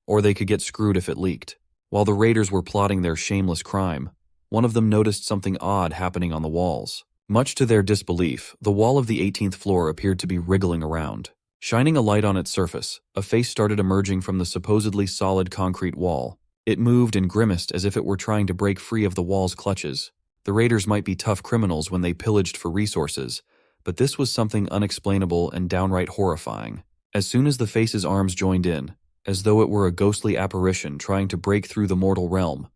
or they could get screwed if it leaked. While the raiders were plotting their shameless crime, one of them noticed something odd happening on the walls. Much to their disbelief, the wall of the 18th floor appeared to be wriggling around. Shining a light on its surface, a face started emerging from the supposedly solid concrete wall. It moved and grimaced as if it were trying to break free of the wall's clutches. The raiders might be tough criminals when they pillaged for resources, but this was something unexplainable and downright horrifying. As soon as the face's arms joined in, as though it were a ghostly apparition trying to break through the mortal realm,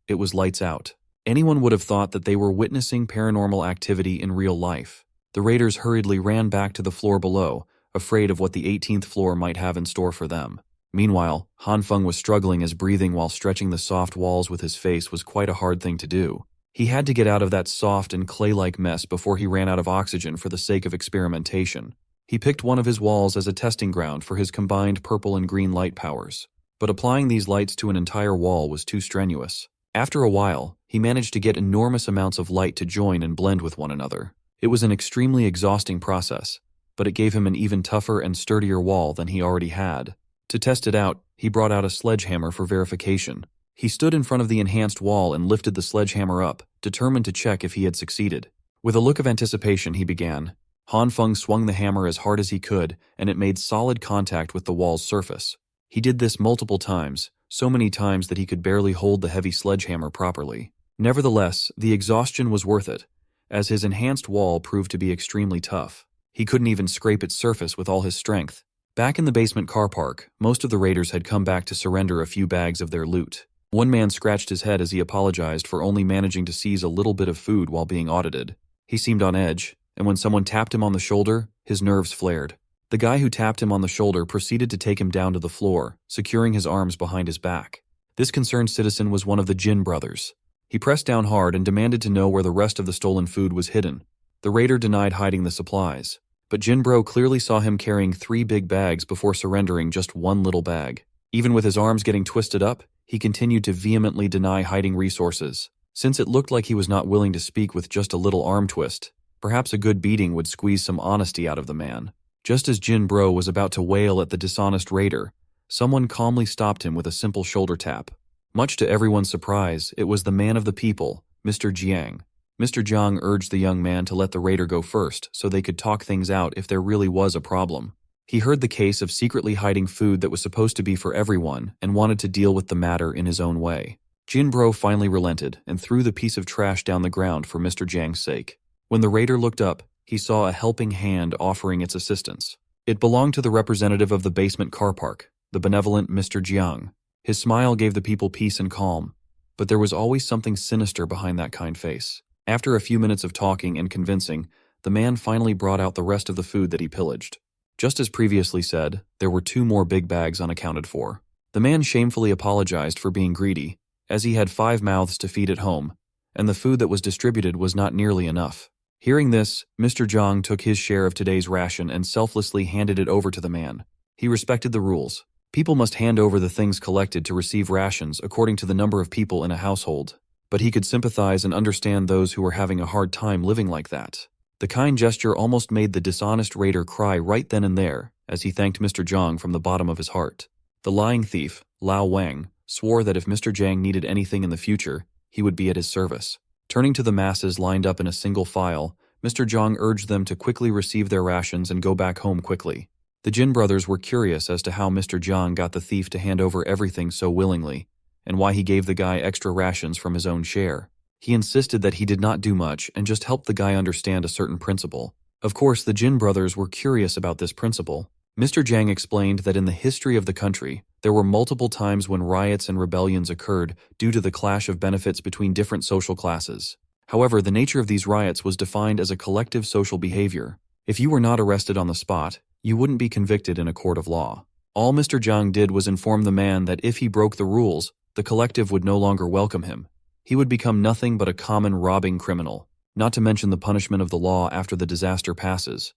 it was lights out. Anyone would have thought that they were witnessing paranormal activity in real life. The raiders hurriedly ran back to the floor below, afraid of what the 18th floor might have in store for them. Meanwhile, Han Feng was struggling as breathing while stretching the soft walls with his face was quite a hard thing to do. He had to get out of that soft and clay-like mess before he ran out of oxygen for the sake of experimentation. He picked one of his walls as a testing ground for his combined purple and green light powers. But applying these lights to an entire wall was too strenuous. After a while, he managed to get enormous amounts of light to join and blend with one another. It was an extremely exhausting process, but it gave him an even tougher and sturdier wall than he already had. To test it out, he brought out a sledgehammer for verification. He stood in front of the enhanced wall and lifted the sledgehammer up, determined to check if he had succeeded. With a look of anticipation, he began. Han Feng swung the hammer as hard as he could, and it made solid contact with the wall's surface. He did this multiple times, so many times that he could barely hold the heavy sledgehammer properly. Nevertheless, the exhaustion was worth it, as his enhanced wall proved to be extremely tough. He couldn't even scrape its surface with all his strength. Back in the basement car park, most of the raiders had come back to surrender a few bags of their loot. One man scratched his head as he apologized for only managing to seize a little bit of food while being audited. He seemed on edge, and when someone tapped him on the shoulder, his nerves flared. The guy who tapped him on the shoulder proceeded to take him down to the floor, securing his arms behind his back. This concerned citizen was one of the Jin brothers. He pressed down hard and demanded to know where the rest of the stolen food was hidden. The raider denied hiding the supplies, but Jin Bro clearly saw him carrying 3 big bags before surrendering just one little bag. Even with his arms getting twisted up, he continued to vehemently deny hiding resources. Since it looked like he was not willing to speak with just a little arm twist, perhaps a good beating would squeeze some honesty out of the man. Just as Jin Bro was about to wail at the dishonest raider, someone calmly stopped him with a simple shoulder tap. Much to everyone's surprise, it was the man of the people, Mr. Jiang. Mr. Jiang urged the young man to let the raider go first so they could talk things out if there really was a problem. He heard the case of secretly hiding food that was supposed to be for everyone and wanted to deal with the matter in his own way. Jin Bro finally relented and threw the piece of trash down the ground for Mr. Jiang's sake. When the raider looked up, he saw a helping hand offering its assistance. It belonged to the representative of the basement car park, the benevolent Mr. Jiang. His smile gave the people peace and calm, but there was always something sinister behind that kind face. After a few minutes of talking and convincing, the man finally brought out the rest of the food that he pillaged. Just as previously said, there were 2 more big bags unaccounted for. The man shamefully apologized for being greedy, as he had 5 mouths to feed at home, and the food that was distributed was not nearly enough. Hearing this, Mr. Jiang took his share of today's ration and selflessly handed it over to the man. He respected the rules. People must hand over the things collected to receive rations according to the number of people in a household, but he could sympathize and understand those who were having a hard time living like that. The kind gesture almost made the dishonest raider cry right then and there as he thanked Mr. Jiang from the bottom of his heart. The lying thief, Lao Wang, swore that if Mr. Jiang needed anything in the future, he would be at his service. Turning to the masses lined up in a single file, Mr. Jiang urged them to quickly receive their rations and go back home quickly. The Jin brothers were curious as to how Mr. Jiang got the thief to hand over everything so willingly, and why he gave the guy extra rations from his own share. He insisted that he did not do much and just helped the guy understand a certain principle. Of course, the Jin brothers were curious about this principle. Mr. Jiang explained that in the history of the country, there were multiple times when riots and rebellions occurred due to the clash of benefits between different social classes. However, the nature of these riots was defined as a collective social behavior. If you were not arrested on the spot, you wouldn't be convicted in a court of law. All Mr. Jiang did was inform the man that if he broke the rules, the collective would no longer welcome him. He would become nothing but a common robbing criminal, not to mention the punishment of the law after the disaster passes.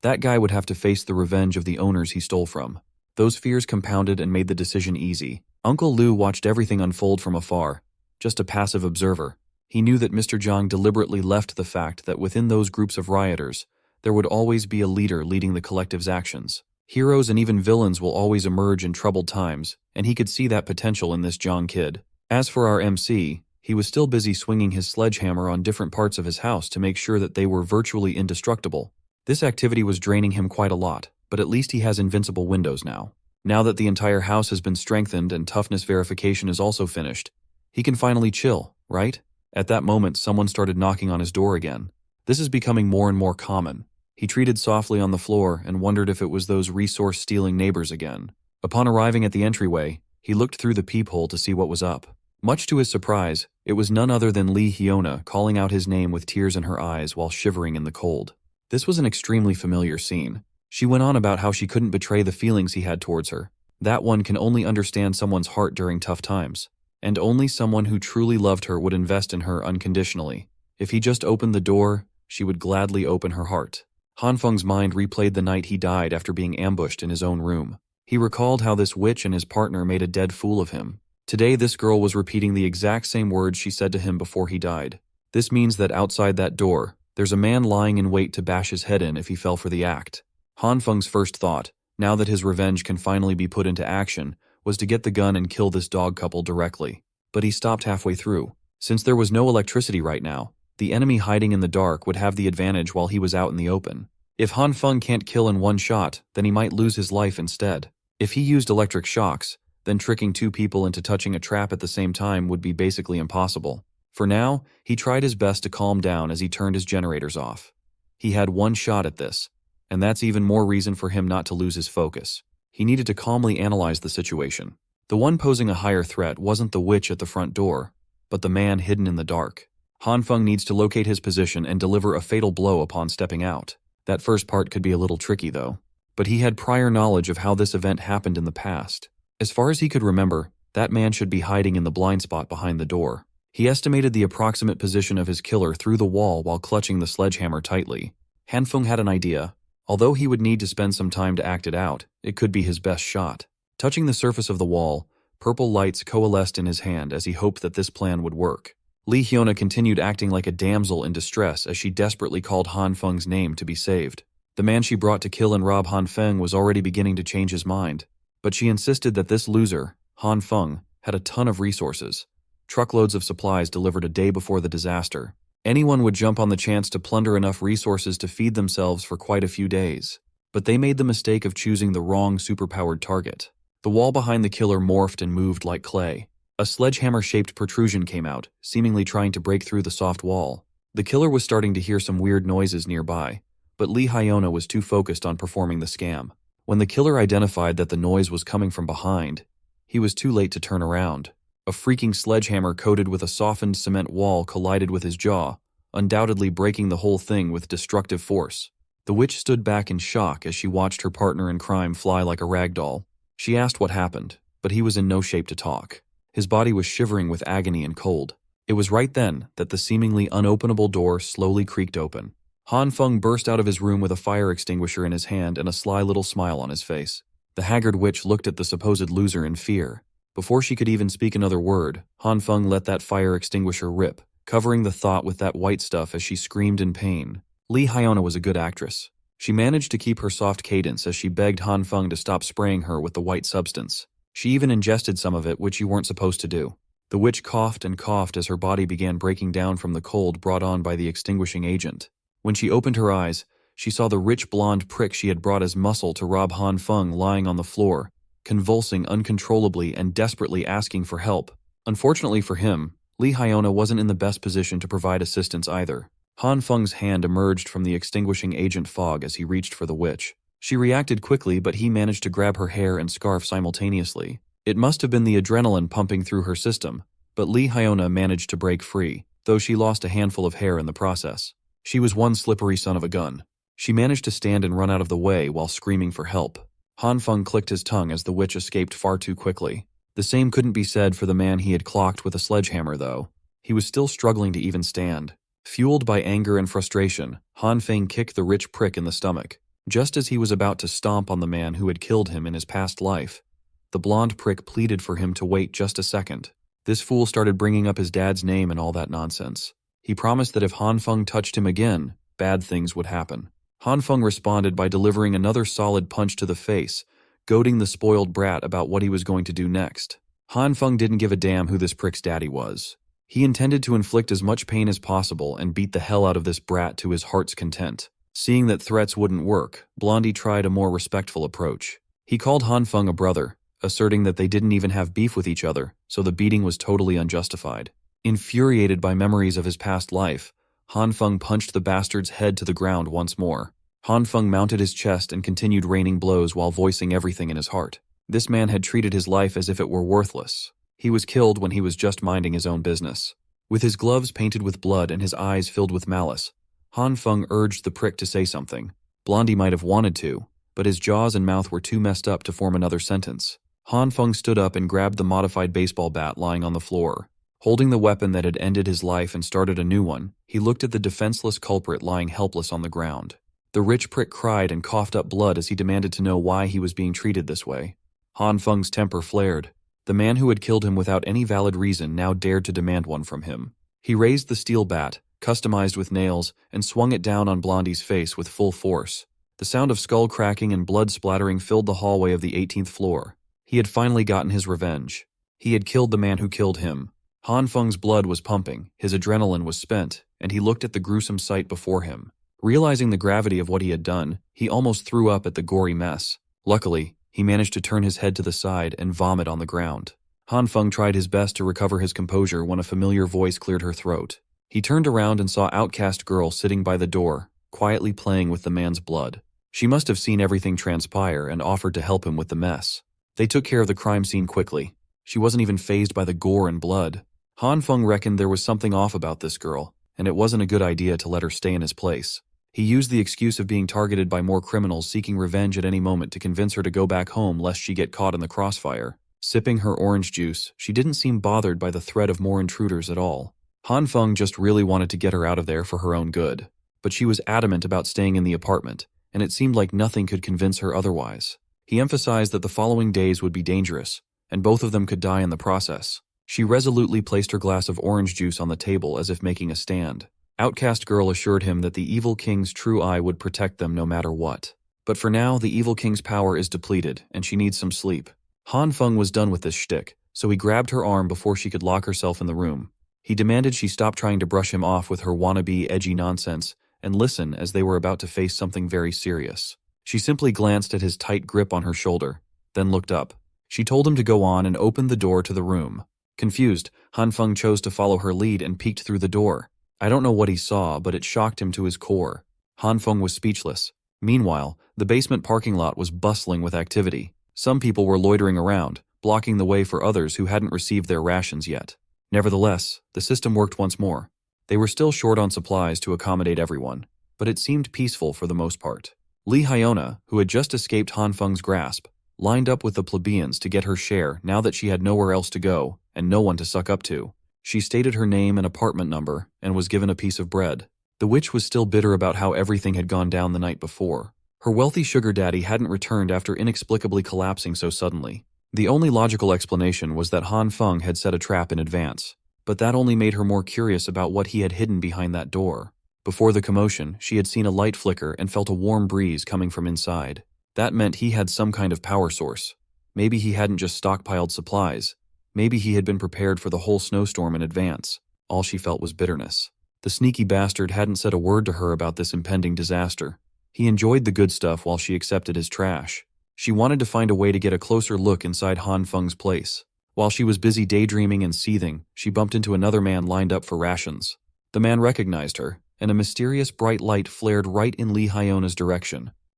That guy would have to face the revenge of the owners he stole from. Those fears compounded and made the decision easy. Uncle Liu watched everything unfold from afar, just a passive observer. He knew that Mr. Jiang deliberately left the fact that within those groups of rioters, there would always be a leader leading the collective's actions. Heroes and even villains will always emerge in troubled times, and he could see that potential in this Jiang kid. As for our MC, he was still busy swinging his sledgehammer on different parts of his house to make sure that they were virtually indestructible. This activity was draining him quite a lot, but at least he has invincible windows now. Now that the entire house has been strengthened and toughness verification is also finished, he can finally chill, right? At that moment, someone started knocking on his door again. This is becoming more and more common. He treated softly on the floor and wondered if it was those resource-stealing neighbors again. Upon arriving at the entryway, he looked through the peephole to see what was up. Much to his surprise, it was none other than Lee Hyuna calling out his name with tears in her eyes while shivering in the cold. This was an extremely familiar scene. She went on about how she couldn't betray the feelings he had towards her. That one can only understand someone's heart during tough times. And only someone who truly loved her would invest in her unconditionally. If he just opened the door, she would gladly open her heart. Han Feng's mind replayed the night he died after being ambushed in his own room. He recalled how this witch and his partner made a dead fool of him. Today this girl was repeating the exact same words she said to him before he died. This means that outside that door, there's a man lying in wait to bash his head in if he fell for the act. Han Feng's first thought, now that his revenge can finally be put into action, was to get the gun and kill this dog couple directly. But he stopped halfway through. Since there was no electricity right now, the enemy hiding in the dark would have the advantage while he was out in the open. If Han Feng can't kill in one shot, then he might lose his life instead. If he used electric shocks, then tricking two people into touching a trap at the same time would be basically impossible. For now, he tried his best to calm down as he turned his generators off. He had one shot at this, and that's even more reason for him not to lose his focus. He needed to calmly analyze the situation. The one posing a higher threat wasn't the witch at the front door, but the man hidden in the dark. Han Feng needs to locate his position and deliver a fatal blow upon stepping out. That first part could be a little tricky though. But he had prior knowledge of how this event happened in the past. As far as he could remember, that man should be hiding in the blind spot behind the door. He estimated the approximate position of his killer through the wall while clutching the sledgehammer tightly. Han Feng had an idea. Although he would need to spend some time to act it out, it could be his best shot. Touching the surface of the wall, purple lights coalesced in his hand as he hoped that this plan would work. Lee Hyuna continued acting like a damsel in distress as she desperately called Han Feng's name to be saved. The man she brought to kill and rob Han Feng was already beginning to change his mind, but she insisted that this loser, Han Feng, had a ton of resources. Truckloads of supplies delivered a day before the disaster. Anyone would jump on the chance to plunder enough resources to feed themselves for quite a few days. But they made the mistake of choosing the wrong superpowered target. The wall behind the killer morphed and moved like clay. A sledgehammer-shaped protrusion came out, seemingly trying to break through the soft wall. The killer was starting to hear some weird noises nearby, but Lee Hyuna was too focused on performing the scam. When the killer identified that the noise was coming from behind, he was too late to turn around. A freaking sledgehammer coated with a softened cement wall collided with his jaw, undoubtedly breaking the whole thing with destructive force. The witch stood back in shock as she watched her partner in crime fly like a rag doll. She asked what happened, but he was in no shape to talk. His body was shivering with agony and cold. It was right then that the seemingly unopenable door slowly creaked open. Han Feng burst out of his room with a fire extinguisher in his hand and a sly little smile on his face. The haggard witch looked at the supposed loser in fear. Before she could even speak another word, Han Feng let that fire extinguisher rip, covering the thought with that white stuff as she screamed in pain. Lee Hyuna was a good actress. She managed to keep her soft cadence as she begged Han Feng to stop spraying her with the white substance. She even ingested some of it, which you weren't supposed to do. The witch coughed and coughed as her body began breaking down from the cold brought on by the extinguishing agent. When she opened her eyes, she saw the rich blonde prick she had brought as muscle to rob Han Feng lying on the floor, convulsing uncontrollably and desperately asking for help. Unfortunately for him, Lee Hyuna wasn't in the best position to provide assistance either. Han Feng's hand emerged from the extinguishing agent fog as he reached for the witch. She reacted quickly, but he managed to grab her hair and scarf simultaneously. It must have been the adrenaline pumping through her system, but Lee Hyuna managed to break free, though she lost a handful of hair in the process. She was one slippery son of a gun. She managed to stand and run out of the way while screaming for help. Han Feng clicked his tongue as the witch escaped far too quickly. The same couldn't be said for the man he had clocked with a sledgehammer, though. He was still struggling to even stand. Fueled by anger and frustration, Han Feng kicked the rich prick in the stomach. Just as he was about to stomp on the man who had killed him in his past life, the blonde prick pleaded for him to wait just a second. This fool started bringing up his dad's name and all that nonsense. He promised that if Han Feng touched him again, bad things would happen. Han Feng responded by delivering another solid punch to the face, goading the spoiled brat about what he was going to do next. Han Feng didn't give a damn who this prick's daddy was. He intended to inflict as much pain as possible and beat the hell out of this brat to his heart's content. Seeing that threats wouldn't work, Blondie tried a more respectful approach. He called Han Feng a brother, asserting that they didn't even have beef with each other, so the beating was totally unjustified. Infuriated by memories of his past life, Han Feng punched the bastard's head to the ground once more. Han Feng mounted his chest and continued raining blows while voicing everything in his heart. This man had treated his life as if it were worthless. He was killed when he was just minding his own business. With his gloves painted with blood and his eyes filled with malice, Han Feng urged the prick to say something. Blondie might have wanted to, but his jaws and mouth were too messed up to form another sentence. Han Feng stood up and grabbed the modified baseball bat lying on the floor. Holding the weapon that had ended his life and started a new one, he looked at the defenseless culprit lying helpless on the ground. The rich prick cried and coughed up blood as he demanded to know why he was being treated this way. Han Feng's temper flared. The man who had killed him without any valid reason now dared to demand one from him. He raised the steel bat, customized with nails, and swung it down on Blondie's face with full force. The sound of skull cracking and blood splattering filled the hallway of the 18th floor. He had finally gotten his revenge. He had killed the man who killed him. Han Feng's blood was pumping, his adrenaline was spent, and he looked at the gruesome sight before him. Realizing the gravity of what he had done, he almost threw up at the gory mess. Luckily, he managed to turn his head to the side and vomit on the ground. Han Feng tried his best to recover his composure when a familiar voice cleared her throat. He turned around and saw Outcast Girl sitting by the door, quietly playing with the man's blood. She must have seen everything transpire and offered to help him with the mess. They took care of the crime scene quickly. She wasn't even fazed by the gore and blood. Han Feng reckoned there was something off about this girl, and it wasn't a good idea to let her stay in his place. He used the excuse of being targeted by more criminals seeking revenge at any moment to convince her to go back home lest she get caught in the crossfire. Sipping her orange juice, she didn't seem bothered by the threat of more intruders at all. Han Feng just really wanted to get her out of there for her own good. But she was adamant about staying in the apartment, and it seemed like nothing could convince her otherwise. He emphasized that the following days would be dangerous, and both of them could die in the process. She resolutely placed her glass of orange juice on the table as if making a stand. Outcast Girl assured him that the evil king's true eye would protect them no matter what. But for now, the evil king's power is depleted, and she needs some sleep. Han Feng was done with this shtick, so he grabbed her arm before she could lock herself in the room. He demanded she stop trying to brush him off with her wannabe, edgy nonsense and listen as they were about to face something very serious. She simply glanced at his tight grip on her shoulder, then looked up. She told him to go on and opened the door to the room. Confused, Han Feng chose to follow her lead and peeked through the door. I don't know what he saw, but it shocked him to his core. Han Feng was speechless. Meanwhile, the basement parking lot was bustling with activity. Some people were loitering around, blocking the way for others who hadn't received their rations yet. Nevertheless, the system worked once more. They were still short on supplies to accommodate everyone, but it seemed peaceful for the most part. Lee Hyona, who had just escaped Han Feng's grasp, lined up with the plebeians to get her share now that she had nowhere else to go and no one to suck up to. She stated her name and apartment number and was given a piece of bread. The witch was still bitter about how everything had gone down the night before. Her wealthy sugar daddy hadn't returned after inexplicably collapsing so suddenly. The only logical explanation was that Han Feng had set a trap in advance, but that only made her more curious about what he had hidden behind that door. Before the commotion, she had seen a light flicker and felt a warm breeze coming from inside. That meant he had some kind of power source. Maybe he hadn't just stockpiled supplies. Maybe he had been prepared for the whole snowstorm in advance. All she felt was bitterness. The sneaky bastard hadn't said a word to her about this impending disaster. He enjoyed the good stuff while she accepted his trash. She wanted to find a way to get a closer look inside Han Feng's place. While she was busy daydreaming and seething, she bumped into another man lined up for rations. The man recognized her, and a mysterious bright light flared right in Lee Hyona's direction.